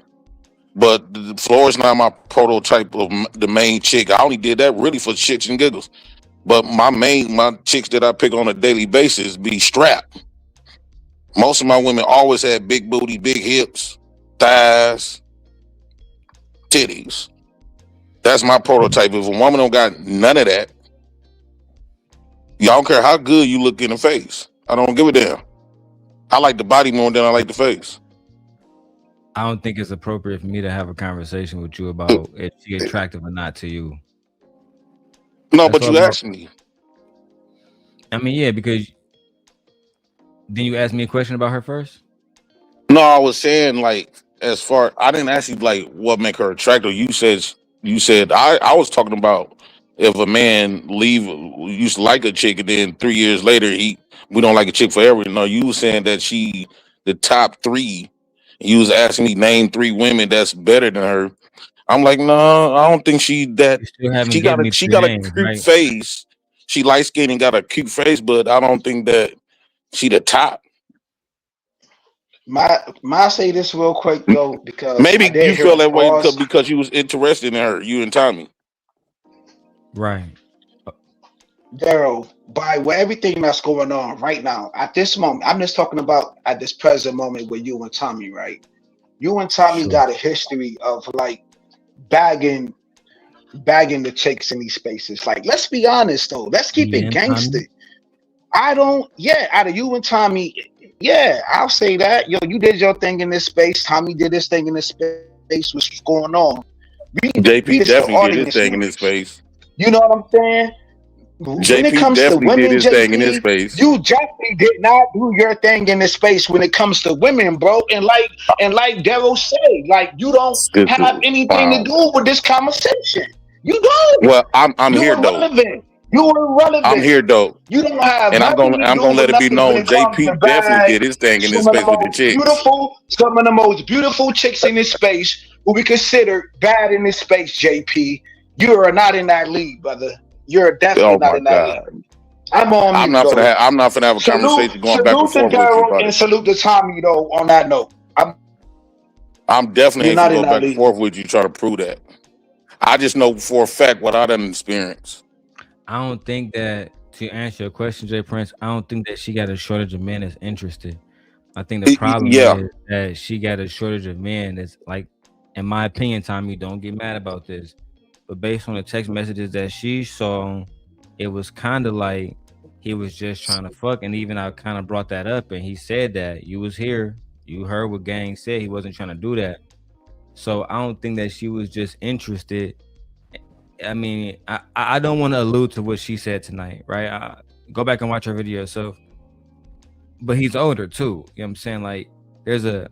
but Flora's not my prototype of the main chick. I only did that really for shits and giggles. But my chicks that I pick on a daily basis be strapped. Most of my women always had big booty, big hips, thighs, titties. That's my prototype. If a woman don't got none of that, y'all don't care how good you look in the face. I don't give a damn. I like the body more than I like the face. I don't think it's appropriate for me to have a conversation with you about if she's attractive or not to you. No, but you asked me. I mean, yeah, because then you asked me a question about her first. No, I was saying like as far I didn't ask you like what make her attractive. You said I was talking about if a man used to like a chick and then 3 years later we don't like a chick forever. No, you was saying that she the top 3. You was asking me name 3 women that's better than her. I'm like, no, I don't think she that. She got a cute face. She light skinned and got a cute face, but I don't think that she the top. My say this real quick though, because maybe you feel that way because you was interested in her, you and Tommy. Right. Darrel, by everything that's going on right now, at this moment, I'm just talking about at this present moment with you and Tommy, right? You and Tommy got a history of like bagging the chicks in these spaces. Like, let's be honest though. Let's keep it gangster. Out of you and Tommy, I'll say that. Yo, you did your thing in this space. Tommy did his thing in this space. What's going on? JP definitely did his thing in his space. You know what I'm saying? When it comes to women, did his thing in his space. You definitely did not do your thing in this space when it comes to women, bro. And like Darrel said, like you don't have anything to do with this conversation. You don't. Well, I'm here though. You were relevant. I'm here though. You don't have. And I'm gonna let it be known. JP definitely did his thing in this space with the chicks. Some of the most beautiful chicks in this space will be considered bad in this space. JP, you are not in that league, brother. You're definitely not in that league. I'm not gonna have a conversation going back and forth with you. And salute to Tommy though. On that note, I'm definitely You're ain't not gonna in go that back and league. forth with you trying to prove that. I just know for a fact what I done experienced. I don't think that, to answer your question, Jay Prince, I don't think that she got a shortage of men that's interested. I think the problem Yeah, is that she got a shortage of men that's like, in my opinion, Tommy, don't get mad about this, but based on the text messages that she saw, it was kind of like he was just trying to fuck. And even I kind of brought that up, and he said that you was here, you heard what Gang said. He wasn't trying to do that. So I don't think that she was just interested. I mean, I don't want to allude to what she said tonight, right? Go back and watch her video. So, but he's older too. You know what I'm saying? Like, there's a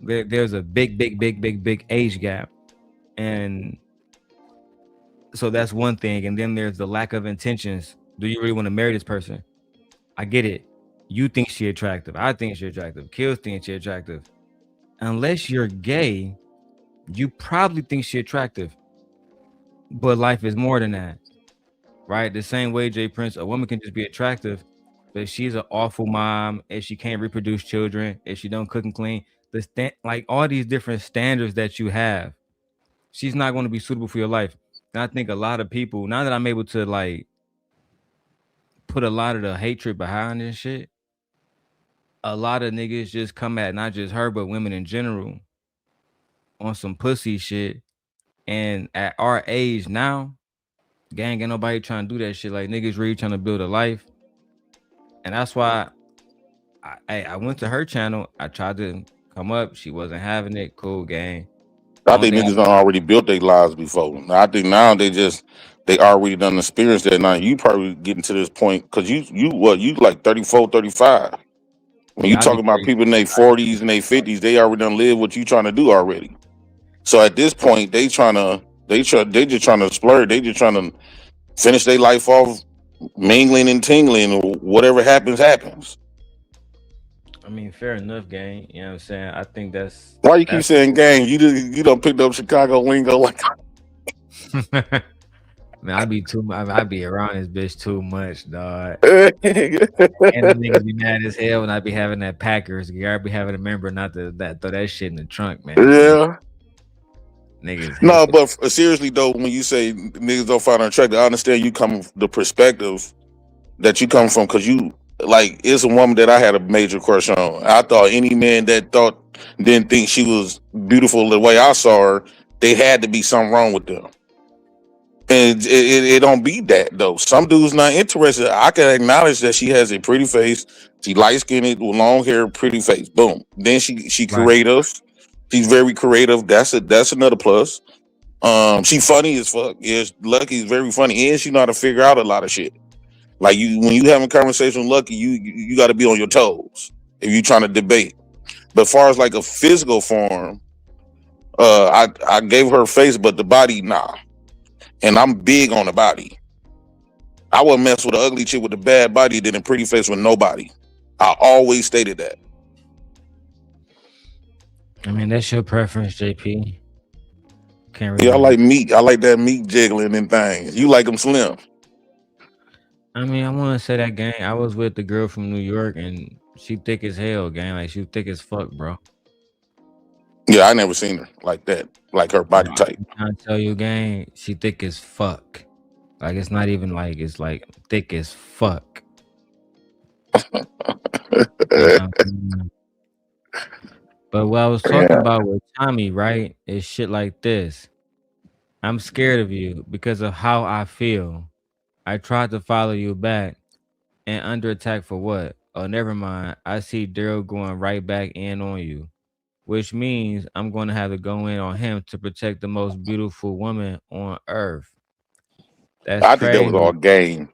big age gap, and so that's one thing. And then there's the lack of intentions. Do you really want to marry this person? I get it. You think she attractive. I think she attractive. Kills think she attractive. Unless you're gay, you probably think she attractive. But life is more than that, right? The same way, Jay Prince, a woman can just be attractive, but she's an awful mom if she can't reproduce children, if she don't cook and clean. Like all these different standards that you have, she's not going to be suitable for your life. And I think a lot of people, now that I'm able to like put a lot of the hatred behind this shit, a lot of niggas just come at not just her, but women in general on some pussy shit. And at our age now, gang, ain't nobody trying to do that shit. Like niggas really trying to build a life. And that's why I went to her channel. I tried to come up. She wasn't having it. Cool, gang. I think niggas done already built their lives before. I think now they already done experienced that. Now you probably getting to this point because you like 34, 35. When you Yeah, I'll be talking about people in their 40s and their 50s, they already done live what you trying to do already. So at this point, they just trying to splurge. They just trying to finish their life off mingling and tingling. Whatever happens, happens. I mean, fair enough, gang. You know what I'm saying? I think that's Why you keep saying gang? You done picked up Chicago lingo like. Man, I be around this bitch too much, dog. And the niggas be mad as hell when I be having that Packers gear. I be having a member not to throw that shit in the trunk, man. Yeah. Niggas. No, but seriously though, when you say niggas don't find her attractive, I understand you come from the perspective that you come from because you like it's a woman that I had a major crush on. I thought any man that didn't think she was beautiful the way I saw her, they had to be something wrong with them. And it don't be that though. Some dudes not interested. I can acknowledge that she has a pretty face. She light skinned with long hair, pretty face. Boom. Then she creative. She's very creative. That's another plus. She funny as fuck. Yes, Lucki's very funny, and she know how to figure out a lot of shit. Like when you having a conversation with Lucki, you got to be on your toes if you trying to debate. But as far as like a physical form, I gave her face, but the body, nah. And I'm big on the body. I wouldn't mess with an ugly chick with a bad body than a pretty face with no body. I always stated that. I mean, that's your preference, JP. Can't really. Yeah, I like meat. I like that meat jiggling and things. You like them slim. I mean, I want to say that, gang. I was with the girl from New York, and she thick as hell, gang. Like she thick as fuck, bro. Yeah, I never seen her like that, like her body type. I tell you, gang, she thick as fuck. Like it's not even like it's like thick as fuck. But what I was talking about with Tommy, right, is shit like this. I'm scared of you because of how I feel. I tried to follow you back and under attack for what? Oh, never mind. I see Darrel going right back in on you, which means I'm going to have to go in on him to protect the most beautiful woman on earth. That's I crazy. think that was all game.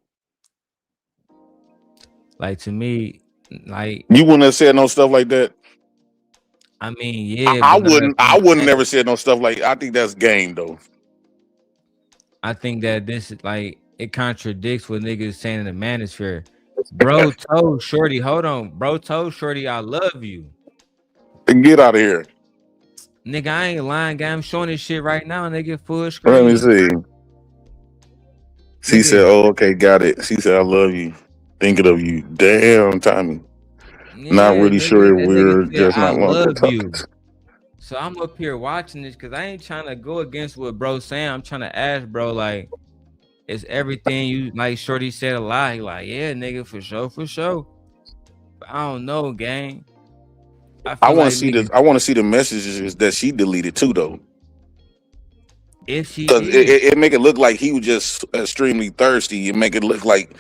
Like to me, like you wouldn't have said no stuff like that. I mean, yeah, I wouldn't never said no stuff like. I think that's game though. I think that this is like it contradicts what niggas saying in the manosphere. Bro told Shorty, hold on. Bro told Shorty, I love you. Get out of here. Nigga, I ain't lying, guy. I'm showing this shit right now, nigga. Full screen. Let me see. She said, "Oh, okay, got it." She said, "I love you. Thinking of you." Damn, Tommy. Yeah, not really sure we're just not long talking. So I'm up here watching this because I ain't trying to go against what bro saying. I'm trying to ask bro, like, is everything you like Shorty said a lie? He like, yeah, nigga, for sure, for sure. But I don't know, gang. I I feel want like to see niggas, the I want to see the messages that she deleted too, though, if she because did, it make it look like he was just extremely thirsty. It make it look like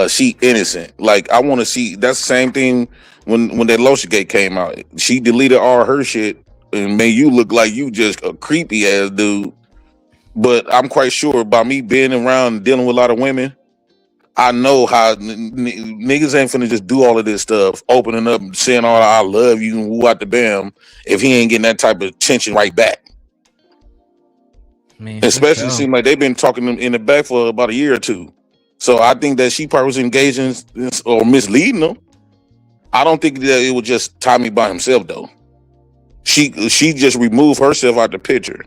she innocent. Like I want to see that's the same thing when that lotion gate came out. She deleted all her shit and made you look like you just a creepy ass dude. But I'm quite sure by me being around and dealing with a lot of women, I know how niggas ain't finna just do all of this stuff, opening up and saying all I love you and woo out the bam if he ain't getting that type of attention right back. man, for Especially sure. seem like they've been talking in the back for about a year or two. So I think that she probably was engaging or misleading them. I don't think that it was just Tommy by himself though. She just removed herself out the picture.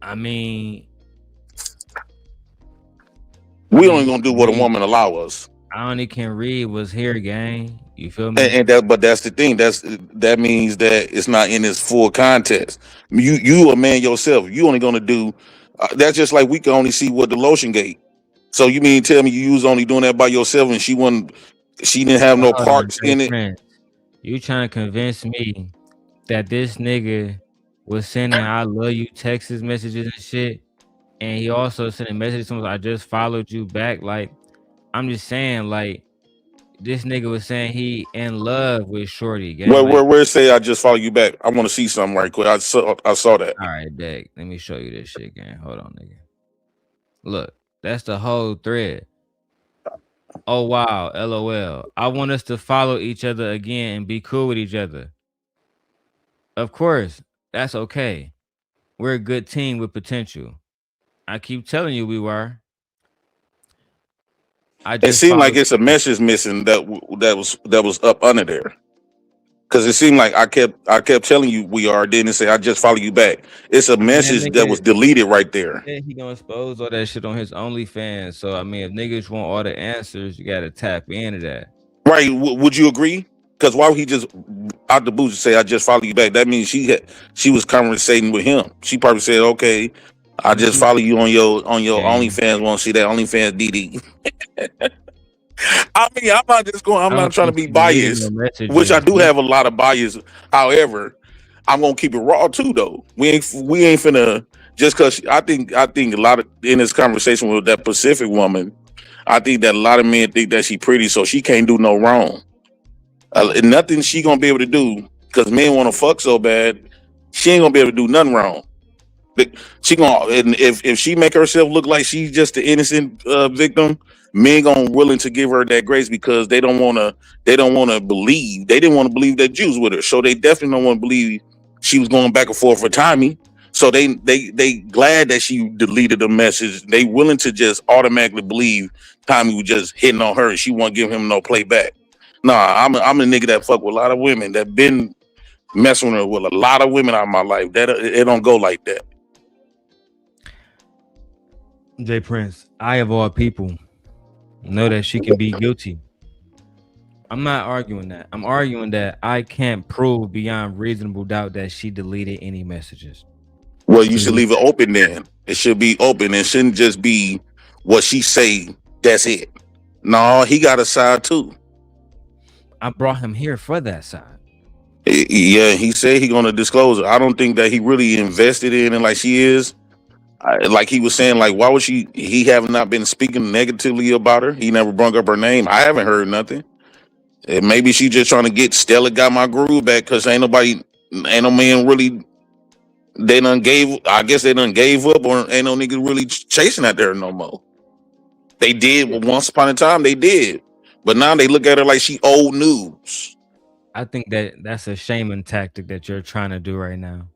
I mean, We only you gonna do can what a read. woman allow us. I only can read what's here, gang. You feel me? And that, but that's the thing. That means that it's not in its full context. You a man yourself. You only gonna do. That's just like we can only see what the lotion gate. So you mean tell me you was only doing that by yourself and she wasn't? She didn't have But no hold on, parts Jay in it. Prince. You trying to convince me that this nigga was sending "I love you" text messages and shit, and he also sending messages to him, I just followed you back. Like, I'm just saying, like, this nigga was saying he in love with Shorty, gang. Like, Where say I just follow you back? I want to see something right quick. I saw that. all right, Beck, let me show you this shit, gang. Hold on, nigga. Look, that's the whole thread. Oh wow, LOL. I want us to follow each other again and be cool with each other. Of course, that's okay. We're a good team with potential. I keep telling you we were. I It just seemed like followed it's a you. message missing that was up under there. Because it seemed like I kept telling you we are. Didn't say I just follow you back. It's a I mean, that message that was nigga deleted right there. said he gonna expose all that shit on his OnlyFans. So I mean, if niggas want all the answers, you gotta tap into that. Right? Would you agree? Because why would he just out the booth say I just follow you back? That means she was conversating with him. She probably said, "Okay, I Let me just see follow you on your gang. OnlyFans. Want to see that OnlyFans DD?" I mean, I'm not just going. I'm I not don't trying to think be she deleted no biased, which I messages. do have a lot of bias. However, I'm gonna keep it raw too, though. We ain't finna just because I think a lot of in this conversation with that Pacific woman, I think that a lot of men think that she pretty, so she can't do no wrong. Nothing she gonna be able to do because men want to fuck so bad. She ain't gonna be able to do nothing wrong. But she gonna and if she make herself look like she's just the innocent victim, men gonna willing to give her that grace because they don't wanna believe they didn't want to believe that Jews with her, so they definitely don't want to believe she was going back and forth for Tommy. So they glad that she deleted the message. They willing to just automatically believe Tommy was just hitting on her and she won't give him no playback. Nah, I'm a nigga that fuck with a lot of women that been messing with a lot of women out of my life. That it don't go like that. Jay Prince, I of all people know that she can be guilty. I'm not arguing that. I'm arguing that I can't prove beyond reasonable doubt that she deleted any messages. Well, you To should me, leave it open then. It should be open. It shouldn't just be what she say. That's it. No, he got a side too. I brought him here for that side. Yeah, he said he gonna disclose it. I don't think that he really invested in it like she is. Like he was saying, like why would she? He have not been speaking negatively about her. He never brought up her name. I haven't heard nothing. And maybe she just trying to get Stella got my groove back because ain't no man really. They done gave. I guess they done gave up, or ain't no nigga really chasing out there no more. They did once upon a time. They did, but now they look at her like she old news. I think that's a shaming tactic that you're trying to do right now.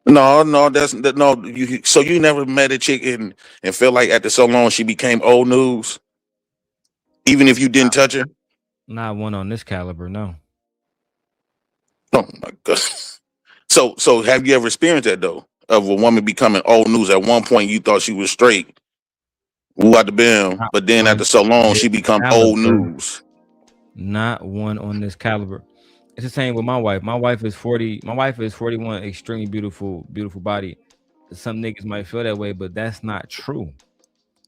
No, no. So you never met a chick and felt like after so long she became old news, even if you didn't touch her. Not one on this caliber, no. Oh my god. So have you ever experienced that though? Of a woman becoming old news. At one point you thought she was straight, woo out the bim, Not but then one after so on long this she become old caliber. news. Not one on this caliber. It's the same with my wife. My wife is 40. My wife is 41. Extremely beautiful, beautiful body. Some niggas might feel that way, but that's not true.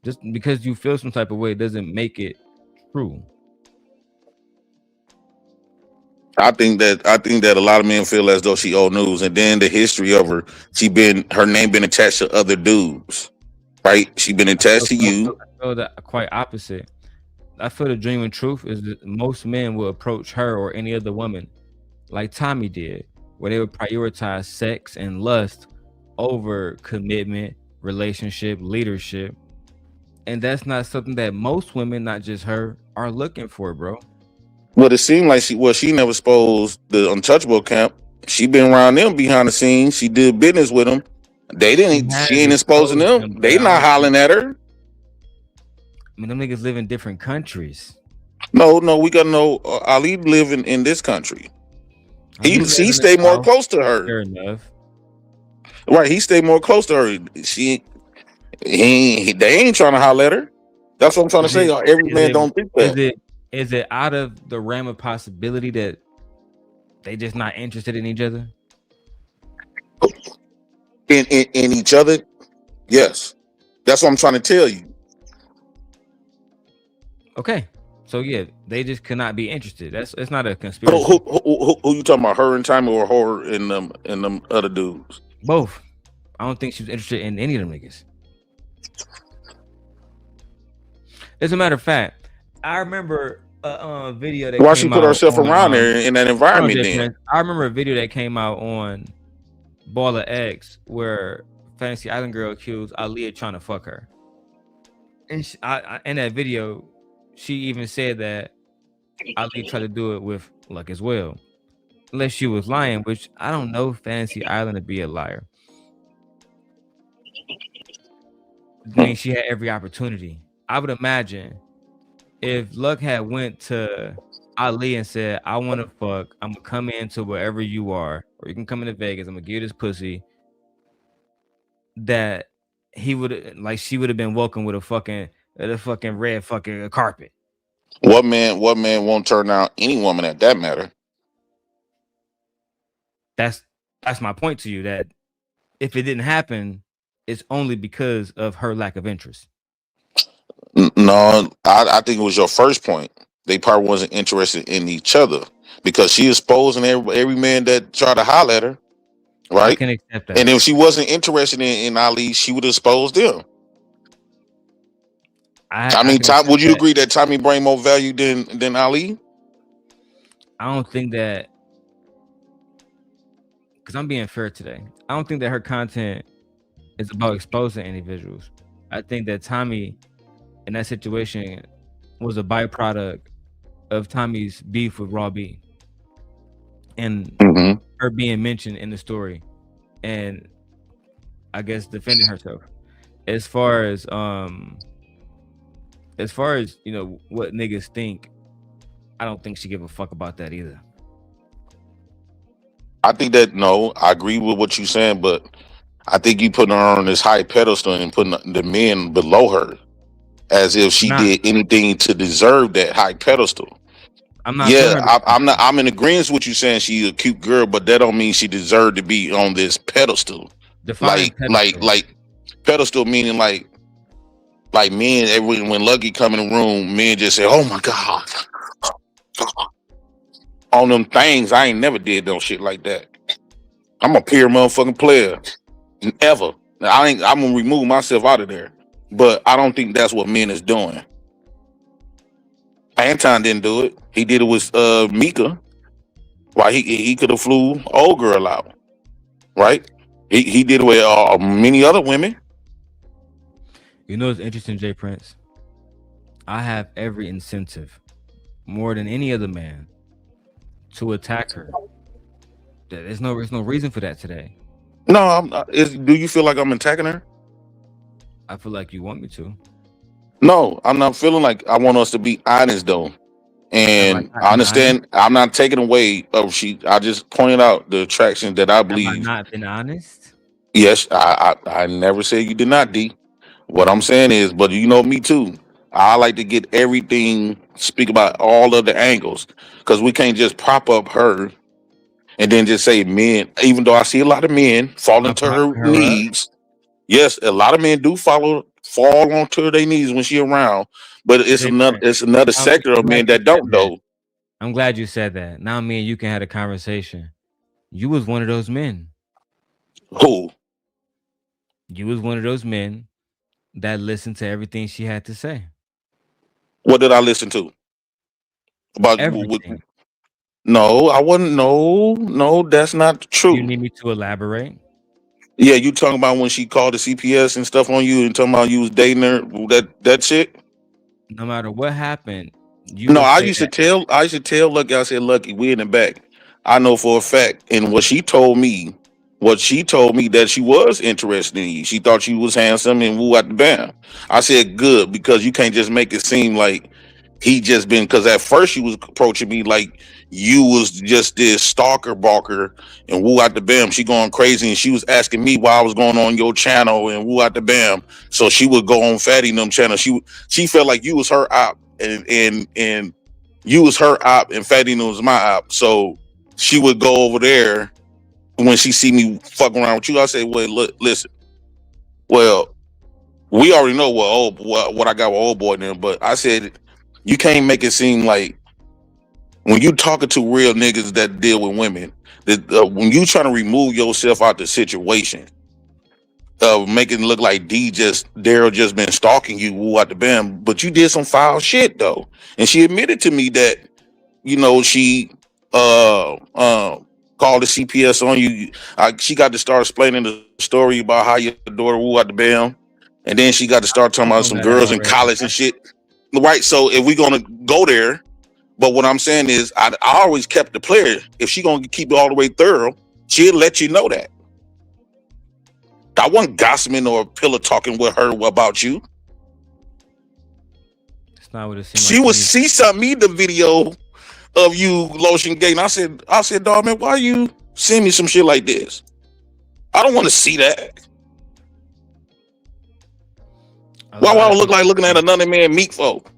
Just because you feel some type of way doesn't make it true. I think that a lot of men feel as though she old news, and then the history of her, her name been attached to other dudes, right? She been attached to you. I feel that quite opposite. I feel the genuine truth is that most men will approach her or any other woman like Tommy did, where they would prioritize sex and lust over commitment, relationship, leadership. And that's not something that most women, not just her, are looking for, bro. But it seemed like she never exposed the untouchable camp. She been around them behind the scenes. She did business with them. She ain't exposing them. They not hollering at her. I mean, them niggas live in different countries. No, we gotta know Ali living in this country. He stayed more close to her. Fair enough. Right, he stayed more close to her. They ain't trying to holler at her. That's what I'm trying to say. Every man don't think that. Is it out of the realm of possibility that they just not interested in each other? In each other? Yes. That's what I'm trying to tell you. Okay. So yeah, they just could not be interested. It's not a conspiracy. Who you talking about? Her and Tommy, or her and them other dudes? Both. I don't think she was interested in any of them niggas. As a matter of fact, I remember a video that why she put herself around there in that environment. Then I remember a video that came out on Baller X where Fantasy Island girl accused Ali of trying to fuck her, and in that video, she even said that Ali tried to do it with Luck as well, unless she was lying, which I don't know Fantasy Island to be a liar. I mean, she had every opportunity. I would imagine if Luck had went to Ali and said, I want to fuck, I'm gonna come into wherever you are, or you can come into Vegas, I'm gonna give you this pussy, that he would she would have been welcome with a fucking red fucking carpet. What man won't turn down any woman at that matter? That's my point to you, that if it didn't happen, it's only because of her lack of interest. No, I think it was your first point. They probably wasn't interested in each other because she exposing every man that tried to holler at her, right? I can accept that. And if she wasn't interested in Ali, she would expose them. Would you agree that Tommy bring more value than Ali? I don't think that, because I'm being fair today, I don't think that her content is about exposing individuals. I think that Tommy in that situation was a byproduct of Tommy's beef with Raw B and her being mentioned in the story, and I guess defending herself. As far as you know what niggas think, I don't think she give a fuck about that either. I think that I agree with what you're saying, but I think you putting her on this high pedestal and putting the men below her, as if she did anything to deserve that high pedestal. I'm not. Yeah, I'm in agreement with you saying she's a cute girl, but that don't mean she deserved to be on this pedestal. Like pedestal meaning like men. When Lucky come in the room, men just say, "Oh my god," on them things. I ain't never did no shit like that. I'm a pure motherfucking player. Ever. I'm gonna remove myself out of there. But I don't think that's what men is doing. Anton didn't do it. He did it with Mika. Why he could have flew old girl out, right? He did it with many other women. You know, it's interesting, Jay Prince. I have every incentive, more than any other man, to attack her. There's no reason for that today. No, I'm not. Do you feel like I'm attacking her? I feel like you want me to. No, I'm not feeling like I want us to be honest though. And I understand I'm not taking away I just pointed out the attraction that I believe. Have I not been honest? Yes, I never said you did not, D. What I'm saying is, but you know me too. I like to get everything, speak about all of the angles, because we can't just prop up her and then just say men. Even though I see a lot of men fall I'm into propping her her up. needs. Yes, a lot of men do fall onto their knees when she around, but Jay Prince, it's another sector I'm of glad men you that said don't that. though. I'm glad you said that. Now me and you can have a conversation. You was one of those men. Who? You was one of those men that listened to everything she had to say. What did I listen to? About Everything. no, I wasn't. No, that's not You true. need me to elaborate? Yeah, you talking about when she called the CPS and stuff on you and talking about you was dating her, that shit? No matter what happened, you No, would say that. I used to tell Lucky, I said, Lucky, we in the back. I know for a fact. And what she told me that she was interested in you. She thought you was handsome and woo out the bam. I said, good, because you can't just make it seem like he just been, because at first she was approaching me like you was just this stalker barker and woo out the bam. She going crazy and she was asking me why I was going on your channel and woo out the bam. So she would go on Fatty and them channel. She felt like you was her op and you was her op and Fatty was my op. So she would go over there when she see me fucking around with you. I say, well, look, listen, well, we already know what I got with old boy then, but I said you can't make it seem like when you talking to real niggas that deal with women, that when you trying to remove yourself out the situation, making it look like Darrel just been stalking you, woo out the bam, but you did some foul shit though, and she admitted to me that she called the CPS on you. She got to start explaining the story about how your daughter woo out the bam, and then she got to start talking I about know some that girls in already. college and shit. Right. So if we're gonna go there, but what I'm saying is, I always kept the player. If she gonna keep it all the way thorough, she'll let you know that. I wasn't gossiping or pillow talking with her about you. It's not what it seemed like to me. She sent me the video of you lotion gate. And I said, dog, man, why you send me some shit like this? I don't want to see that. Why would I look like looking at another man meat folk?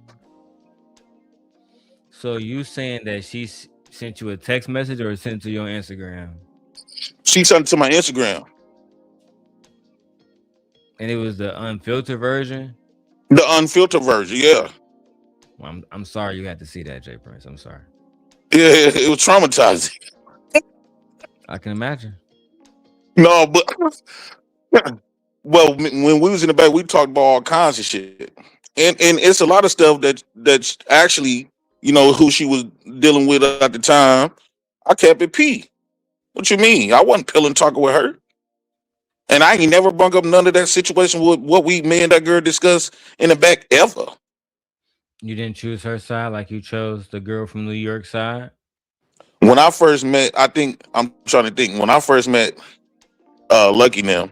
So you saying that she sent you a text message or sent it to your Instagram? She sent it to my Instagram. And it was the unfiltered version? The unfiltered version, yeah. Well, I'm sorry you had to see that, Jay Prince. I'm sorry. Yeah, it was traumatizing. I can imagine. No, but well, when we was in the back, we talked about all kinds of shit, and it's a lot of stuff that's actually who she was dealing with at the time. I kept it P. What you mean? I wasn't pilling talking with her, and I ain't never brought up none of that situation with what me and that girl discussed in the back ever. You didn't choose her side like you chose the girl from New York side? When I first met, I'm trying to think. When I first met Lucky now,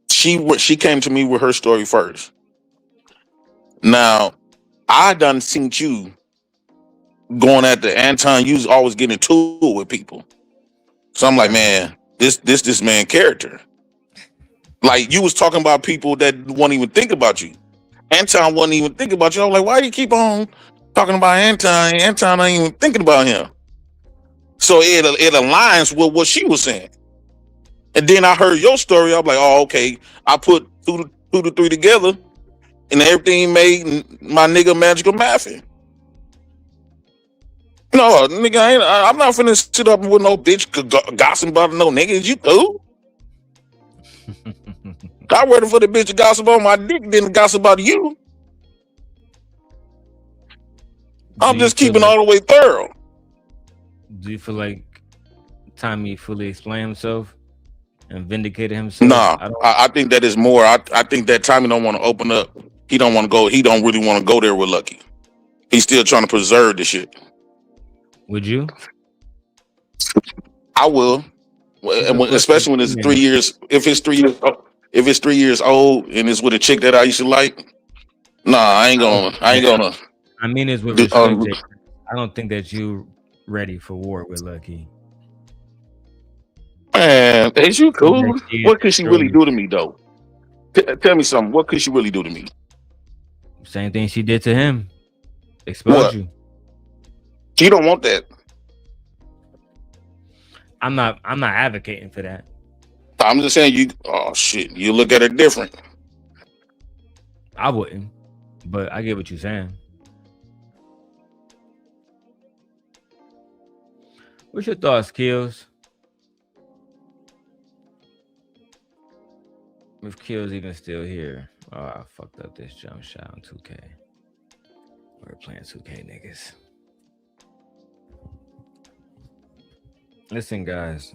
she came to me with her story first. Now, I done seen you going at the Anton. You was always getting into it with people. So I'm like, man, this man character. Like you was talking about people that won't even think about you. Anton wasn't even thinking about you. I was like, why do you keep on talking about Anton? Anton ain't even thinking about him. So it aligns with what she was saying. And then I heard your story. I'm like, oh, okay. I put two to three together, and everything made my nigga Magical Maffin. No, nigga, I'm not finna sit up with no bitch gossip about no niggas. You cool? I ready for the bitch to gossip on my dick, then gossip about you. I'm just keeping all the way thorough. Do you feel like Tommy fully explained himself and vindicated himself? Nah, I think that is more. I think that Tommy don't want to open up. He don't want to go. He don't really want to go there with Lucky. He's still trying to preserve the shit. Would you? I will, especially when it's 3 years. If it's 3 years old and it's with a chick that I used to like, nah, I ain't gonna. I mean, it's with respect. I don't think that you ready for war with Lucky. Man, is you cool? What could she really do to me though? Tell me something. What could she really do to me? Same thing she did to him. Exposed What? you. She don't want that. I'm not advocating for that. I'm just saying you. Oh shit, you look at it different. I wouldn't, but I get what you're saying. What's your thoughts, Kills? If Kills even still here. Oh, I fucked up this jump shot on 2K. We're playing 2K, niggas. Listen, guys.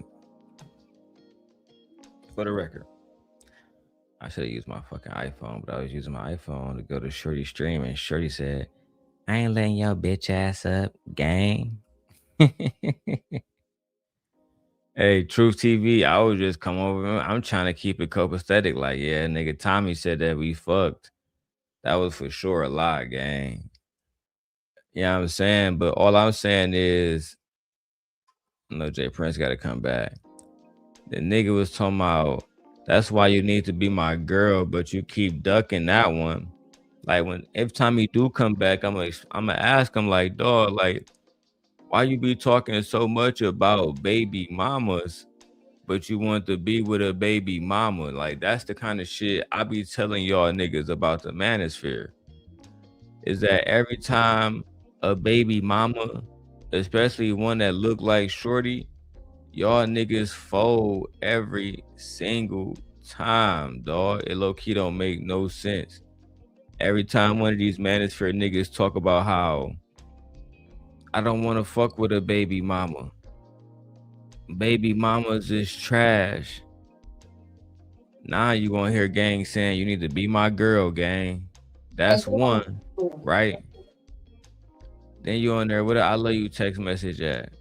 For the record, I should have used my fucking iPhone, but I was using my iPhone to go to Shorty stream, and Shorty said, I ain't letting your bitch ass up, gang. Hey, Truth TV, I would just come over. I'm trying to keep it copacetic. Like, yeah, nigga, Tommy said that we fucked. That was for sure a lie, gang. You know what I'm saying? But all I'm saying is, no, Jay Prince got to come back. The nigga was talking about, that's why you need to be my girl, but you keep ducking that one. Like, every time he do come back, I'm gonna ask him, like, dog, like, why you be talking so much about baby mamas, but you want to be with a baby mama? Like, that's the kind of shit I be telling y'all niggas about the manosphere. Is that every time a baby mama, especially one that look like Shorty, y'all niggas fold every single time, dog. It low-key don't make no sense. Every time one of these manosphere niggas talk about how I don't want to fuck with a baby mama. Baby mamas is trash. Now you gonna hear gang saying you need to be my girl, gang. That's one, right? Then you on there with a I love you text message at.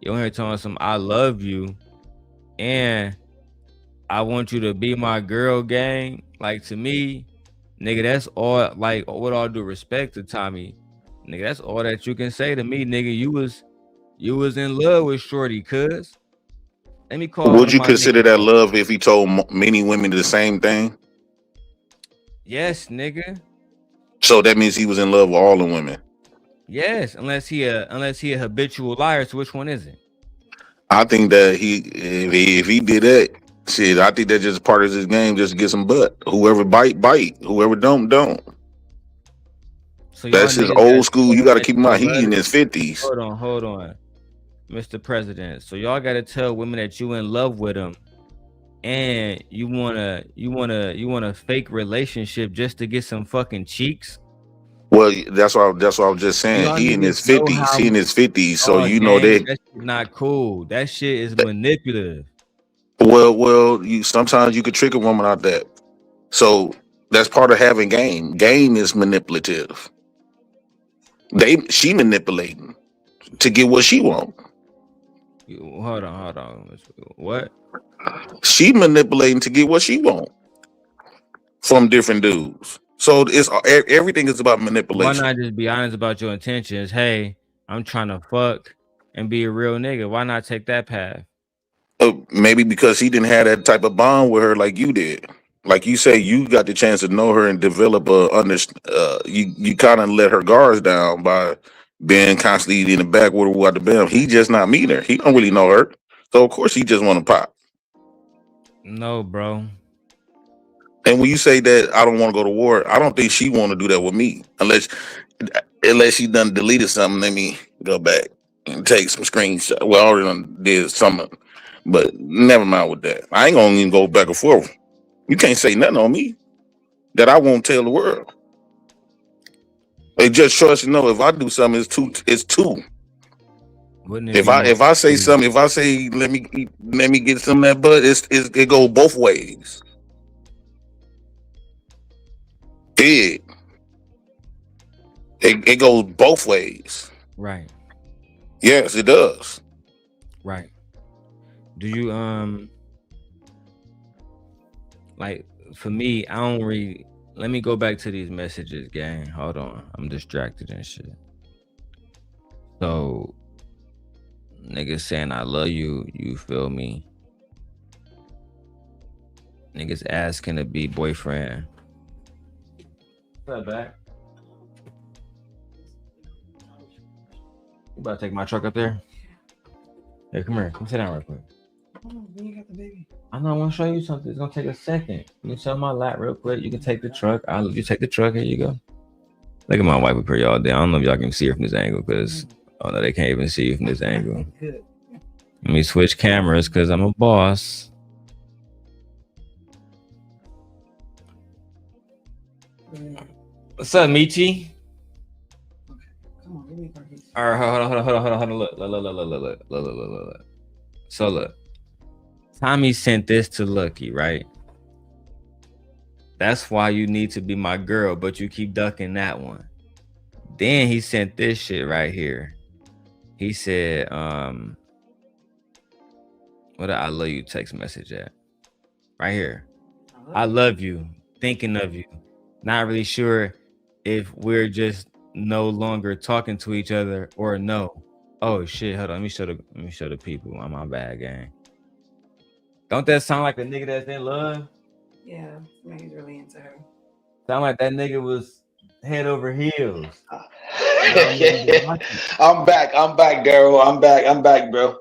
You on here telling some I love you and I want you to be my girl, gang. Like, to me, nigga, that's all. Like, with all due respect to Tommy, nigga, that's all that you can say to me, nigga. You was in love with Shorty, cuz. Let me call one Would of you my consider niggas that up. love if he told many women the same thing? Yes, nigga. So that means he was in love with all the women. Yes, unless he a habitual liar. So which one is it? I think that if he did that, shit, I think that's just part of his game, just to get some butt. Whoever bite. Whoever don't. So y'all That's his niggas old got school. You got to that keep in y'all mind, he love in it. his 50s. Hold on, Mr. President. So y'all gotta tell women that you in love with them, and you want a fake relationship just to get some fucking cheeks. Well, that's what I was just saying. Y'all He in niggas his know 50s. how. He in his 50s. So Oh, you know gang, that. that shit not cool. That shit is manipulative. Well, you sometimes you could trick a woman out that. So that's part of having game. Game is manipulative. She manipulating to get what she want. Hold on. What? She manipulating to get what she want from different dudes. So it's everything is about Why manipulation. not just be honest about your intentions? Hey, I'm trying to fuck and be a real nigga. Why not take that path? Maybe because he didn't have that type of bond with her like you did. Like you say, you got the chance to know her and develop you kind of let her guards down by being constantly in the back with her at the bam. He just not meet her. He don't really know her. So of course he just want to pop. No, bro. And when you say that I don't want to go to war, I don't think she want to do that with me unless she done deleted something. Let me go back and take some screenshots. Well, I already done did something, but never mind with that. I ain't gonna even go back and forth. You can't say nothing on me that I won't tell the world. They just trust if I do something, it's two. Wouldn't it be more If I say something, if I say let me get some of that butt, it goes both ways. It goes both ways. right? Yes, it does. Right. Do you like, for me, I don't read. Let me go back to these messages, gang. Hold on. I'm distracted and shit. So niggas saying I love you, you feel me? Niggas asking to be boyfriend. What's up, back? You about to take my truck up there? Hey, come here. Come sit down real quick. You got the baby. I know. I want to show you something. It's gonna take a second. You sit on my lap real quick. You can take the truck. I'll let you take the truck. Here you go. Look at my wife up here, y'all. I don't know if y'all can see her from this angle because oh no, they can't even see you from this angle. Let me switch cameras because I'm a boss. What's up, Michi? All right, hold on. Look. So look, Tommy sent this to Lucki, right? That's why you need to be my girl, but you keep ducking that one. Then he sent this shit right here. He said, what I love you text message at? Right here. I love you. Thinking of you. Not really sure if we're just no longer talking to each other or no. Oh shit, hold on. Let me show the people on my bad gang. Don't that sound like a nigga that's in love? Yeah, he's really into her. Sound like that nigga was head over heels. I'm back, Darrel. I'm back, bro.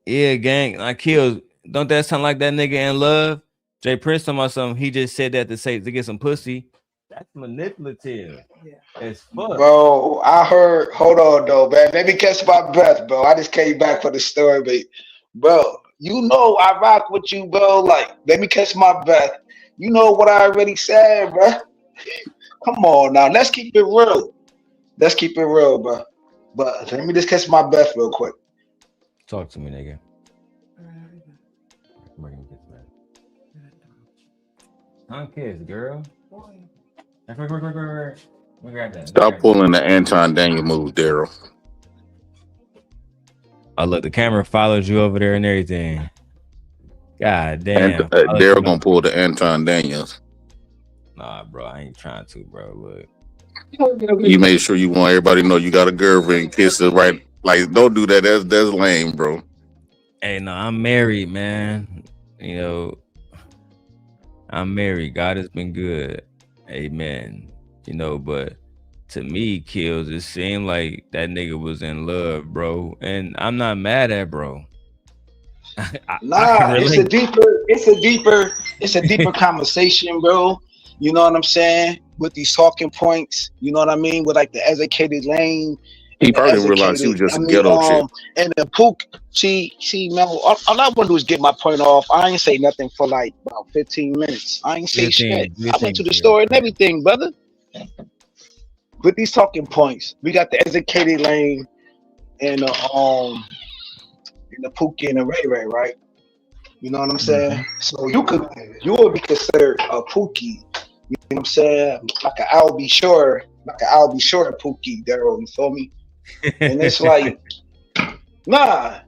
Yeah, gang. I killed. Don't that sound like that nigga in love? Jay Prince talking about something. He just said that to get some pussy. That's manipulative. Yeah. As fuck. Bro, I heard. Hold on, though, man. Let me catch my breath, bro. I just came back for the story, but bro, you know I rock with you, bro. Like, let me catch my breath. You know what I already said, bro. Come on now, let's keep it real. Let's keep it real, bro. But let me just catch my breath real quick. Talk to me, nigga. Tongue kiss, girl. Stop pulling the Anton Daniel move, Darrel. Oh, look, the camera follows you over there and everything. God damn. Darrel gonna pull the Anton Daniels. Nah, bro, I ain't trying to, bro. Look. You made sure you want everybody to know you got a girlfriend, kiss her right. Like, don't do that. That's lame, bro. Hey, no, I'm married, man. You know, I'm married. God has been good. Amen. You know, but to me, Kills, it seemed like that nigga was in love, bro. And I'm not mad at bro. It's a deeper conversation, bro. You know what I'm saying? With these talking points, you know what I mean? With like the educated lane. He probably didn't realize he was just a ghetto chick. And the pook, she man, all I want to do is get my point off. I ain't say nothing for like about 15 minutes. I ain't say shit. I went to the store and everything, brother. With these talking points, we got the educated lane and the Pookie and the Ray Ray, right? You know what I'm saying? So you would be considered a Pookie. You know what I'm saying? Like an I'll be sure Pookie, Darrel. You feel me? And it's like, nah.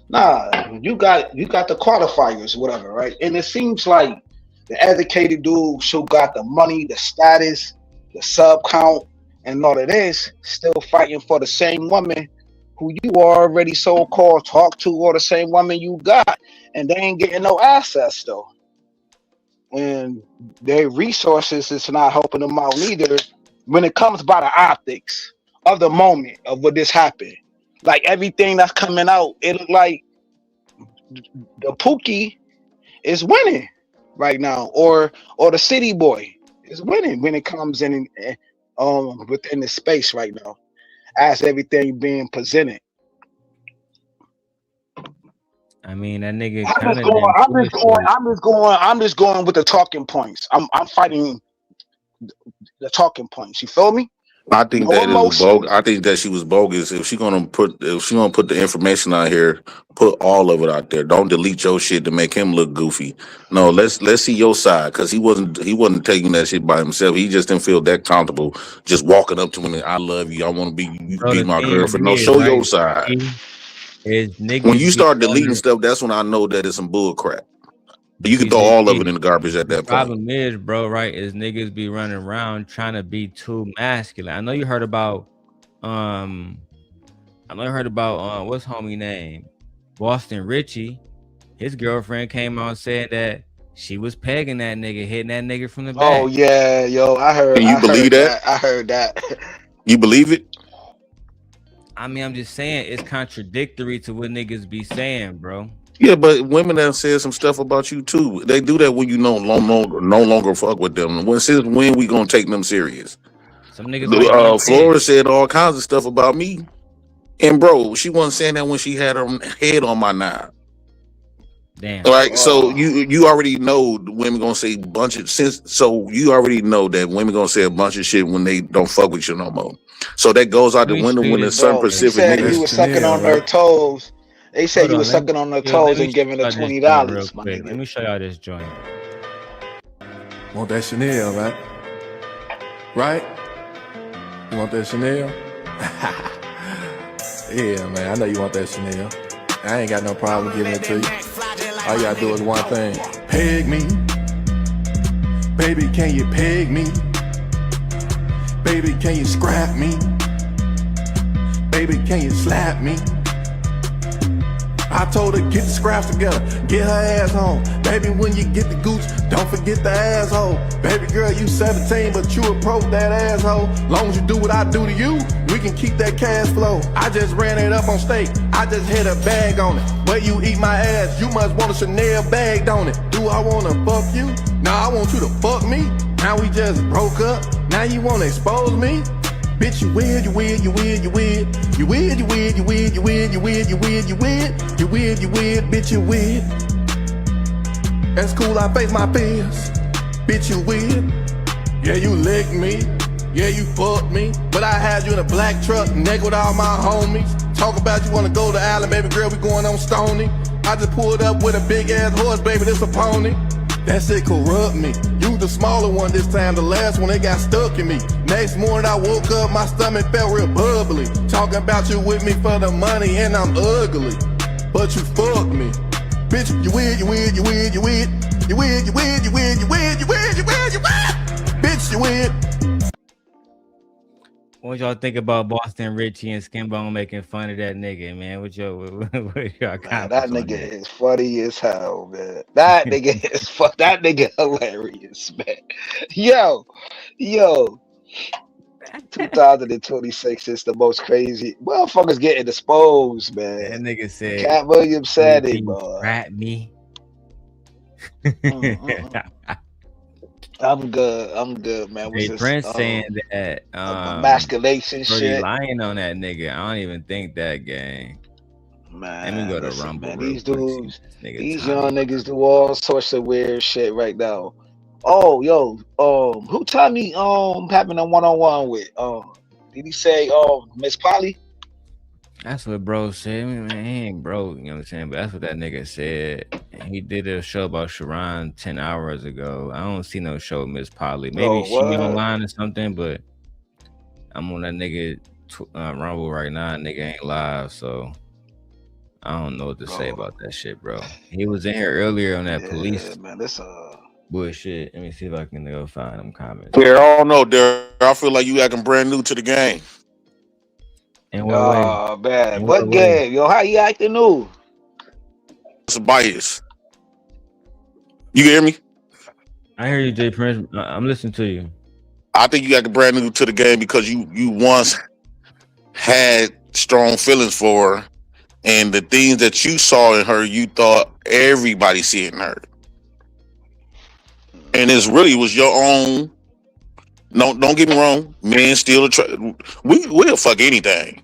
You got the qualifiers, whatever, right? And it seems like the educated dude who got the money, the status, the sub count, and all of this, still fighting for the same woman who you already so-called talk to, or the same woman you got, and they ain't getting no access though. And their resources is not helping them out neither when it comes by the optics of the moment of what this happened. Like everything that's coming out, it look like the Pookie is winning right now, or the city boy is winning when it comes in within the space right now, as everything being presented. I mean, that nigga. I'm just going with the talking points. I'm fighting the talking points. You feel me? I think that is bogus. I think that she was bogus. If she gonna put the information out here, put all of it out there. Don't delete your shit to make him look goofy. No, let's see your side, because he wasn't taking that shit by himself. He just didn't feel that comfortable just walking up to him and I love you. I want to be my girlfriend. No, show your side. When you start deleting stuff, that's when I know that it's some bull crap. You can throw all of it in the garbage at that point. The problem is, bro, right, is niggas be running around trying to be too masculine. I know you heard about what's homie name? Boston Richie. His girlfriend came out saying that she was pegging that nigga, hitting that nigga from the back. Oh yeah, yo, I heard. And you believe that? I heard that. You believe it? I mean, I'm just saying it's contradictory to what niggas be saying, bro. Yeah, but women have said some stuff about you too. They do that when you no longer fuck with them. Since when we gonna take them serious? Some niggas Flora said all kinds of stuff about me. And bro, she wasn't saying that when she had her head on my knob. Damn. Right. So you already know women gonna say a bunch of so you already know that women gonna say a bunch of shit when they don't fuck with you no more. So that goes out the window when the Sun Pacific niggas. You were sucking on their toes. They said you were sucking on their toes and giving her $20. Let me show y'all this joint. Want that Chanel, right? Right? You want that Chanel? Yeah, man. I know you want that Chanel. I ain't got no problem giving it to you. All you gotta do is one thing. Peg me. Baby, can you peg me? Baby, can you scrap me? Baby, can you slap me? I told her get the scraps together, get her ass home. Baby, when you get the gooch, don't forget the asshole. Baby girl, you 17, but you approach that asshole. Long as you do what I do to you, we can keep that cash flow. I just ran it up on steak, I just hit a bag on it. Where you eat my ass, you must want a Chanel bag, don't it? Do I wanna fuck you? Nah, I want you to fuck me. Now we just broke up, now you wanna expose me? Bitch, you weird, you weird, you weird, you weird. You weird, you weird, you weird, you weird, you weird, you weird, you weird. You weird, you weird, bitch, you weird. That's cool, I face my fears. Bitch, you weird. Yeah, you licked me. Yeah, you fucked me. But I had you in a black truck, naked with all my homies. Talk about you wanna go to Island, baby girl, we going on Stony. I just pulled up with a big ass horse, baby, this a pony. That shit corrupt me. You the smaller one this time, the last one, they got stuck in me. Next morning I woke up, my stomach felt real bubbly. Talking about you with me for the money and I'm ugly. But you fucked me. Bitch, you weird, you weird, you weird, you weird. You weird, you weird, you weird, you weird, you weird, you weird, you weird. Bitch, you weird. What y'all think about Boston Richie and Skinbone making fun of that nigga, man? What y'all man, that nigga is funny as hell, man. That nigga is that nigga hilarious, man. Yo, 2026 is the most crazy. Motherfuckers getting exposed, man. That nigga said Cat Williams said it, bro. Rat me. I'm good, man. Hey, Prince saying that emasculation shit. Lying on that nigga. I don't even think that gang. Man, let me go to Rumble. Man, these dudes, these young niggas do all sorts of weird shit right now. Oh, yo, who Tommy having a one-on-one with? Did he say Miss Polly? That's what bro said. I mean, man, he ain't broke, you know what I'm saying? But that's what that nigga said. He did a show about Sharon 10 hours ago. I don't see no show with Miss Polly. Maybe she online or something, but I'm on that nigga Rumble right now. Nigga ain't live, so I don't know what to say about that shit, bro. He was in here earlier on that police man, this bullshit. Let me see if I can go find them comments. Yeah, I don't know, Darrel. I feel like you acting brand new to the game. And what man, what game? Yo, how you acting new? It's a bias. You can hear me? I hear you, Jay Prince. I'm listening to you. I think you acting brand new to the game because you once had strong feelings for her, and the things that you saw in her, you thought everybody see it in her. And it really was your own. No, don't get me wrong. Men still we'll fuck anything.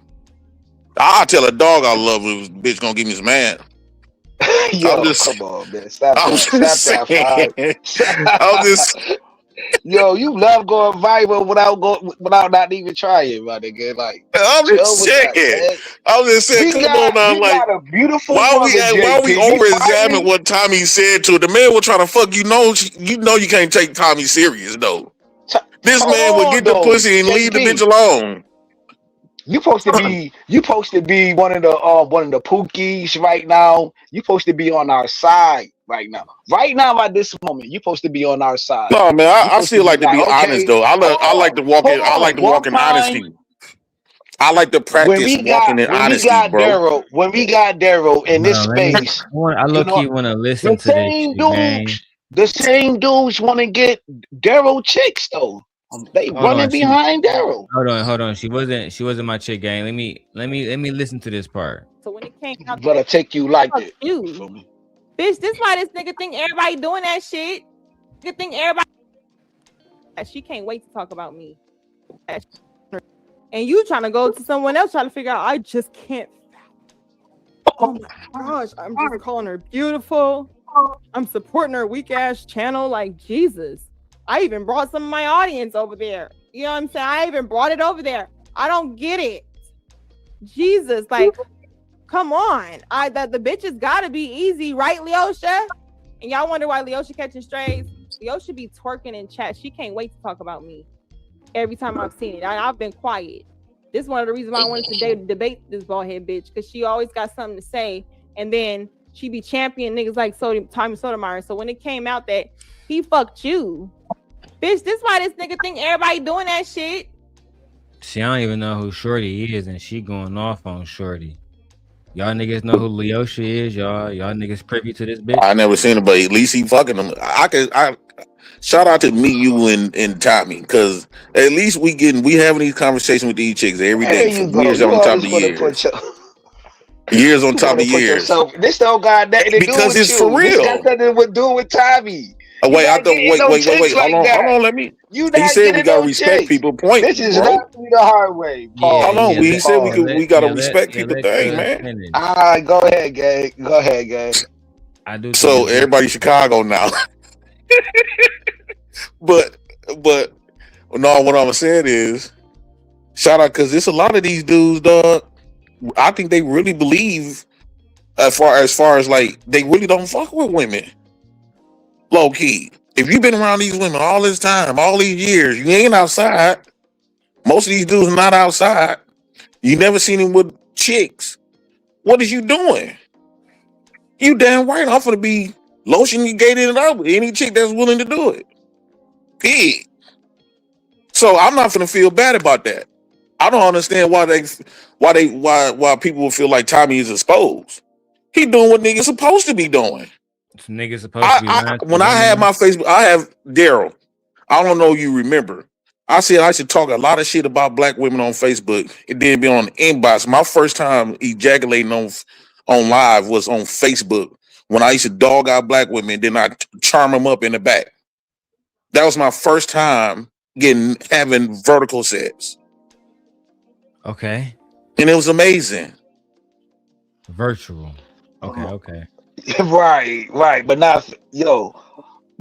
I'll tell a dog I love if a bitch gonna give me some man. Yo, come on, man. Stop that. I'm just yo, you love going viral without not even trying, my nigga. Like, I'm just saying. I'm just saying. Come on now, like, got a beautiful why we over-examine what Tommy said to her? The man was trying to fuck you. Know you can't take Tommy serious though. This man would get the pussy and leave the bitch alone. You supposed to be one of the Pookies right now. You supposed to be on our side right now. Right now at this moment, you supposed to be on our side. No, man, I still like to be honest though. I like to walk in. I like to walk in honesty. I like to practice walking in honesty, bro. When we got Darrel in this space, I low-key want to listen to this shit, man. The same dudes want to get Darrel chicks though. They Hold running on, behind Darrel. hold on. She wasn't my chick, gang. Let me listen to this part. So when it came out, But I take you like fuck it. you, Feel me? bitch. This why this nigga think everybody doing that shit. Nigga think everybody. She can't wait to talk about me. And you trying to go to someone else trying to figure out. I just can't. Oh my gosh, I'm just calling her beautiful. I'm supporting her weak ass channel. Like Jesus, I even brought some of my audience over there. You know what I'm saying? I even brought it over there. I don't get it. Jesus, like, come on. The bitches gotta be easy, right, Leosha? And y'all wonder why Leosha catching strays? Leosha be twerking in chat. She can't wait to talk about me. Every time I've seen it, I've been quiet. This is one of the reasons why I wanted to debate this bald head bitch, because she always got something to say, and then she be champion niggas like Tommy Sotomayor. So when it came out that he fucked you, bitch, this why this nigga think everybody doing that shit. See, I don't even know who Shorty is, and she going off on Shorty. Y'all niggas know who Leosha is? Y'all niggas privy to this bitch? I never seen it, but at least he fucking them. I shout out to me, you, and Tommy, because at least we having these conversations with these chicks every day for years on top of years. Years on top of years. This don't got nothing to do with because it's you. for real. This got nothing to do with Tommy. Oh, wait, I thought. Wait. Hold on. Let me. He said we gotta respect people. Point. This is bro. not the hard way. Hold on. We said we gotta respect people. Thing, man. All right, go ahead, gang. Go ahead, gang. I do. So everybody Chicago now. but no, what I'm saying is, shout out, because it's a lot of these dudes, dog. I think they really believe, as far as like, they really don't fuck with women. Low key. If you've been around these women all this time, all these years, you ain't outside. Most of these dudes are not outside. You never seen him with chicks. What is you doing? You damn right. I'm gonna be lotion you gated it up with any chick that's willing to do it. Pig. So I'm not gonna feel bad about that. I don't understand why people would feel like Tommy is exposed. He doing what niggas supposed to be doing. Some niggas supposed to be when I had my Facebook, I have Darrel. I don't know if you remember. I said I should talk a lot of shit about black women on Facebook. It didn't be on the inbox. My first time ejaculating on live was on Facebook when I used to dog out black women, then I charm them up in the back. That was my first time having vertical sex. Okay. And it was amazing. Virtual. Okay. Right. But now,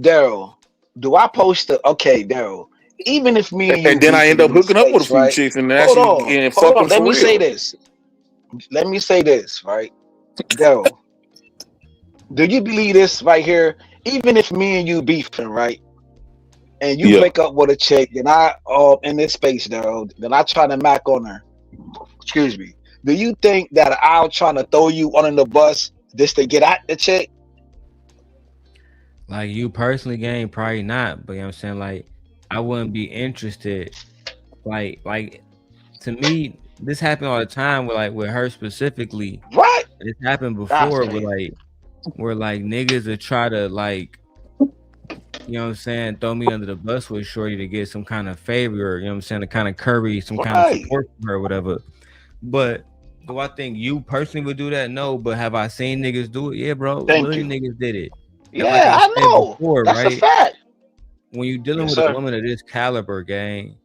Darrel, do I post Darrel, even if me and you, and then I end up hooking up with a few chicks and actually fuck them for real. Let me say this, right? Darrel, do you believe this right here? Even if me and you beefing, right? And you break up with a chick, and I in this space, Darrel, then I try to mac on her. Excuse me. Do you think that I'll try to throw you on the bus just to get at the chick? Like you personally, gang, probably not. But you know what I'm saying? Like, I wouldn't be interested. Like to me, this happened all the time with her specifically. What? This happened before where niggas would try to you know what I'm saying, throw me under the bus with shorty to get some kind of favor, you know what I'm saying, to kind of curry some kind of support from her or whatever. But do I think you personally would do that? No, but have I seen niggas do it? Yeah, bro. Million niggas did it. Yeah, I know. Before, that's a fact. When you're dealing with a woman of this caliber, gang,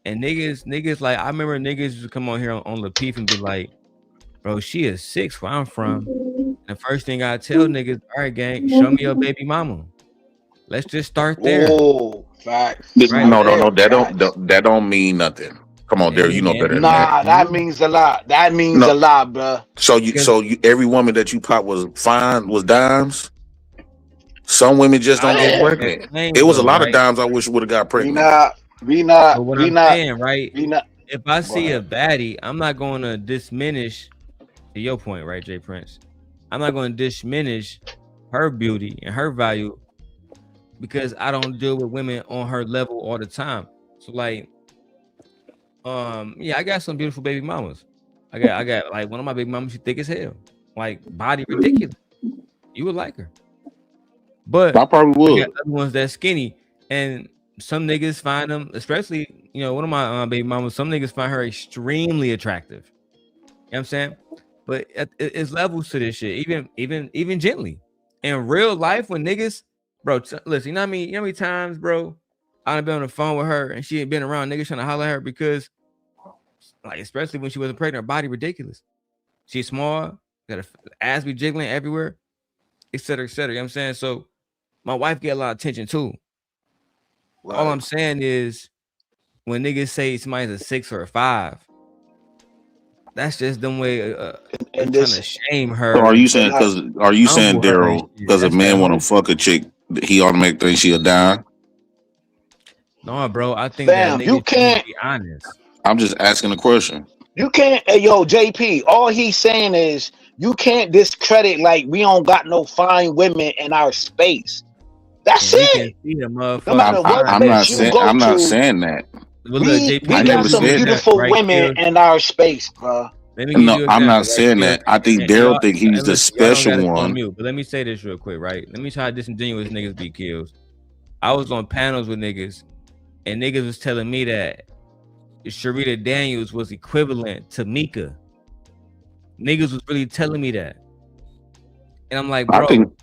and niggas like, I remember niggas used to come on here on Lapeef and be like, bro, she is 6 where I'm from. And the first thing I tell niggas, all right, gang, show me your baby mama. Let's just start there. Oh, facts. Right? No. That don't mean nothing. Come on, Darrel, you know better than that. That means a lot. That means a lot, bro. So you every woman that you pop was fine, was dimes. Some women just don't get pregnant. It was a lot of dimes I wish would have got pregnant. We not. Saying, right? If I see a baddie, I'm not going to diminish. To your point, right, Jay Prince? I'm not going to diminish her beauty and her value because I don't deal with women on her level all the time. So I got some beautiful baby mamas. I got like one of my baby mamas, she thick as hell, like body ridiculous. You would like her. But I probably I would. got other ones that's skinny, and some niggas find them, especially one of my baby mamas. Some niggas find her extremely attractive. You know what I'm saying? But it's levels to this shit. Even gently in real life, when niggas, bro, listen, you know what I mean? You know how many times, bro, I've been on the phone with her and she ain't been around niggas trying to holler at her because, like, especially when she wasn't pregnant, her body ridiculous. She's small, got her ass be jiggling everywhere, et cetera, et cetera. You know what I'm saying? So my wife get a lot of attention too. Right. All I'm saying is when niggas say somebody's a 6 or a 5, that's just them way And trying this, to shame her. So are you saying and I, are you saying humble her and Darrell, shit. because a That's that man want whole to fuck a chick, he automatically think she a dime? no, bro. I think that fam, niggas you should can't, be honest. I'm just asking a question. hey, yo, JP, all he's saying is you can't discredit like we don't got no fine women in our space. That's And we can it. see a No motherfucker matter what I'm fine not space you saying woman. go I'm not to, saying that. Well, look, JP, we I let me got never give some you an said that. example, beautiful right, women Kills? in our space, bro. Let me give No, you an I'm not example, right, saying Kills? that. I think And Darrell y'all, think he's and the listen, y'all don't special gotta go on one. mute, but let me say this real quick, right? Let me try how disingenuous niggas be, Kills. I was on panels with niggas, and niggas was telling me that Sharita Daniels was equivalent to Mika. Niggas was really telling me that, and I'm like, I bro, think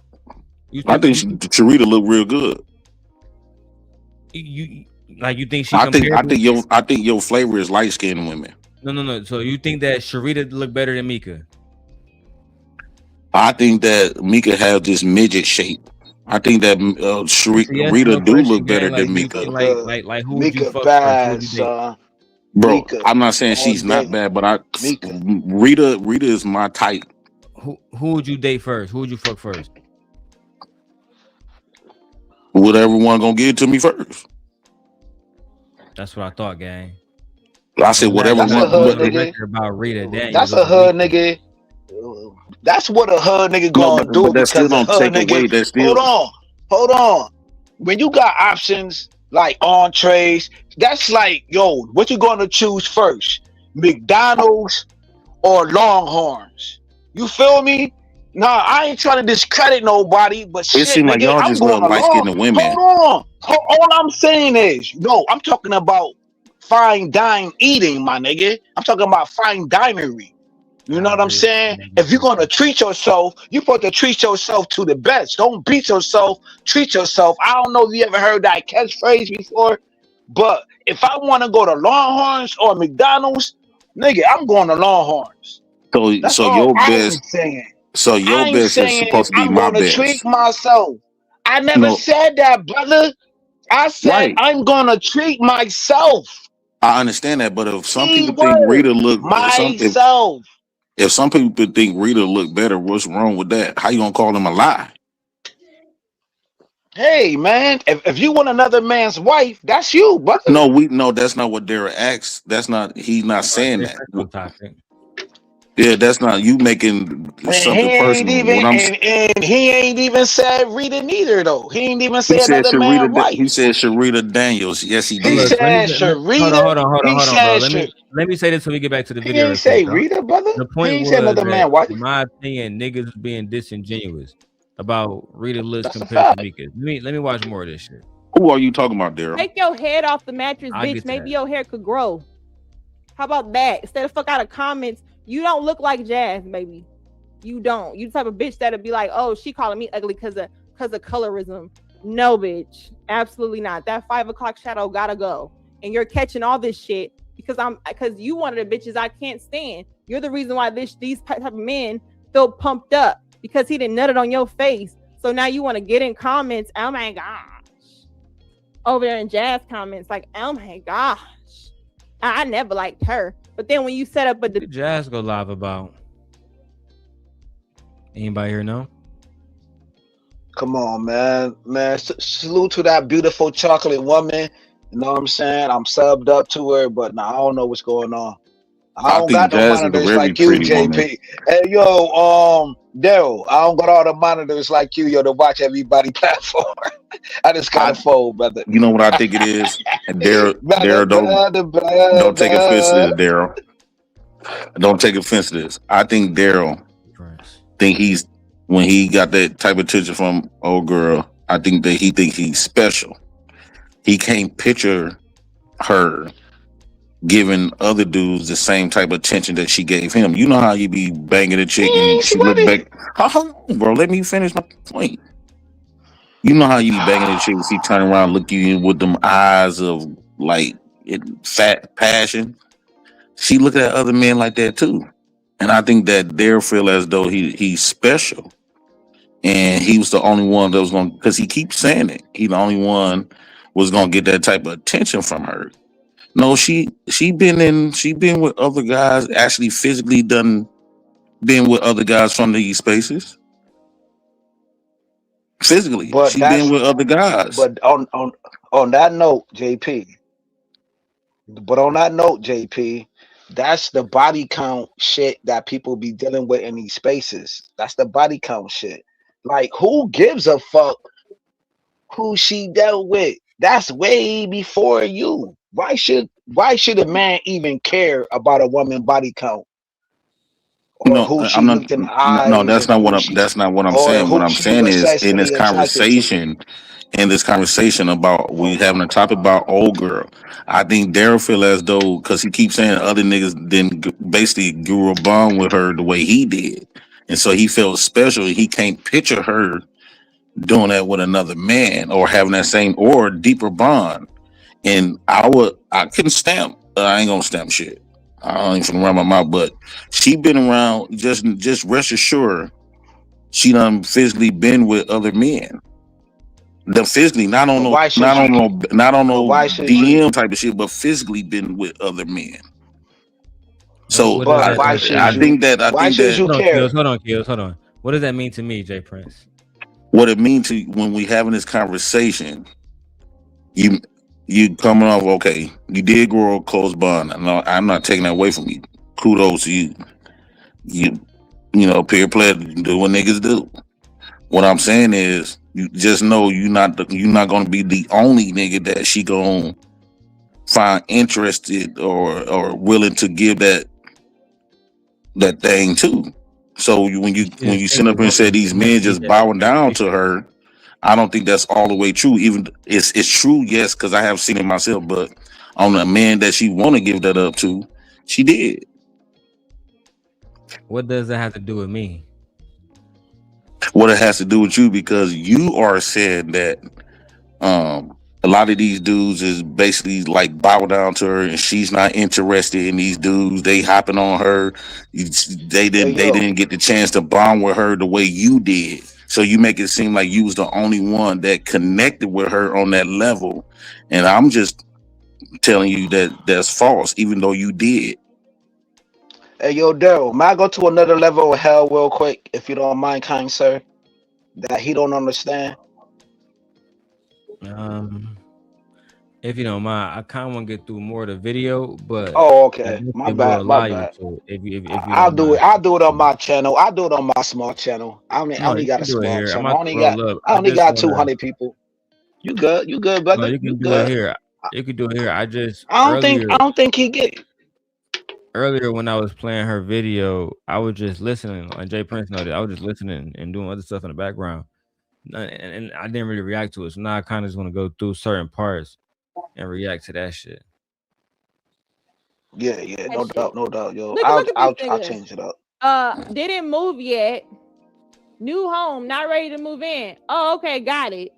Sharita look real good. you like you think she comparable? I think your flavor is light skinned women. No. So you think that Sharita look better than Mika? I think that Mika has this midget shape. I think that Rita do look better than Mika. Like who would you Mika fuck first? Who would bad, you date? son. Bro, Mika I'm not saying all she's not day. bad, but Mika. Rita is my type. Who would you date first? Who would you fuck first? Whatever one gonna give it to me first. That's what I thought, gang. I said whatever That's a one. hood nigga. About Rita Daniels. That's a hood nigga. That's what a hood nigga gonna do, but that still because a don't hood take away. nigga. That still. Hold on. When you got options like entrees, that's like, yo, what you gonna choose first? McDonald's or Longhorns? You feel me? Nah, I ain't trying to discredit nobody, but It shit, seems like nigga, y'all I'm just going love light along. skinned women. Hold on. All I'm saying is, no, I'm talking about fine dine eating, my nigga. I'm talking about fine dinery. You know what I'm saying? If you're gonna treat yourself, you're supposed to treat yourself to the best. Don't beat yourself, treat yourself. I don't know if you ever heard that catchphrase before, but if I want to go to Longhorns or McDonald's, nigga, I'm going to Longhorns. That's So all your I'm best. saying. So your I ain't best is saying supposed to be I'm my gonna treat best. myself. I never No, said that, brother. I said right. I'm gonna treat myself. I understand that, but if some Key people think word, Rita look myself. if some people think Rita look better, what's wrong with that? How you gonna call them a lie? Hey man, if you want another man's wife, that's you, brother. No, that's not what Darrell asks. He's not saying that. Yeah, that's not you making And something personal. What I'm and he ain't even said Rita neither though. He ain't even he say said another man's wife. He said Sharita Daniels. Yes, he He did. Look, said hold Sharita. on, bro. Let me say this so we get back to the He video ain't real say quick, bro. Rita, brother. The He point ain't say was another that, man's wife. in my opinion, niggas was being disingenuous about Rita looks That's a compared to fact. Mika. Let me watch more of this shit. Who are you talking about, Darrell? Take your head off the mattress, I'll bitch. get Maybe that. your hair could grow. How about that? Instead of fuck out of comments, you don't look like Jazz, baby. You don't. You the type of bitch that'll be like, oh, she calling me ugly because of colorism. No, bitch. Absolutely not. That 5 o'clock shadow gotta go. And you're catching all this shit because you one of the bitches I can't stand. You're the reason why these type of men feel pumped up because he didn't nut it on your face. So now you want to get in comments. Oh my gosh. Over there in Jazz comments, like, oh my gosh. I never liked her. But then when you set up What did Jazz go live about? Anybody here know? Come on, man. Salute to that beautiful chocolate woman. You know what I'm saying? I'm subbed up to her, but I don't know what's going on. I don't got no Jazz is a monitors very like you, pretty JP. woman. Hey, yo, Darrell, I don't got all the monitors like you, to watch everybody platform. I just got a phone, brother. You know what I think it is? And Darrell, don't take offense to this, Darrell. Don't take offense to this. I think Darrell think when he got that type of attention from old girl, I think that he think he's special. He can't picture her giving other dudes the same type of attention that she gave him. You know how you be banging a chick and she look back. Hold on, bro. Let me finish my point. You know how you be banging a chick and she turn around, look you in with them eyes of like fat passion. She look at other men like that too. And I think that Darrel feel as though he's special. And he was the only one that was going to, because he keeps saying it. He the only one was going to get that type of attention from her. No, she been with other guys, actually physically been with other guys from these spaces. Physically, But she been with other guys. But on that note, JP. But on that note, JP, that's the body count shit that people be dealing with in these spaces. That's the body count shit. Like, who gives a fuck who she dealt with? That's way before you. Why should a man even care about a woman body count? Or No, who she I'm not. looked in the No, eyes, that's and not what I'm. That's not what I'm or saying. What who I'm she saying was is in this sexually attracted to. conversation about we having a topic about old girl. I think Darrel feel as though because he keeps saying other niggas didn't basically grew a bond with her the way he did, and so he felt special. He can't picture her doing that with another man or having that same or deeper bond. And I couldn't stamp. I ain't gonna stamp shit. I don't even run my mouth, but she been around. Just rest assured, she done physically been with other men. The physically, not on But no, why should not on you? no, not on But no why should you? DM type of shit, but physically been with other men. So What does But that? why I should you? think that Why should you Hold on, care? Kills. Hold on, Kills. Hold on. What does that mean to me, Jay Prince? what it means to when we having this conversation, you coming off okay. You did grow a close bond. I'm not taking that away from you. Kudos to you. You know, peer play, do what niggas do. What I'm saying is, you just know you're not gonna be the only nigga that she gonna find interested or willing to give that thing to. So when you sit up and say these men just bowing down to her, I don't think that's all the way true. Even it's true, yes, because I have seen it myself. But on a man that she want to give that up to, she did. What does that have to do with me? What it has to do with you because you are saying that a lot of these dudes is basically like bow down to her and she's not interested in these dudes. They hopping on her. They didn't get the chance to bond with her the way you did. So you make it seem like you was the only one that connected with her on that level. And I'm just telling you that that's false, even though you did. Hey, yo, Daryl, may I go to another level of hell real quick, if you don't mind, kind sir? That he don't understand. If you don't mind, I kind of want to get through more of the video, but Oh, okay. My bad. My bad. If you I'll don't do mind. it. I'll do it on my channel. I'll do it on my small channel. I No, only you got can a do it small here. I'm channel. about to roll up. I I only just got want to. 200 people. You good? You good, No, brother? you can You do it good? here. You can do it here. I just I don't think he get it. earlier when I was playing her video, I was just listening. And Jay Prince know that I was just listening and doing other stuff in the background, and I didn't really react to it. So now I kind of just want to go through certain parts and react to that shit. Yeah, no doubt, yo. Look I'll at this nigga. change it up. Didn't move yet. New home, not ready to move in. Oh, okay, got it.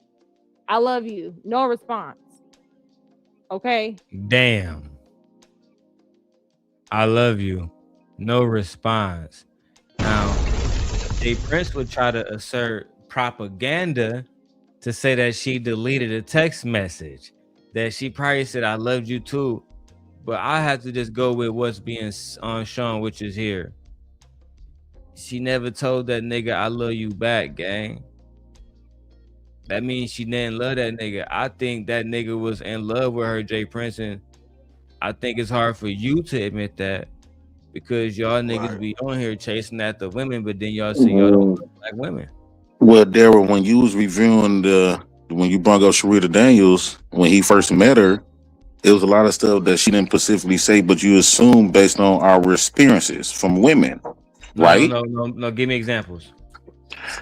I love you. No response. Okay. Damn. I love you. No response. Now, Jay Prince would try to assert propaganda to say that she deleted a text message, that she probably said, I loved you too. But I have to just go with what's being shown, which is here. She never told that nigga, I love you back, gang. That means she didn't love that nigga. I think that nigga was in love with her, Jay Prince, and I think it's hard for you to admit that because y'all niggas be on here chasing after women, but then y'all say y'all don't love black women. Well, Darrel, when you was reviewing when you brought up Sharita Daniels, when he first met her, it was a lot of stuff that she didn't specifically say, but you assume based on our experiences from women, right? No. Give me examples.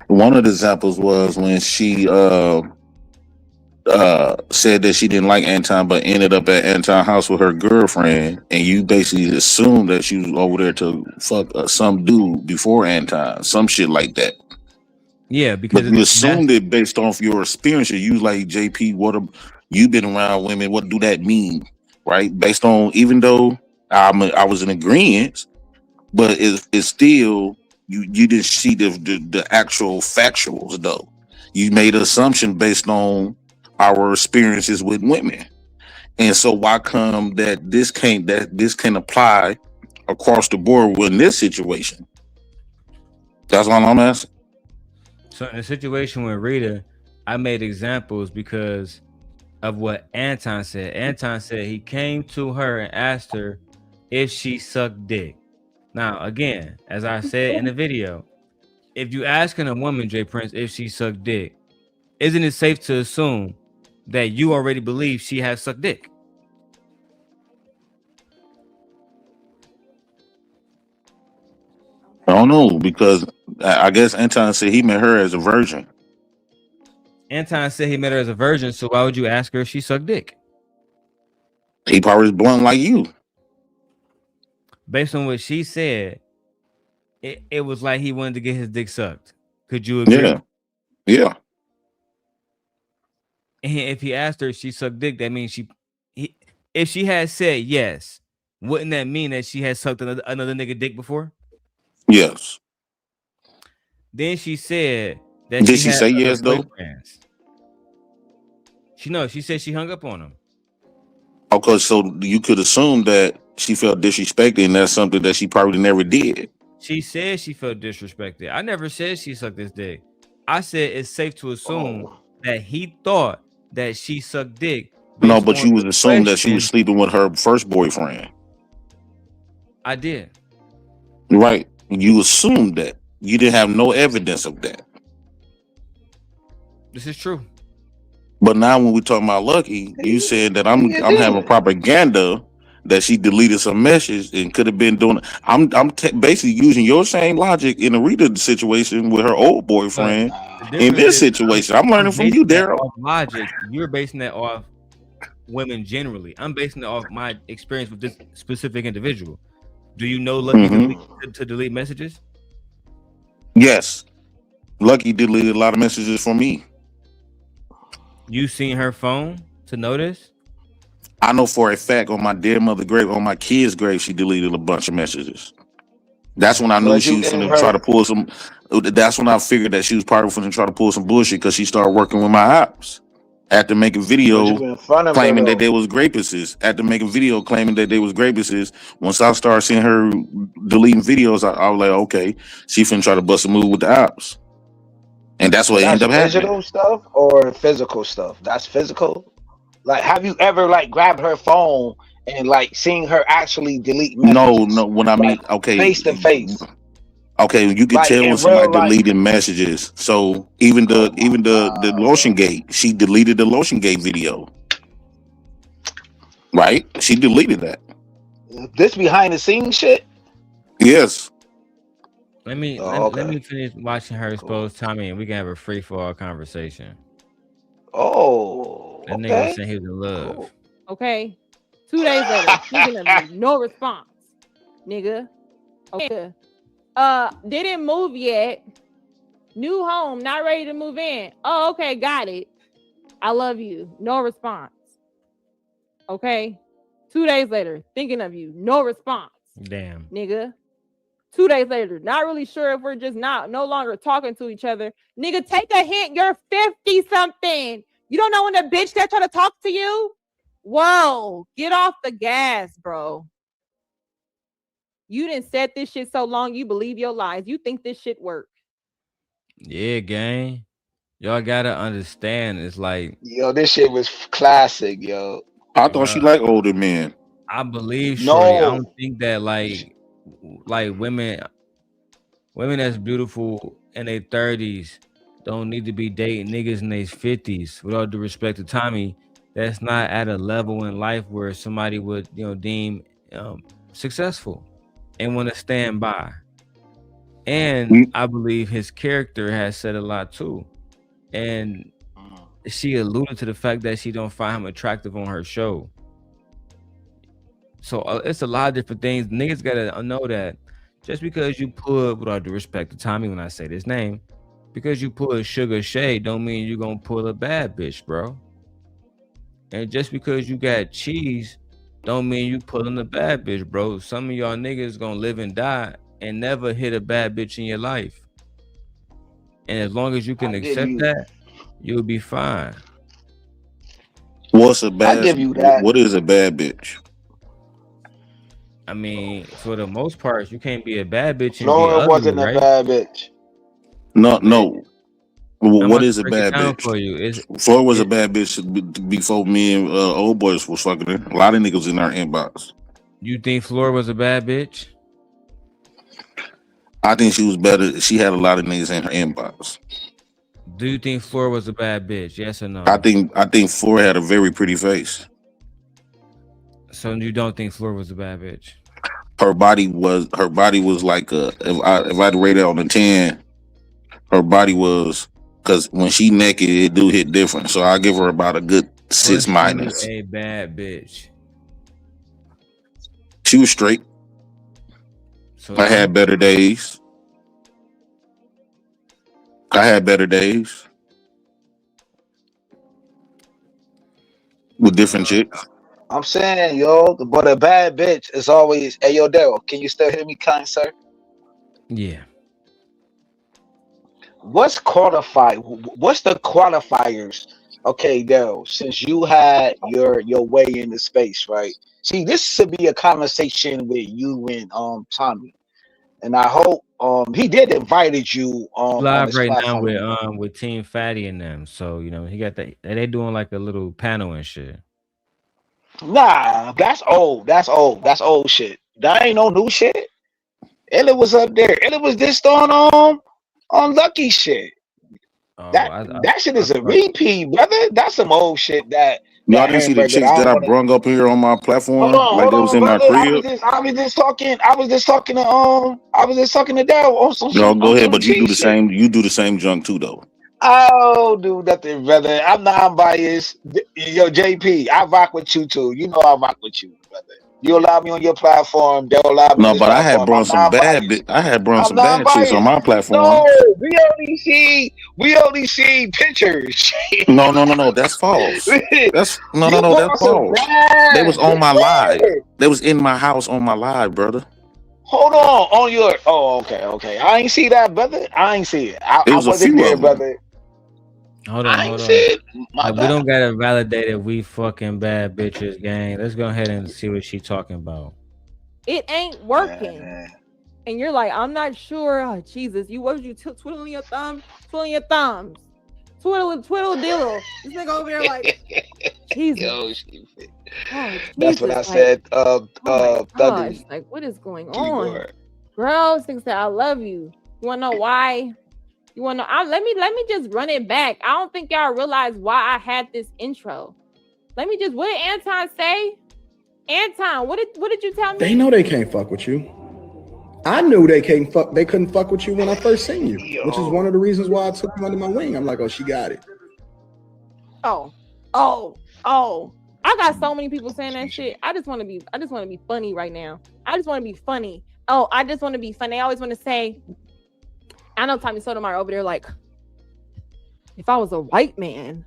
One of the examples was when she said that she didn't like Anton, but ended up at Anton's house with her girlfriend, and you basically assumed that she was over there to fuck some dude before Anton, some shit like that. Yeah, because But you assumed it based off your experiences. You like, JP, you've been around women? What do that mean, right? Based on, even though I was in agreement, but it's still you didn't see the actual factuals though. You made an assumption based on our experiences with women, and so why come that this can apply across the board in this situation? That's all I'm asking. So in the situation with Rita, I made examples because of what Anton said. Anton said he came to her and asked her if she sucked dick. Now, again, as I said in the video, if you asking a woman, J Prince, if she sucked dick, isn't it safe to assume that you already believe she has sucked dick? I don't know, because I guess Anton said he met her as a virgin. Anton said he met her as a virgin, so why would you ask her if she sucked dick? He probably was blunt like you. Based on what she said, it was like he wanted to get his dick sucked. Could you agree? Yeah. Yeah. And if he asked her if she sucked dick, that means if she had said yes, wouldn't that mean that she had sucked another nigga dick before? Yes. Then she said that Did she had say other yes though? boyfriends. She said she hung up on him. Okay, so you could assume that she felt disrespected, and that's something that she probably never did. She said she felt disrespected. I never said she sucked his dick. I said it's safe to assume that he thought that she sucked dick. No, but you was assuming that she was sleeping with her first boyfriend. I did. Right. You assumed that. You didn't have no evidence of that. This is true. But now when we talking about Lucki, you said that I'm having propaganda that she deleted some message and could have been doing. I'm basically using your same logic in the Rita situation with her old boyfriend. In this situation, I'm learning from you, Darrel. Logic. You're basing that off women generally. I'm basing it off my experience with this specific individual. Do you know Lucki to delete messages? Yes. Lucki deleted a lot of messages from me. You seen her phone to notice? I know for a fact on my dead mother grave, on my kid's grave, she deleted a bunch of messages. That's when I knew she was going to try to pull some. That's when I figured that she was probably going to try to pull some bullshit because she started working with my ops. After making video claiming that they was grapists. After making video claiming that they was grapists. Once I started seeing her deleting videos, I was like, okay, she finna try to bust a move with the ops. And that's what ended up happening. Digital stuff or physical stuff? That's physical. Like, have you ever like grabbed her phone and like seen her actually delete messages? No. When I mean, okay, face to face. Okay, you can tell when somebody deleted messages. So even the Lotion Gate, she deleted the Lotion Gate video. Right? She deleted that. This behind the scenes shit? Yes. Let me finish watching her expose Tommy, and we can have a free for all conversation. Oh, that nigga was saying he was in love. Oh. Okay, 2 days later, no response, nigga. Okay, didn't move yet. New home, not ready to move in. Oh, okay, got it. I love you. No response. Okay, 2 days later, thinking of you. No response. Damn, nigga. 2 days later, not really sure if we're just no longer talking to each other. Nigga, take a hint. You're 50-something. You don't know when the bitch that try to talk to you? Whoa, get off the gas, bro. You didn't set this shit so long, you believe your lies. You think this shit work. Yeah, gang. Y'all gotta understand. It's like, yo, this shit was classic, yo. I thought she liked older men. I believe Shorty. I don't think that like women that's beautiful in their 30s don't need to be dating niggas in their 50s. With all due respect to Tommy, that's not at a level in life where somebody would deem successful and want to stand by. And I believe his character has said a lot too. And she alluded to the fact that she don't find him attractive on her show. So it's a lot of different things. Niggas gotta know that just because you put, with all due respect to Tommy when I say this name, because you pull a Sugar Shade don't mean you're gonna pull a bad bitch, bro. And just because you got cheese don't mean you pulling a bad bitch, bro. Some of y'all niggas gonna live and die and never hit a bad bitch in your life. And as long as you can accept that, you'll be fine. What's a bad? I give you that. What is a bad bitch? I mean, for the most part, you can't be a bad bitch and be Flora ugly, wasn't a right? bad bitch. No. I'm What about is to a break it bad down bitch? for you. Flora was a bad bitch before me and old boys was fucking her. A lot of niggas in our inbox. You think Flora was a bad bitch? I think she was better. She had a lot of niggas in her inbox. Do you think Flora was a bad bitch? Yes or no? I think Flora had a very pretty face. So you don't think Flora was a bad bitch? Her body was like if I'd rate it on a 10, her body was, because when she naked it do hit different. So I give her about a good 6 minus. A bad bitch. She was straight. So I had better days. With different chicks. I'm saying, yo, but a bad bitch is always. Hey, yo, Darrel, can you still hear me, kind sir? Yeah. What's the qualifiers? Okay, Darrel, since you had your way in the space, right? See, this should be a conversation with you and Tommy, and I hope he did invited you on Live this right now platform. with Team Fatty and them. So you know he got that. They doing like a little panel and shit. Nah, that's old. That's old shit. That ain't no new shit. Ella was up there. Ella was just on Lucki shit. Oh, That shit is a repeat, brother. That's some old shit. That Y'all didn't see the hamburger. chicks I that don't I wanna. brung up here on my platform, like Hold they was on, in our brother. I crib. was just talking to Darrel on No, go ahead, some but you G do the shit. same. You do the same junk too, though. I don't do nothing, brother. I'm non-biased. Yo, JP, I rock with you too. You know I rock with you, brother. You allow me on your platform. They'll allow me on No, this but I had platform. brung I'm some bad. non-biased. I had brung I'm some bad chicks on non-biased. my platform. No, we only see pictures. No. That's false. That's You no. That's brought some false. They was bad. on my live. Where? They was in my house on my live, brother. Hold on your. Oh, okay. I ain't see that, brother. I ain't see it. It I was a wasn't few there, of them. brother. Hold I on. ain't see it. My Like we bad. don't gotta validate it. We fucking bad bitches, gang. Let's go ahead and see what she talking about. It ain't working. And you're like, I'm not sure. Oh, Jesus, what was you twiddling your thumbs? Twiddling your thumbs. Twiddle diddle. This nigga over there like, Jesus. Yo, oh, Jesus. That's what I like, said. Oh my Thunder gosh, like what is going on? keyboard. Girl, this nigga said, I love you. You wanna know why? You wanna know? Let me just run it back. I don't think y'all realize why I had this intro. Let me just, what did Anton say? Anton, what did you tell me? They know they can't fuck with you. I knew they couldn't fuck with you when I first seen you, which is one of the reasons why I took you under my wing. I'm like, oh, she got it. Oh. I got so many people saying that shit. I just want to be funny right now. I just want to be funny. Oh, I just want to be funny. I always want to say, I know Tommy Sotomayor over there like, if I was a white man,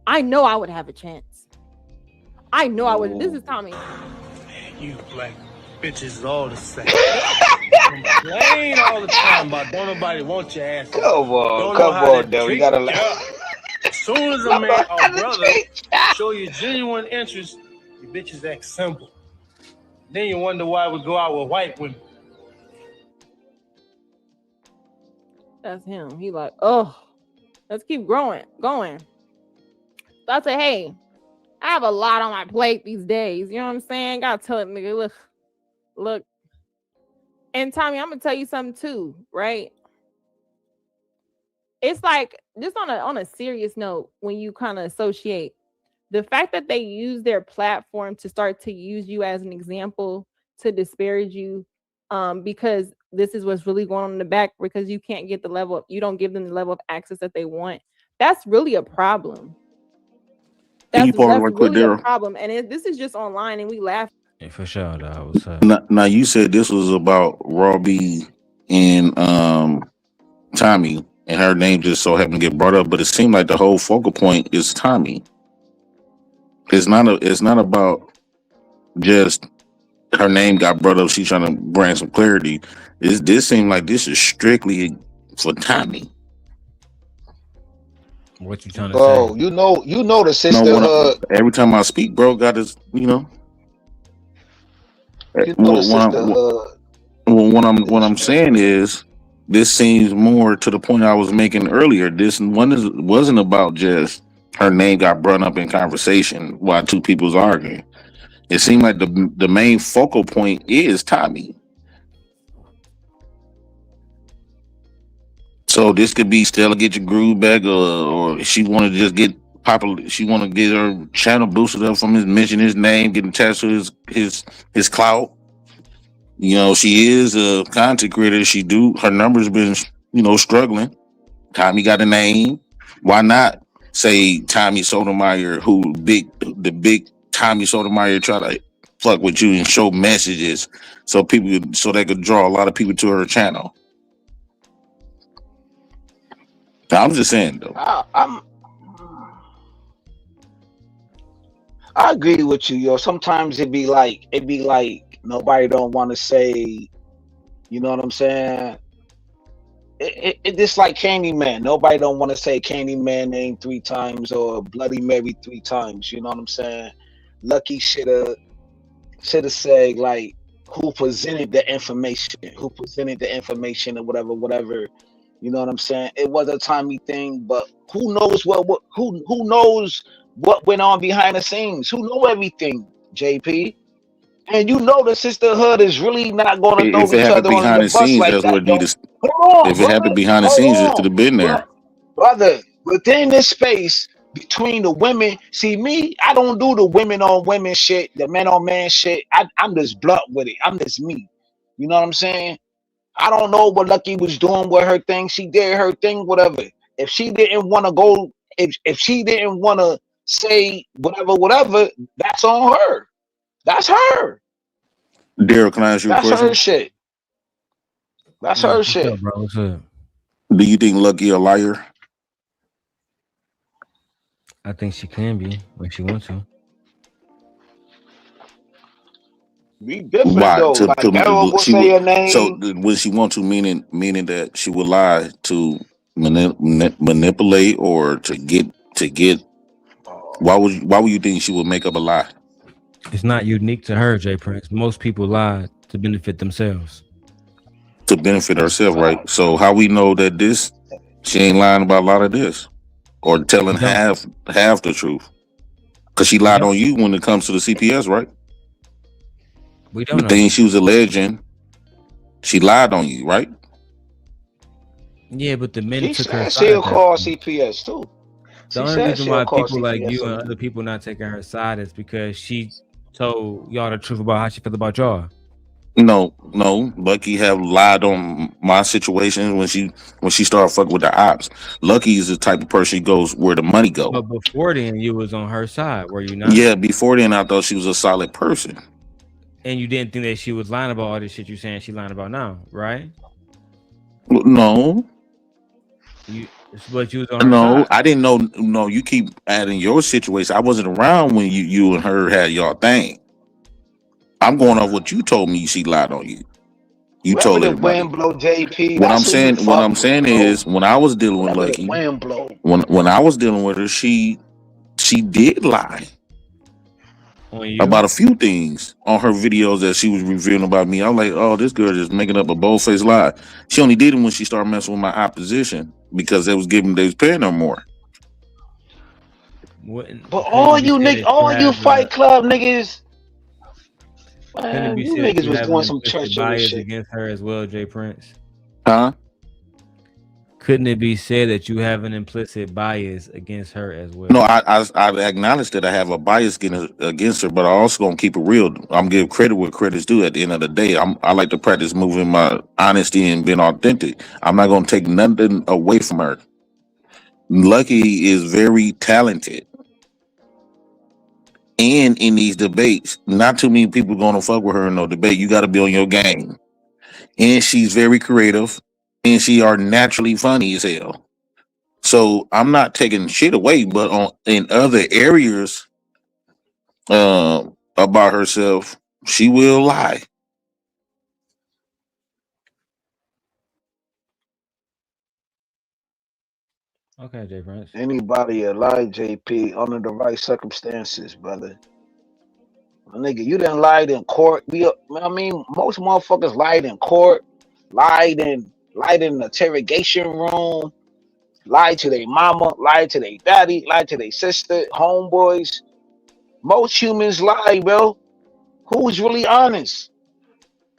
I know I would have a chance. I know I would. This is Tommy. You black bitches is all the same. Complain all the time about don't nobody want your ass. Come on, though. You gotta laugh. As soon as a man or brother show you genuine interest, you bitches act simple. Then you wonder why we go out with white women. That's him. He like, oh, let's keep going. So I say, hey, I have a lot on my plate these days. You know what I'm saying? Gotta tell it, nigga, look. And Tommy, I'm gonna tell you something too, right? It's like just on a serious note, when you kind of associate the fact that they use their platform to start to use you as an example to disparage you because this is what's really going on in the back, because you can't get the level of, you don't give them the level of access that they want. That's really a problem. That's right quick, really a Darrel? problem. And this is just online and we laugh. Yeah, for sure, dog. What's up? Now you said this was about Robbie and Tommy, and her name just so happened to get brought up, but it seemed like the whole focal point is Tommy. It's not about just her name got brought up. She's trying to bring some clarity. This seemed like this is strictly for Tommy. What you trying to Bro, say? you know the sister. No, every time I speak, bro, got his, you know the what sister. I'm saying is, this seems more to the point I was making earlier. This one wasn't about just her name got brought up in conversation while two people was arguing. It seemed like the main focal point is Tommy. So this could be Stella get your groove back, or she want to just get popular. She want to get her channel boosted up from his mention his name, getting attached to his clout. You know, she is a content creator. Her numbers been struggling. Tommy got a name. Why not say Tommy Sotomayor, the big Tommy Sotomayor try to fuck with you and show messages so they could draw a lot of people to her channel. I'm just saying though. I agree with you, yo. Sometimes it be like nobody don't want to say, you know what I'm saying? It just like Candyman. Nobody don't want to say Candyman name 3 times or Bloody Mary 3 times. You know what I'm saying? Lucki should have said like who presented the information or whatever. You know what I'm saying? It was a Tommy thing, but who knows who knows what went on behind the scenes? Who know everything, JP? And you know the sisterhood is really not going to throw each other on the bus like that. If it happened behind the scenes, it could have been there. Brother, within this space between the women, see me, I don't do the women on women shit, the men on man shit. I'm just blunt with it. I'm just me. You know what I'm saying? I don't know what Lucki was doing with her thing. She did her thing, whatever. If she didn't want to go, if she didn't want to say whatever, that's on her. That's her. Darrel, can I ask you a question? That's her shit. That's her shit. Bro, what's up? Do you think Lucki a liar? I think she can be when she wants to. Be different though. Like everyone will say your name. So would she want to, meaning that she would lie to manipulate or to get? Why would you think she would make up a lie? It's not unique to her, J Prince. Most people lie to benefit themselves. To benefit herself, right? So how we know that she ain't lying about a lot of this, or telling half the truth? Because she lied on you when it comes to the CPS, right? We don't know. The thing she was alleging, she lied on you, right? Yeah, but the men took her side. She'll call CPS too. The only reason why people like you and other people not taking her side is because she told y'all the truth about how she felt about y'all. No. Lucki have lied on my situation when she started fucking with the ops. Lucki is the type of person who goes where the money go. But before then, you was on her side, were you not? Yeah, before then, I thought she was a solid person. And you didn't think that she was lying about all this shit you're saying she lying about now, right? No. But you was on her side. I didn't know. No, you keep adding your situation. I wasn't around when you and her had y'all thing. I'm going off what you told me. She lied on you. You told everybody. Wind blow, JP. What I'm saying is, when I was dealing with Lucki, when I was dealing with her, she did lie about a few things on her videos that she was revealing about me. I was like, oh, this girl just making up a bold-faced lie. She only did it when she started messing with my opposition because they was paying her more. But all you Fight Club niggas, man, you niggas was doing some treacherous shit against her as well, J Prince. Huh? couldn't it be said that you have an implicit bias against her as well? No, I've acknowledged that I have a bias against her, but I also gonna keep it real. I'm give credit where credit's due. At the end of the day, I like to practice moving my honesty and being authentic. I'm not gonna take nothing away from her. Lucki is very talented, and in these debates, not too many people gonna fuck with her in no debate. You got to be on your game, and she's very creative, and she are naturally funny as hell. So I'm not taking shit away, but in other areas about herself, she will lie. Okay, J Prince. Anybody a lie, JP, under the right circumstances, brother. My nigga, you done lied in court. I mean, most motherfuckers lied in court, lied in the interrogation room, lied to their mama, lied to their daddy, lied to their sister, homeboys. Most humans lie, bro. Who's really honest?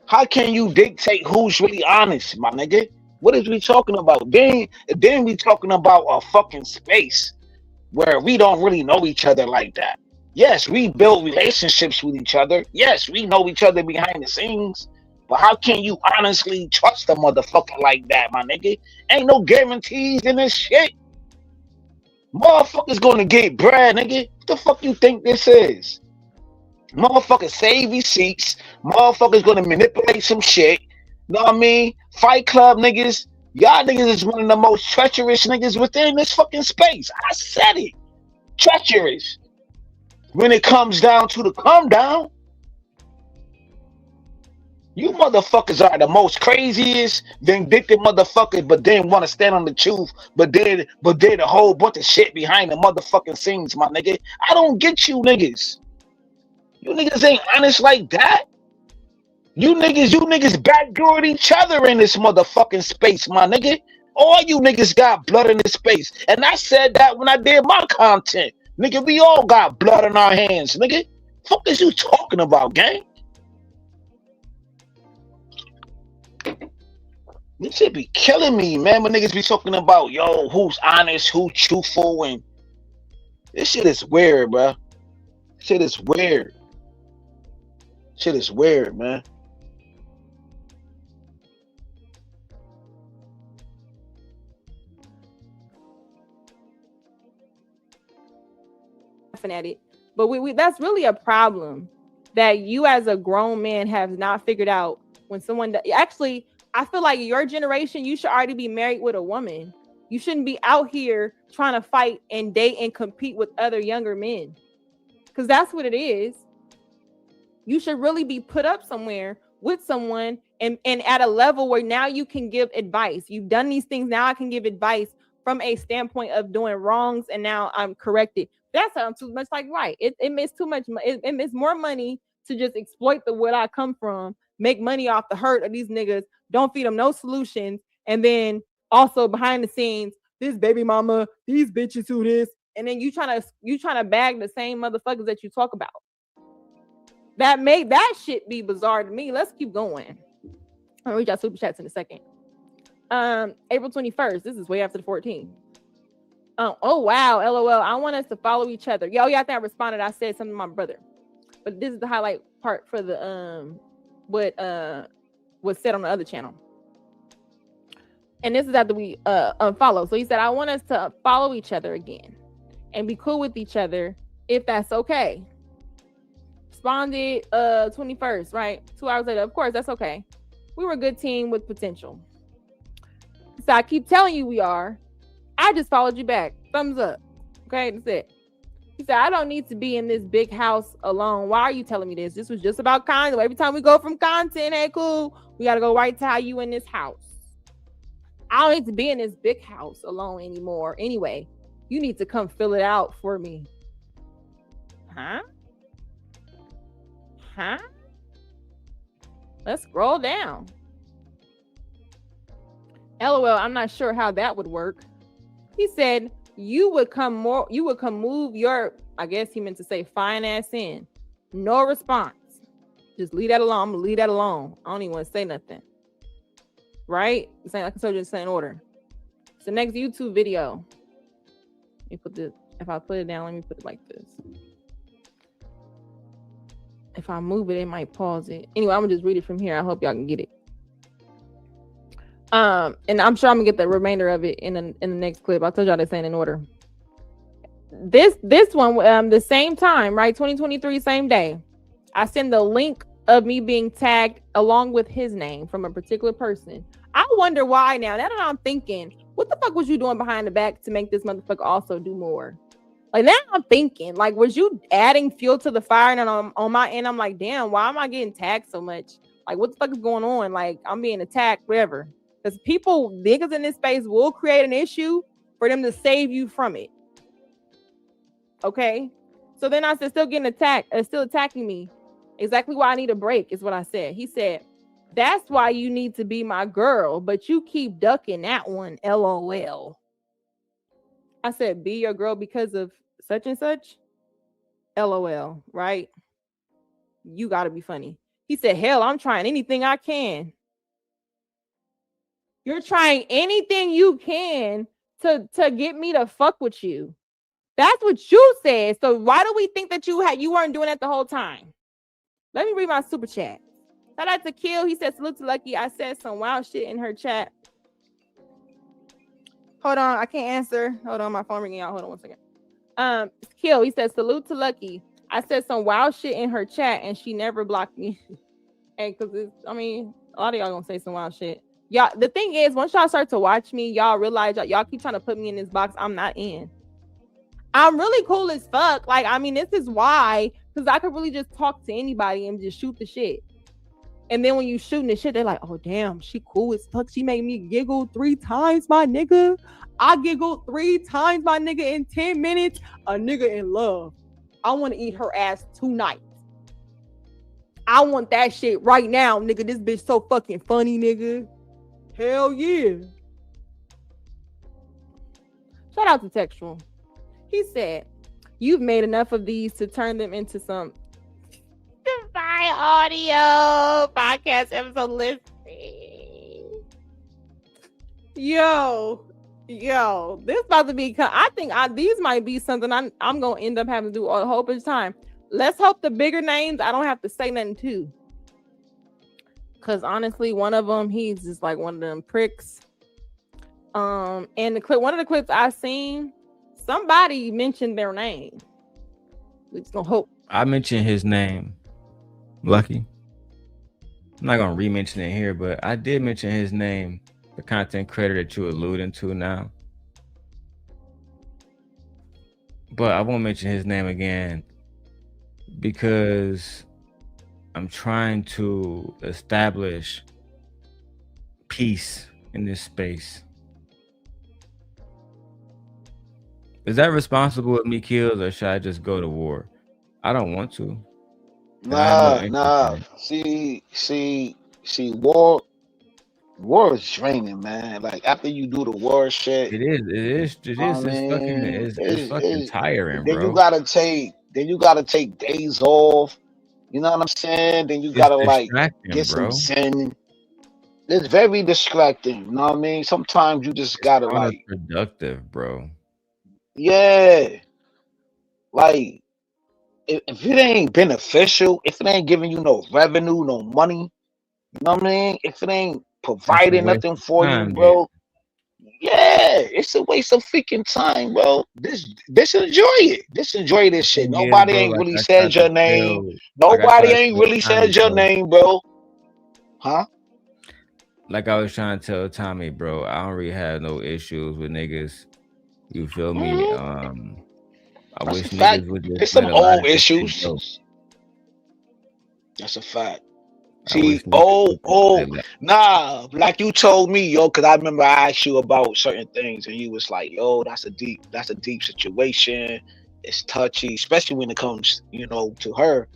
How can you dictate who's really honest, my nigga? What is we talking about? Then we talking about a fucking space where we don't really know each other like that. Yes, we build relationships with each other. Yes, we know each other behind the scenes. But how can you honestly trust a motherfucker like that, my nigga? Ain't no guarantees in this shit. Motherfuckers gonna get bread, nigga. What the fuck you think this is? Motherfuckers save receipts. Motherfuckers gonna manipulate some shit. Know what I mean? Fight Club niggas. Y'all niggas is one of the most treacherous niggas within this fucking space. I said it. Treacherous. When it comes down to the come down, you motherfuckers are the most craziest, vindictive motherfuckers, but then want to stand on the truth, but did a whole bunch of shit behind the motherfucking scenes, my nigga. I don't get you niggas. You niggas ain't honest like that. You niggas backdoored each other in this motherfucking space, my nigga. All you niggas got blood in this space. And I said that when I did my content. Nigga, we all got blood in our hands, nigga. Fuck is you talking about, gang? This shit be killing me, man, when niggas be talking about, yo, who's honest, who's truthful, and this shit is weird, bro. Shit is weird. Shit is weird, man. At it, but we that's really a problem that you as a grown man have not figured out. When someone actually, I feel like your generation, you should already be married with a woman. You shouldn't be out here trying to fight and date and compete with other younger men, because that's what it is. You should really be put up somewhere with someone and at a level where now you can give advice. You've done these things, now I can give advice from a standpoint of doing wrongs, and now I'm corrected. That sounds too much like right. It makes too much. It makes more money to just exploit the what I come from, make money off the hurt of these niggas, don't feed them no solutions, and then also behind the scenes, this baby mama, these bitches who this, and then you trying to bag the same motherfuckers that you talk about. That made that shit be bizarre to me. Let's keep going. I'll read y'all super chats in a second. April 21st. This is way after the 14th. Oh wow, LOL. I want us to follow each other. Yo, yeah, I think I responded. I said something to my brother, but this is the highlight part for the what was said on the other channel. And this is after we unfollow. So he said, I want us to follow each other again and be cool with each other if that's okay. Responded 21st, right? 2 hours later. Of course, that's okay. We were a good team with potential. So I keep telling you we are. I just followed you back. Thumbs up. Okay, that's it. He said, I don't need to be in this big house alone. Why are you telling me this? This was just about content. Every time we go from content, hey, cool, we got to go right to how you in this house. I don't need to be in this big house alone anymore. Anyway, you need to come fill it out for me. Huh? Let's scroll down. LOL, I'm not sure how that would work. He said you would come move your, I guess he meant to say fine ass in. No response. Just leave that alone. I'm gonna leave that alone. I don't even want to say nothing. Right? It's like I told you, it's in order. It's the next YouTube video. Let me put this. If I put it down, let me put it like this. If I move it, it might pause it. Anyway, I'm gonna just read it from here. I hope y'all can get it. And I'm sure I'm gonna get the remainder of it in the next clip. I told y'all this ain't in order. This one, the same time, right? 2023, same day. I send the link of me being tagged along with his name from a particular person. I wonder why now. Now that I'm thinking, what the fuck was you doing behind the back to make this motherfucker also do more? Like now I'm thinking, like, was you adding fuel to the fire? And on my end, I'm like, damn, why am I getting tagged so much? Like, what the fuck is going on? Like, I'm being attacked, whatever. Because niggas in this space will create an issue for them to save you from it. Okay? So then I said, still getting attacked, still attacking me. Exactly why I need a break is what I said. He said, that's why you need to be my girl, but you keep ducking that one, LOL. I said, be your girl because of such and such? LOL, right? You gotta be funny. He said, hell, I'm trying anything I can. You're trying anything you can to get me to fuck with you. That's what you said. So why do we think that you weren't doing that the whole time? Let me read my super chat. Shout out to Kill. He said, salute to Lucki. I said some wild shit in her chat. Hold on, I can't answer. Hold on, my phone ringing out. Hold on 1 second. Kill. He said, salute to Lucki. I said some wild shit in her chat and she never blocked me. Hey, because a lot of y'all gonna say some wild shit. Y'all, the thing is, once y'all start to watch me, y'all realize y'all keep trying to put me in this box I'm not in. I'm really cool as fuck. Like, this is why, because I could really just talk to anybody and just shoot the shit. And then when you shooting the shit, they're like, oh, damn, she cool as fuck. She made me giggle 3 times, my nigga. I giggled 3 times, my nigga, in 10 minutes. A nigga in love. I want to eat her ass tonight. I want that shit right now, nigga. This bitch so fucking funny, nigga. Hell yeah. Shout out to Textual. He said, you've made enough of these to turn them into some Divine Audio podcast episode listening. Yo, this about to be, I think these might be something I'm going to end up having to do a whole bunch of time. Let's hope the bigger names, I don't have to say nothing to. Because honestly, one of them, he's just like one of them pricks. And one of the clips I seen, somebody mentioned their name. We just gonna hope. I mentioned his name, Lucki. I'm not gonna re-mention it here, but I did mention his name, the content creator that you're alluding to now. But I won't mention his name again because I'm trying to establish peace in this space. Is that responsible with me, Kills, or should I just go to war? I don't want to. Nah. See, war is draining, man. Like after you do the war shit, it is. It's fucking tiring, then bro. You gotta take days off. You know what I'm saying? Then you gotta like get some zen. It's very distracting. You know what I mean? Sometimes you just gotta like productive, bro. Yeah. Like if it ain't beneficial, if it ain't giving you no revenue, no money, you know what I mean? If it ain't providing nothing for you, bro. Yeah, it's a waste of freaking time, bro. Just enjoy it. Just enjoy this shit. Nobody ain't really said your name. Nobody ain't really said your name, bro. Huh? Like I was trying to tell Tommy, bro, I don't really have no issues with niggas. You feel me? I wish niggas would just. There's some old issues. That's a fact. See, nah, like you told me, yo, because I remember I asked you about certain things, and you was like, yo, that's a deep situation. It's touchy, especially when it comes, to her.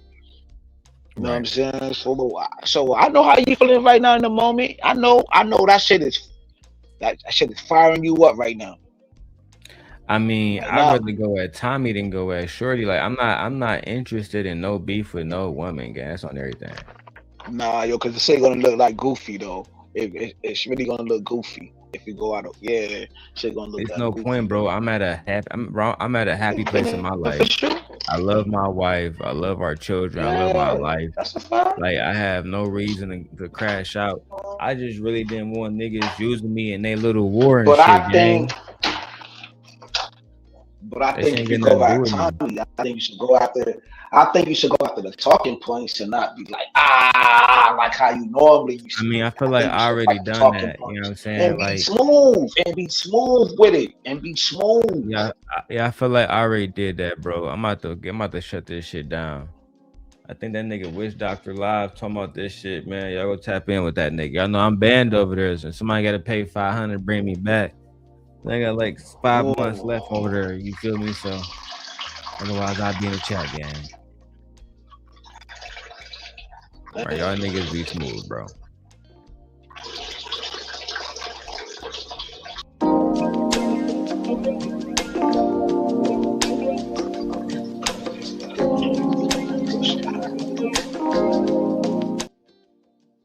You know what I'm saying? So I know how you feeling right now in the moment. I know that shit is firing you up right now. I mean, I'd rather go at Tommy than go at Shorty. Like I'm not interested in no beef with no woman, gang. That's on everything. Nah, yo, because the shit gonna look like goofy though. It's really gonna look goofy if you go out, shit gonna look. It's no point, bro. I'm at a happy place in my life. I love my wife. I love our children. I love my life. Like I have no reason to crash out. I just really didn't want niggas using me in their little war and But shit, I gang. think if you go back, Tommy, I think you should go after. I think you should go after the talking points and not be like like how you normally used to. I mean, I feel like I already done that. You know what I'm saying? And like be smooth with it, and be smooth. Yeah, I feel like I already did that, bro. I'm about to shut this shit down. I think that nigga Witch Doctor Live talking about this shit, man. Y'all go tap in with that nigga. Y'all know I'm banned over there, so somebody got to pay $500 to bring me back. I got like 5 months left over there. You feel me? So otherwise, I'd be in the chat gang. All right, y'all niggas be smooth, bro.